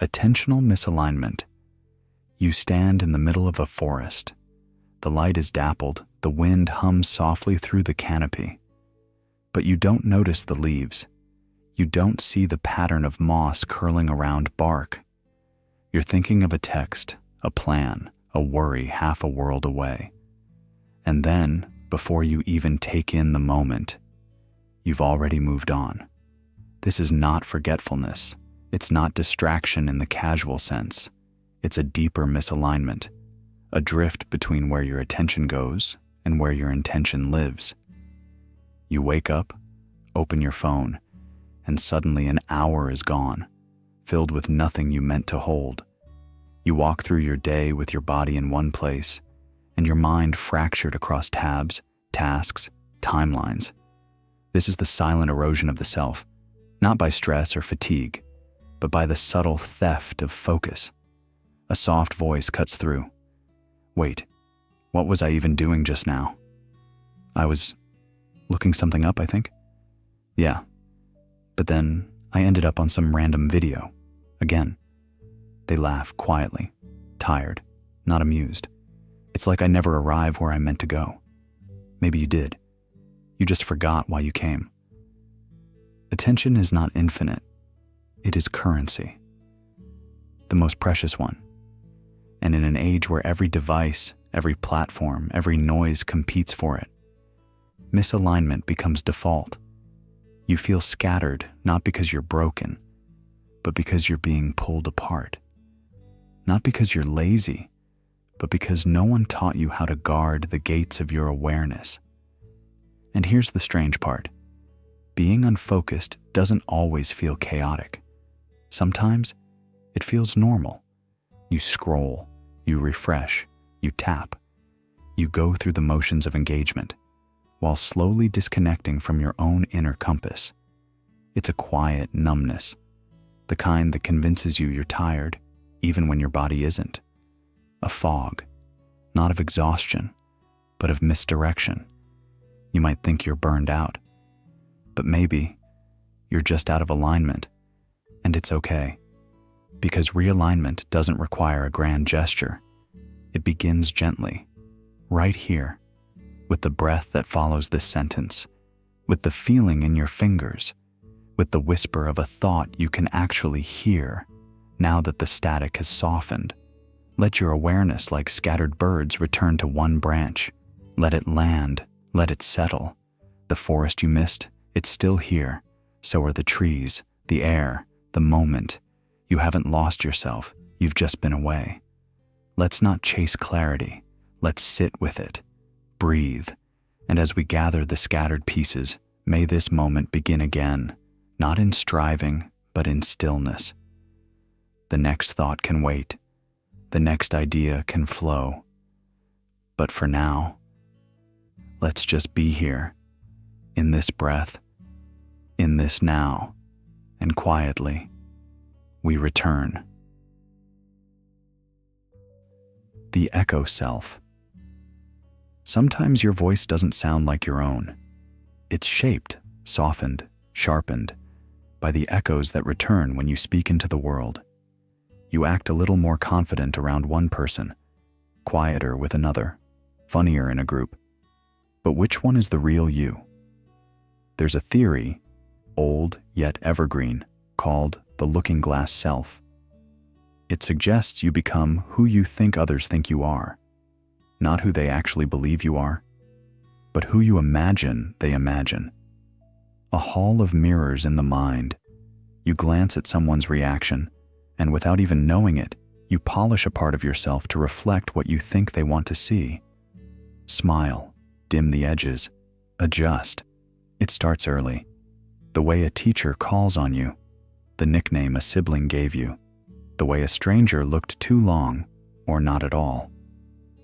Attentional misalignment. You stand in the middle of a forest. The light is dappled, the wind hums softly through the canopy. But you don't notice the leaves. You don't see the pattern of moss curling around bark. You're thinking of a text, a plan, a worry half a world away. And then, before you even take in the moment, you've already moved on. This is not forgetfulness. It's not distraction in the casual sense. It's a deeper misalignment, a drift between where your attention goes and where your intention lives. You wake up, open your phone, and suddenly an hour is gone, filled with nothing you meant to hold. You walk through your day with your body in one place, and your mind fractured across tabs, tasks, timelines. This is the silent erosion of the self, not by stress or fatigue, but by the subtle theft of focus. A soft voice cuts through. Wait, what was I even doing just now? I was looking something up, I think. Yeah, but then I ended up on some random video. Again. They laugh quietly, tired, not amused. It's like I never arrive where I meant to go. Maybe you did. You just forgot why you came. Attention is not infinite. It is currency. The most precious one. And in an age where every device, every platform, every noise competes for it, misalignment becomes default. You feel scattered not because you're broken, but because you're being pulled apart. Not because you're lazy, but because no one taught you how to guard the gates of your awareness. And here's the strange part. Being unfocused doesn't always feel chaotic. Sometimes it feels normal. You scroll, you refresh, you tap. You go through the motions of engagement, while slowly disconnecting from your own inner compass. It's a quiet numbness, the kind that convinces you you're tired, even when your body isn't. A fog, not of exhaustion, but of misdirection. You might think you're burned out, but maybe you're just out of alignment, and it's okay, because realignment doesn't require a grand gesture. It begins gently, right here, with the breath that follows this sentence, with the feeling in your fingers, with the whisper of a thought you can actually hear now that the static has softened. Let your awareness, like scattered birds, return to one branch. Let it land, let it settle. The forest you missed, it's still here. So are the trees, the air, the moment. You haven't lost yourself, you've just been away. Let's not chase clarity. Let's sit with it. Breathe. And as we gather the scattered pieces, may this moment begin again, not in striving, but in stillness. The next thought can wait. The next idea can flow. But for now, let's just be here, in this breath, in this now, and quietly, we return. The echo self. Sometimes your voice doesn't sound like your own. It's shaped, softened, sharpened by the echoes that return when you speak into the world. You act a little more confident around one person, quieter with another, funnier in a group. But which one is the real you? There's a theory, old yet evergreen, called the looking glass self. It suggests you become who you think others think you are, not who they actually believe you are, but who you imagine they imagine. A hall of mirrors in the mind. You glance at someone's reaction, and without even knowing it, you polish a part of yourself to reflect what you think they want to see. Smile, dim the edges, adjust. It starts early. The way a teacher calls on you, the nickname a sibling gave you, the way a stranger looked too long or not at all.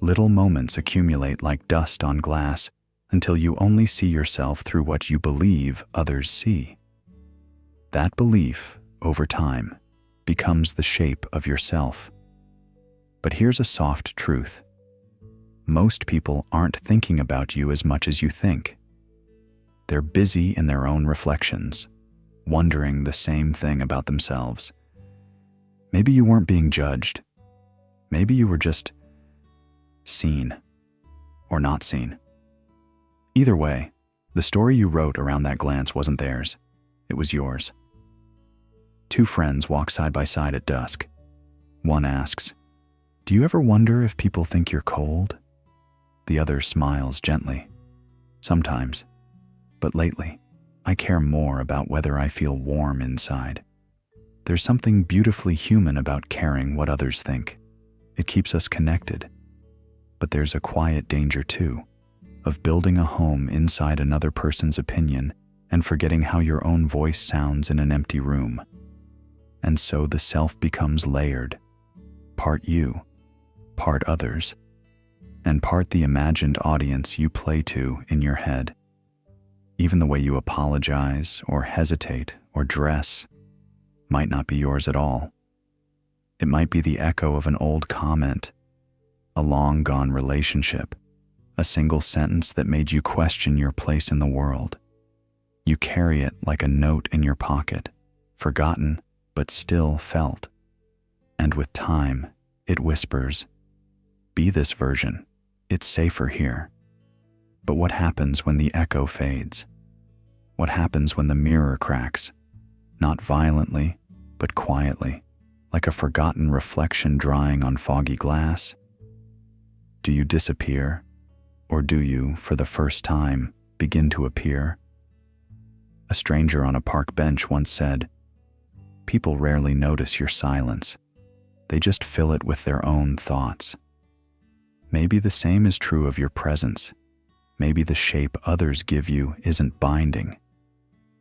Little moments accumulate like dust on glass until you only see yourself through what you believe others see. That belief, over time, becomes the shape of yourself. But here's a soft truth. Most people aren't thinking about you as much as you think. They're busy in their own reflections, wondering the same thing about themselves. Maybe you weren't being judged. Maybe you were just seen or not seen. Either way, the story you wrote around that glance wasn't theirs. It was yours. Two friends walk side by side at dusk. One asks, Do you ever wonder if people think you're cold? The other smiles gently. Sometimes, but lately, I care more about whether I feel warm inside. There's something beautifully human about caring what others think. It keeps us connected. But there's a quiet danger too, of building a home inside another person's opinion and forgetting how your own voice sounds in an empty room. And so the self becomes layered, part you, part others, and part the imagined audience you play to in your head. Even the way you apologize or hesitate or dress might not be yours at all. It might be the echo of an old comment, a long-gone relationship, a single sentence that made you question your place in the world. You carry it like a note in your pocket, forgotten but still felt. And with time, it whispers, "Be this version. It's safer here." But what happens when the echo fades? What happens when the mirror cracks? Not violently, but quietly, like a forgotten reflection drying on foggy glass. Do you disappear, or do you, for the first time, begin to appear? A stranger on a park bench once said, "People rarely notice your silence. They just fill it with their own thoughts." Maybe the same is true of your presence. Maybe the shape others give you isn't binding.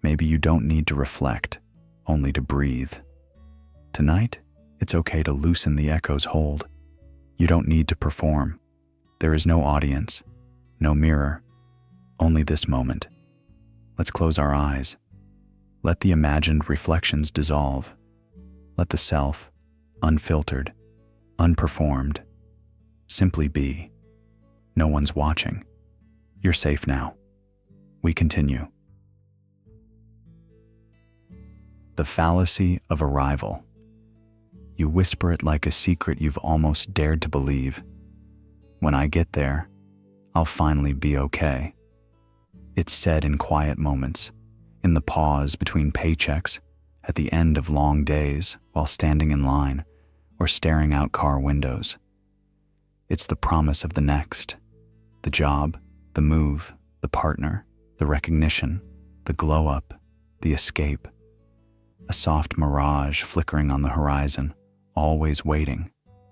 Maybe you don't need to reflect, only to breathe. Tonight, it's okay to loosen the echo's hold. You don't need to perform. There is no audience, no mirror, only this moment. Let's close our eyes. Let the imagined reflections dissolve. Let the self, unfiltered, unperformed, simply be. No one's watching. You're safe now. We continue. The Fallacy of Arrival. You whisper it like a secret you've almost dared to believe. When I get there, I'll finally be okay. It's said in quiet moments, in the pause between paychecks, at the end of long days while standing in line or staring out car windows. It's the promise of the next, the job, the move, the partner, the recognition, the glow up, the escape. A soft mirage flickering on the horizon, always waiting,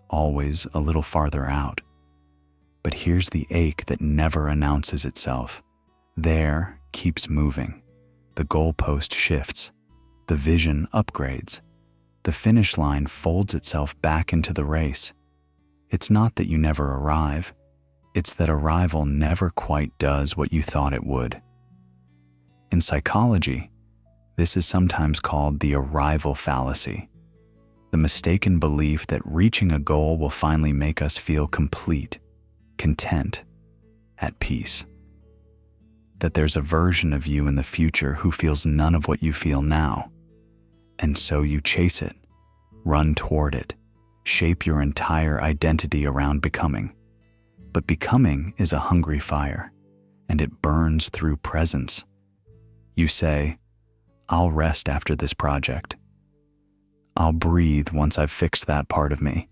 always a little farther out. But here's the ache that never announces itself. There keeps moving. The goalpost shifts. The vision upgrades. The finish line folds itself back into the race. It's not that you never arrive. It's that arrival never quite does what you thought it would. In psychology, this is sometimes called the arrival fallacy, the mistaken belief that reaching a goal will finally make us feel complete, content, at peace. That there's a version of you in the future who feels none of what you feel now. And so you chase it, run toward it, shape your entire identity around becoming. But becoming is a hungry fire, and it burns through presence. You say, "I'll rest after this project. I'll breathe once I've fixed that part of me.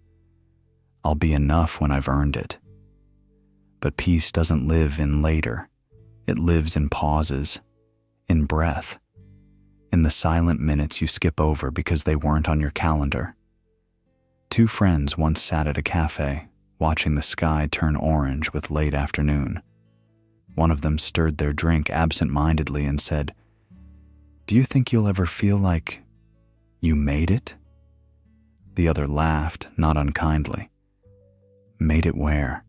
I'll be enough when I've earned it." But peace doesn't live in later. It lives in pauses, in breath, in the silent minutes you skip over because they weren't on your calendar. Two friends once sat at a cafe, watching the sky turn orange with late afternoon. One of them stirred their drink absent-mindedly and said, "Do you think you'll ever feel like you made it?" The other laughed, not unkindly. "Made it where?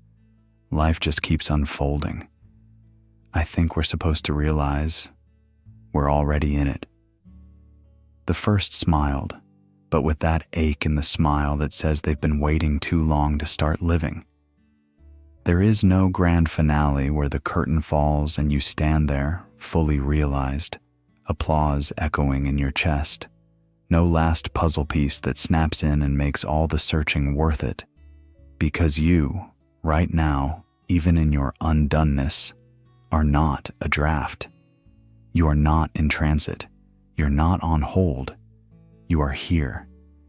Life just keeps unfolding. I think we're supposed to realize we're already in it." The first smiled, but with that ache in the smile that says they've been waiting too long to start living. There is no grand finale where the curtain falls and you stand there, fully realized, applause echoing in your chest. No last puzzle piece that snaps in and makes all the searching worth it. Because you, right now, even in your undoneness, are not a draft. You are not in transit. You're not on hold. You are here,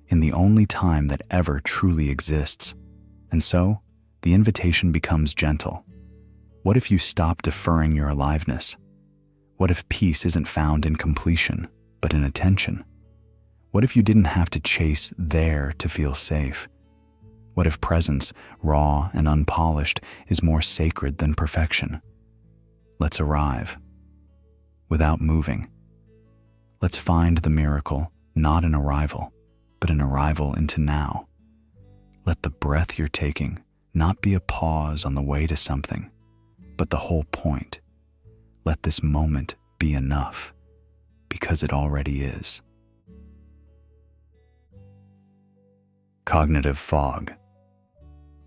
in the only time that ever truly exists, And so, the invitation becomes gentle. What if you stop deferring your aliveness? What if peace isn't found in completion, but in attention? What if you didn't have to chase there to feel safe? What if presence, raw and unpolished, is more sacred than perfection? Let's arrive, without moving. Let's find the miracle, not in arrival, but an arrival into now. Let the breath you're taking not be a pause on the way to something, but the whole point. Let this moment be enough, because it already is. Cognitive fog.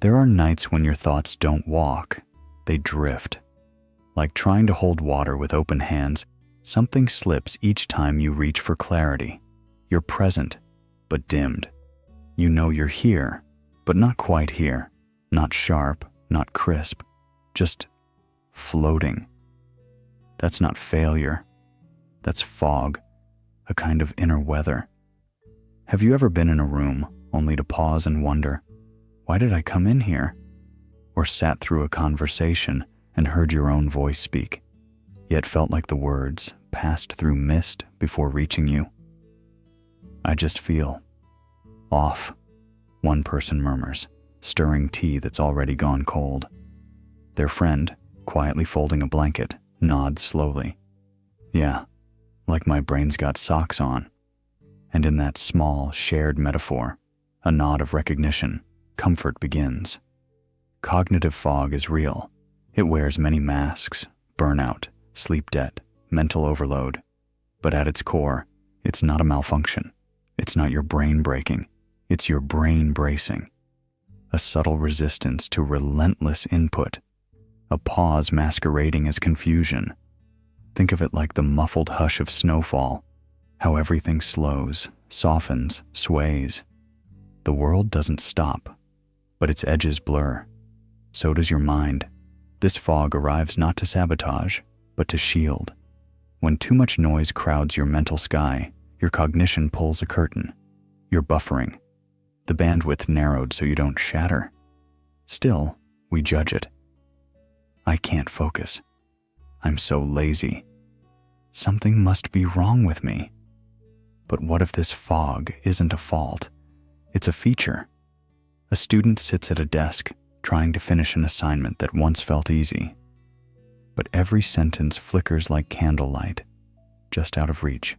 There are nights when your thoughts don't walk, they drift. Like trying to hold water with open hands, something slips each time you reach for clarity. You're present, but dimmed. You know you're here, but not quite here. Not sharp, not crisp, just floating. That's not failure. That's fog, a kind of inner weather. Have you ever been in a room only to pause and wonder, why did I come in here? Or sat through a conversation and heard your own voice speak, yet felt like the words passed through mist before reaching you? I just feel off, one person murmurs, stirring tea that's already gone cold. Their friend, quietly folding a blanket, nods slowly. Yeah, like my brain's got socks on. And in that small, shared metaphor, a nod of recognition, comfort begins. Cognitive fog is real. It wears many masks: burnout, sleep debt, mental overload. But at its core, it's not a malfunction. It's not your brain breaking. It's your brain bracing. A subtle resistance to relentless input. A pause masquerading as confusion. Think of it like the muffled hush of snowfall, how everything slows, softens, sways. The world doesn't stop, but its edges blur. So does your mind. This fog arrives not to sabotage, but to shield. When too much noise crowds your mental sky, your cognition pulls a curtain. You're buffering. The bandwidth narrowed so you don't shatter. Still, we judge it. I can't focus. I'm so lazy. Something must be wrong with me. But what if this fog isn't a fault? It's a feature. A student sits at a desk, trying to finish an assignment that once felt easy. But every sentence flickers like candlelight, just out of reach.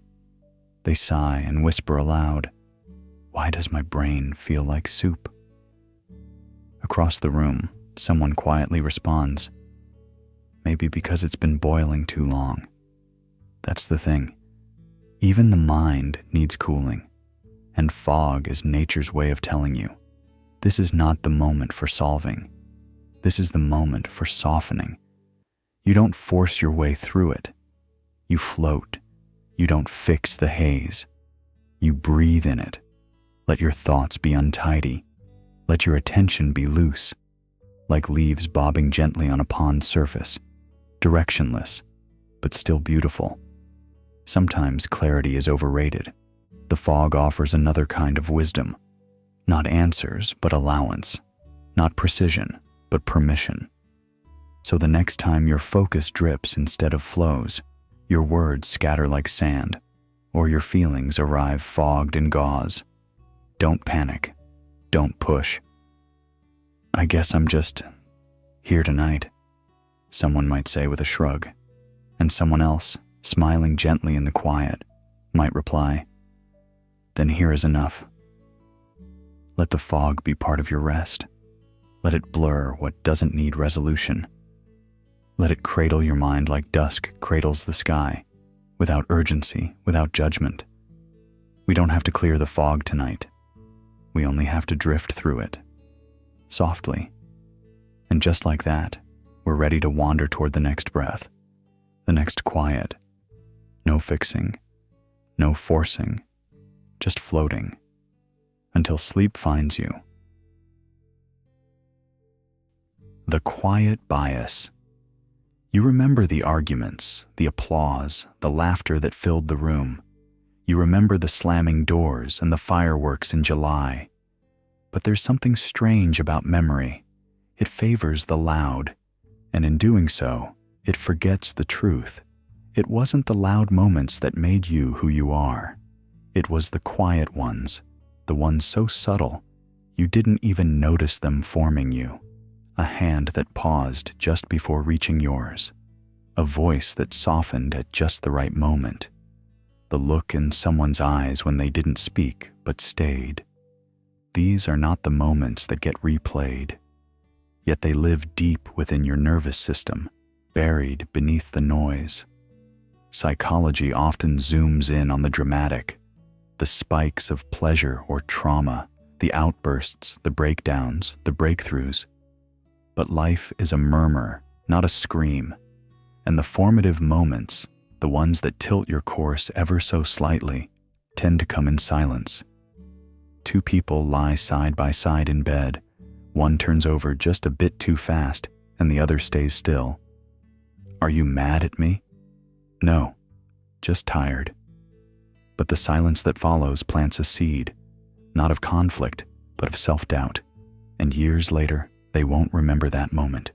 They sigh and whisper aloud, "Why does my brain feel like soup?" Across the room, someone quietly responds, "Maybe because it's been boiling too long." That's the thing. Even the mind needs cooling, and fog is nature's way of telling you, this is not the moment for solving. This is the moment for softening. You don't force your way through it. You float. You don't fix the haze. You breathe in it. Let your thoughts be untidy. Let your attention be loose, like leaves bobbing gently on a pond's surface, directionless, but still beautiful. Sometimes clarity is overrated. The fog offers another kind of wisdom. Not answers, but allowance. Not precision, but permission. So the next time your focus drips instead of flows, your words scatter like sand, or your feelings arrive fogged in gauze, don't panic. Don't push. "I guess I'm just here tonight," someone might say with a shrug, and someone else, smiling gently in the quiet, might reply, "Then here is enough." Let the fog be part of your rest. Let it blur what doesn't need resolution. Let it cradle your mind like dusk cradles the sky, without urgency, without judgment. We don't have to clear the fog tonight. We only have to drift through it, softly. And just like that, we're ready to wander toward the next breath, the next quiet. No fixing, no forcing, just floating, until sleep finds you. The quiet bias. You remember the arguments, the applause, the laughter that filled the room. You remember the slamming doors and the fireworks in July. But there's something strange about memory. It favors the loud, and in doing so, it forgets the truth. It wasn't the loud moments that made you who you are. It was the quiet ones, the ones so subtle, you didn't even notice them forming you. A hand that paused just before reaching yours. A voice that softened at just the right moment. The look in someone's eyes when they didn't speak but stayed. These are not the moments that get replayed, yet they live deep within your nervous system, buried beneath the noise. Psychology often zooms in on the dramatic, the spikes of pleasure or trauma, the outbursts, the breakdowns, the breakthroughs. But life is a murmur, not a scream, and the formative moments, the ones that tilt your course ever so slightly, tend to come in silence. Two people lie side by side in bed. One turns over just a bit too fast, and the other stays still. Are you mad at me? No, just tired. But the silence that follows plants a seed, not of conflict, but of self-doubt. And years later, they won't remember that moment.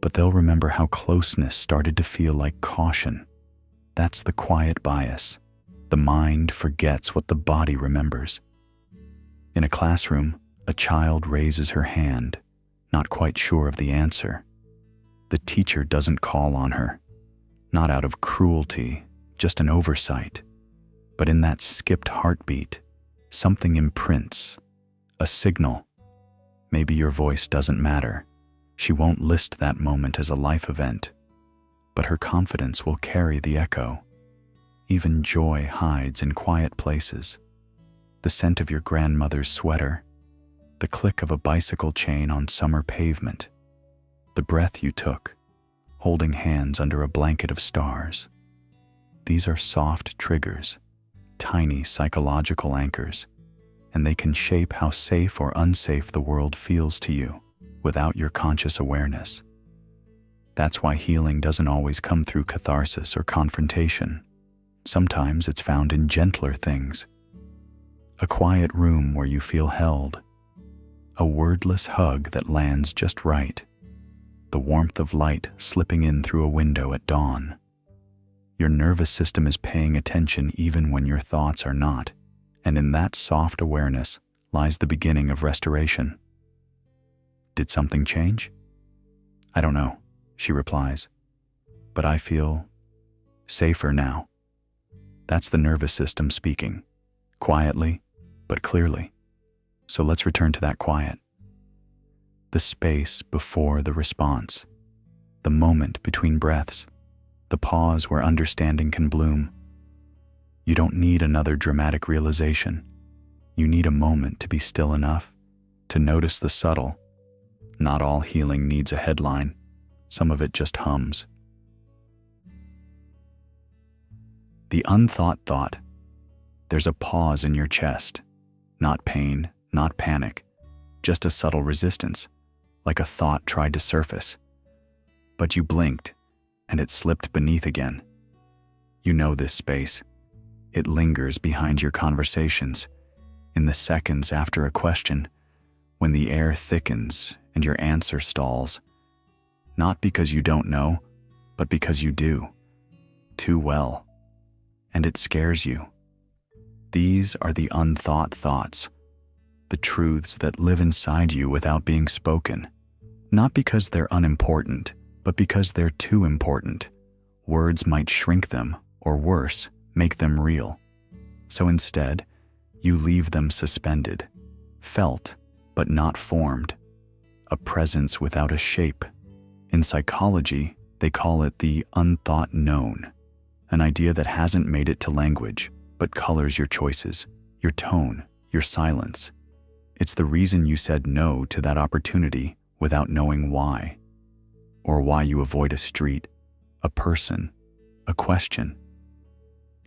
But they'll remember how closeness started to feel like caution. That's the quiet bias. The mind forgets what the body remembers. In a classroom, a child raises her hand, not quite sure of the answer. The teacher doesn't call on her, not out of cruelty, just an oversight. But in that skipped heartbeat, something imprints, a signal. Maybe your voice doesn't matter. She won't list that moment as a life event, but her confidence will carry the echo. Even joy hides in quiet places. The scent of your grandmother's sweater, the click of a bicycle chain on summer pavement, the breath you took, holding hands under a blanket of stars. These are soft triggers, tiny psychological anchors, and they can shape how safe or unsafe the world feels to you without your conscious awareness. That's why healing doesn't always come through catharsis or confrontation. Sometimes it's found in gentler things. A quiet room where you feel held. A wordless hug that lands just right. The warmth of light slipping in through a window at dawn. Your nervous system is paying attention even when your thoughts are not, and in that soft awareness lies the beginning of restoration. Did something change? I don't know, she replies, but I feel safer now. That's the nervous system speaking, quietly but clearly. So let's return to that quiet. The space before the response, the moment between breaths, the pause where understanding can bloom. You don't need another dramatic realization. You need a moment to be still enough to notice the subtle. Not all healing needs a headline. Some of it just hums. The unthought thought. There's a pause in your chest. Not pain, not panic, just a subtle resistance, like a thought tried to surface. But you blinked, and it slipped beneath again. You know this space. It lingers behind your conversations, in the seconds after a question, when the air thickens and your answer stalls. Not because you don't know, but because you do. Too well. And it scares you. These are the unthought thoughts, the truths that live inside you without being spoken, not because they're unimportant, but because they're too important. Words might shrink them, or worse, make them real. So instead, you leave them suspended, felt, but not formed, a presence without a shape. In psychology, they call it the unthought known, an idea that hasn't made it to language, but colors your choices, your tone, your silence. It's the reason you said no to that opportunity without knowing why, or why you avoid a street, a person, a question.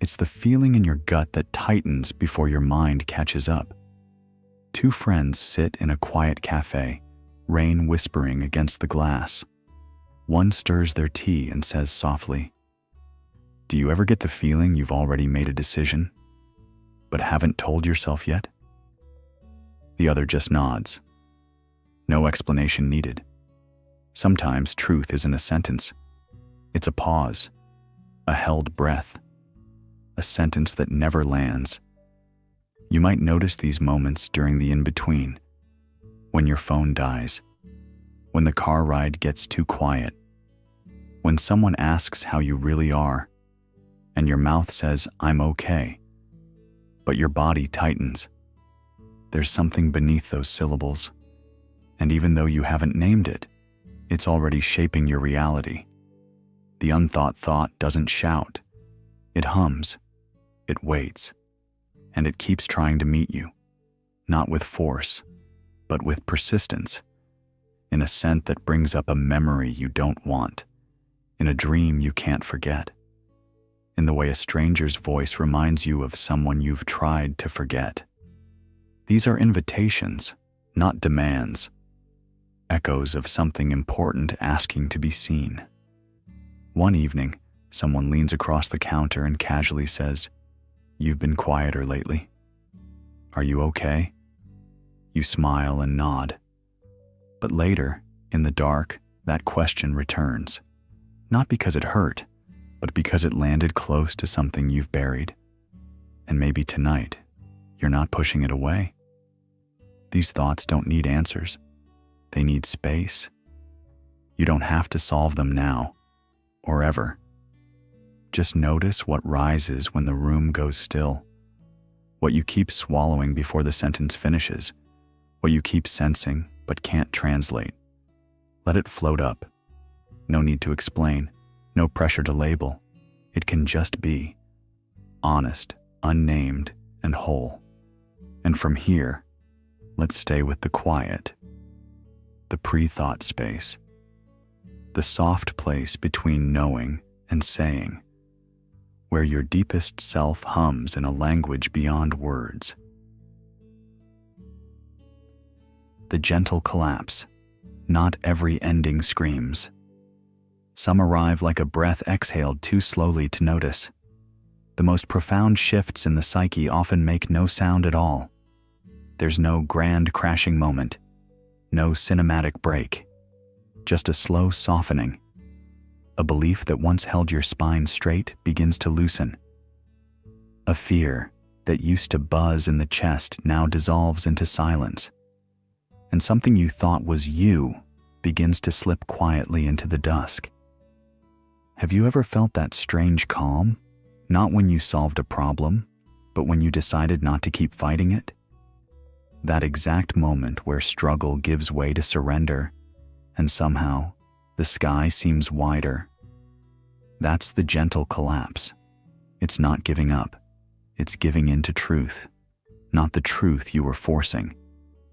It's the feeling in your gut that tightens before your mind catches up. Two friends sit in a quiet cafe, rain whispering against the glass. One stirs their tea and says softly, "Do you ever get the feeling you've already made a decision, but haven't told yourself yet?" The other just nods. No explanation needed. Sometimes truth isn't a sentence. It's a pause, a held breath, a sentence that never lands. You might notice these moments during the in-between, when your phone dies, when the car ride gets too quiet, when someone asks how you really are, and your mouth says, "I'm okay," but your body tightens. There's something beneath those syllables, and even though you haven't named it, it's already shaping your reality. The unthought thought doesn't shout. It hums, it waits, and it keeps trying to meet you, not with force, but with persistence, in a scent that brings up a memory you don't want, in a dream you can't forget, in the way a stranger's voice reminds you of someone you've tried to forget. These are invitations, not demands, echoes of something important asking to be seen. One evening, someone leans across the counter and casually says, "You've been quieter lately. Are you okay?" You smile and nod. But later, in the dark, that question returns, not because it hurt, but because it landed close to something you've buried. And maybe tonight, you're not pushing it away. These thoughts don't need answers. They need space. You don't have to solve them now, or ever. Just notice what rises when the room goes still, what you keep swallowing before the sentence finishes, what you keep sensing but can't translate. Let it float up. No need to explain, no pressure to label. It can just be, honest, unnamed, and whole. And from here, let's stay with the quiet, the pre-thought space, the soft place between knowing and saying, where your deepest self hums in a language beyond words. The gentle collapse. Not every ending screams. Some arrive like a breath exhaled too slowly to notice. The most profound shifts in the psyche often make no sound at all. There's no grand crashing moment, no cinematic break, just a slow softening. A belief that once held your spine straight begins to loosen. A fear that used to buzz in the chest now dissolves into silence. And something you thought was you begins to slip quietly into the dusk. Have you ever felt that strange calm? Not when you solved a problem, but when you decided not to keep fighting it? That exact moment where struggle gives way to surrender, and somehow the sky seems wider. That's the gentle collapse. It's not giving up. It's giving in to truth. Not the truth you were forcing,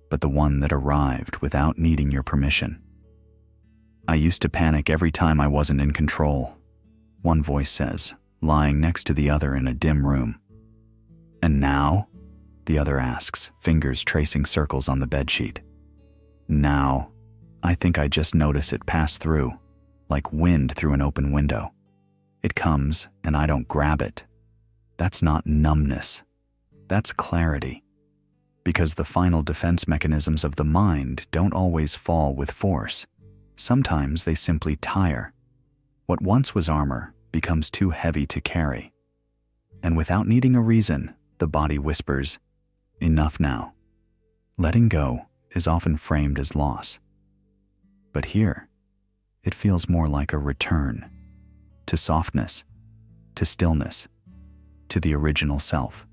but the one that arrived without needing your permission. "I used to panic every time I wasn't in control," one voice says, lying next to the other in a dim room. "And now?" the other asks, fingers tracing circles on the bedsheet. "Now, I think I just notice it pass through, like wind through an open window. It comes and I don't grab it. That's not numbness. That's clarity. Because the final defense mechanisms of the mind don't always fall with force. Sometimes they simply tire. What once was armor becomes too heavy to carry. And without needing a reason, the body whispers, 'Enough now.' Letting go is often framed as loss. But here, it feels more like a return to softness, to stillness, to the original self.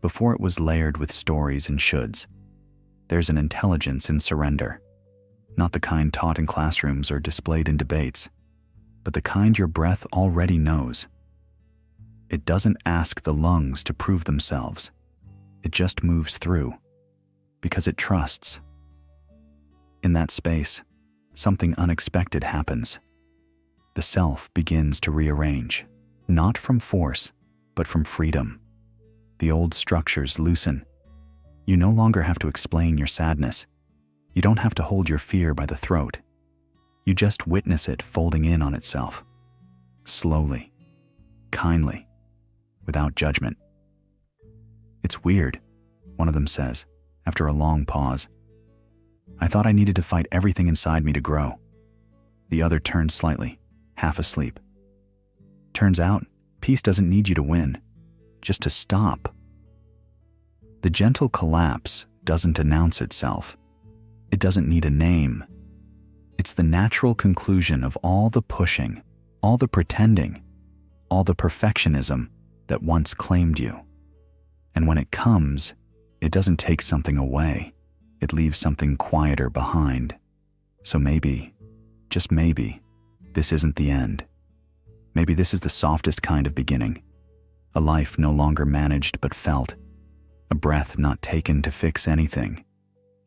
Before it was layered with stories and shoulds, there's an intelligence in surrender, not the kind taught in classrooms or displayed in debates, but the kind your breath already knows. It doesn't ask the lungs to prove themselves. It just moves through, because it trusts. In that space, something unexpected happens. The self begins to rearrange, not from force, but from freedom. The old structures loosen. You no longer have to explain your sadness. You don't have to hold your fear by the throat. You just witness it folding in on itself. Slowly, kindly, without judgment. "It's weird," one of them says, after a long pause. I thought I needed to fight everything inside me to grow. The other turned slightly, half asleep. Turns out, peace doesn't need you to win, just to stop. The gentle collapse doesn't announce itself. It doesn't need a name. It's the natural conclusion of all the pushing, all the pretending, all the perfectionism that once claimed you. And when it comes, it doesn't take something away. It leaves something quieter behind. So maybe, just maybe, this isn't the end. Maybe this is the softest kind of beginning. A life no longer managed but felt. A breath not taken to fix anything.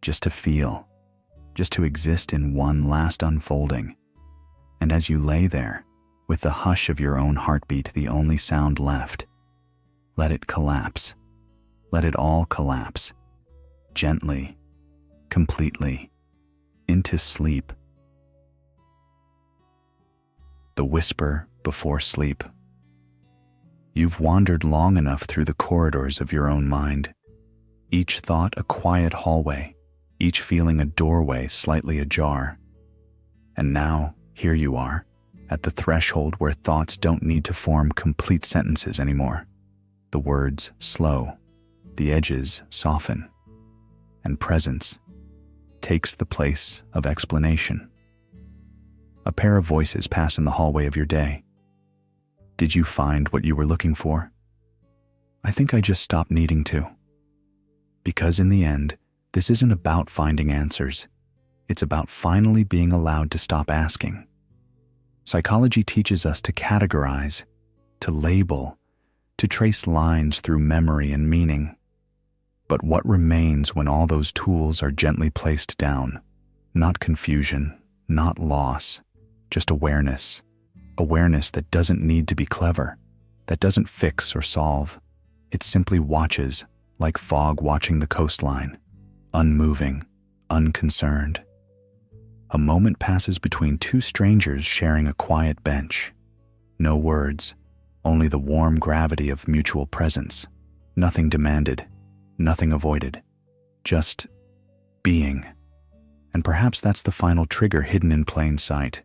Just to feel. Just to exist in one last unfolding. And as you lay there, with the hush of your own heartbeat the only sound left, let it collapse. Let it all collapse. Gently, completely, into sleep. The whisper before sleep. You've wandered long enough through the corridors of your own mind. Each thought a quiet hallway, each feeling a doorway slightly ajar. And now, here you are, at the threshold where thoughts don't need to form complete sentences anymore. The words slow, the edges soften, and presence takes the place of explanation. A pair of voices pass in the hallway of your day. Did you find what you were looking for? I think I just stopped needing to. Because in the end, this isn't about finding answers. It's about finally being allowed to stop asking. Psychology teaches us to categorize, to label, to trace lines through memory and meaning. But what remains when all those tools are gently placed down? Not confusion, not loss, just awareness. Awareness that doesn't need to be clever, that doesn't fix or solve. It simply watches, like fog watching the coastline, unmoving, unconcerned. A moment passes between two strangers sharing a quiet bench. No words, only the warm gravity of mutual presence. Nothing demanded, nothing avoided, just being. And perhaps that's the final trigger hidden in plain sight.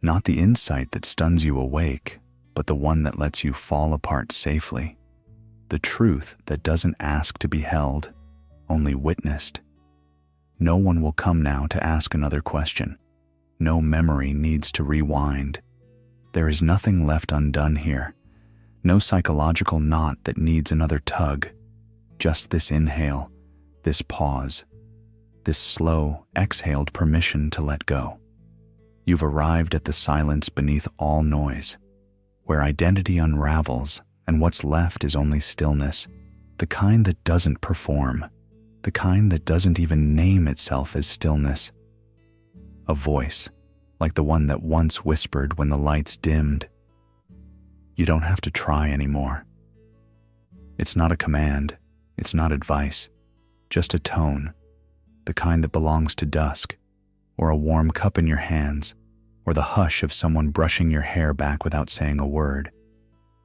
Not the insight that stuns you awake, but the one that lets you fall apart safely. The truth that doesn't ask to be held, only witnessed. No one will come now to ask another question. No memory needs to rewind. There is nothing left undone here. No psychological knot that needs another tug. Just this inhale, this pause, this slow, exhaled permission to let go. You've arrived at the silence beneath all noise, where identity unravels and what's left is only stillness, the kind that doesn't perform, the kind that doesn't even name itself as stillness. A voice, like the one that once whispered when the lights dimmed. You don't have to try anymore. It's not a command, it's not advice, just a tone, the kind that belongs to dusk, or a warm cup in your hands, or the hush of someone brushing your hair back without saying a word.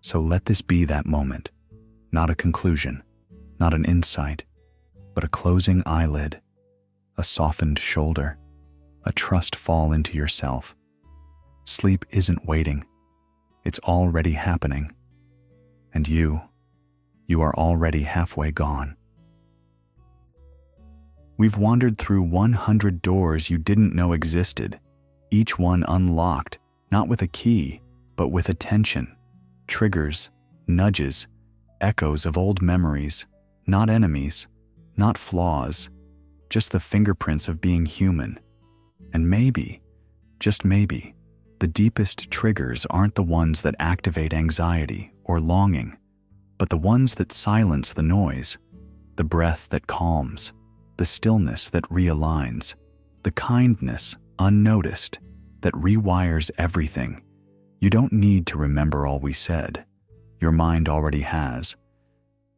So let this be that moment, not a conclusion, not an insight, but a closing eyelid, a softened shoulder, a trust fall into yourself. Sleep isn't waiting, it's already happening. And you are already halfway gone. We've wandered through 100 doors you didn't know existed, each one unlocked, not with a key, but with attention, triggers, nudges, echoes of old memories, not enemies, not flaws, just the fingerprints of being human. And maybe, just maybe, the deepest triggers aren't the ones that activate anxiety or longing, but the ones that silence the noise, the breath that calms, the stillness that realigns, the kindness unnoticed that rewires everything. You don't need to remember all we said. Your mind already has.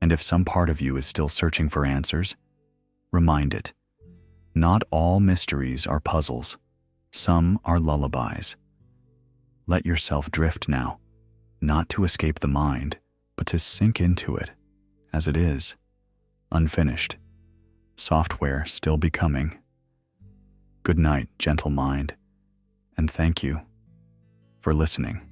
And if some part of you is still searching for answers, remind it. Not all mysteries are puzzles. Some are lullabies. Let yourself drift now, not to escape the mind, but to sink into it, as it is, unfinished, software still becoming. Good night, gentle mind, and thank you for listening.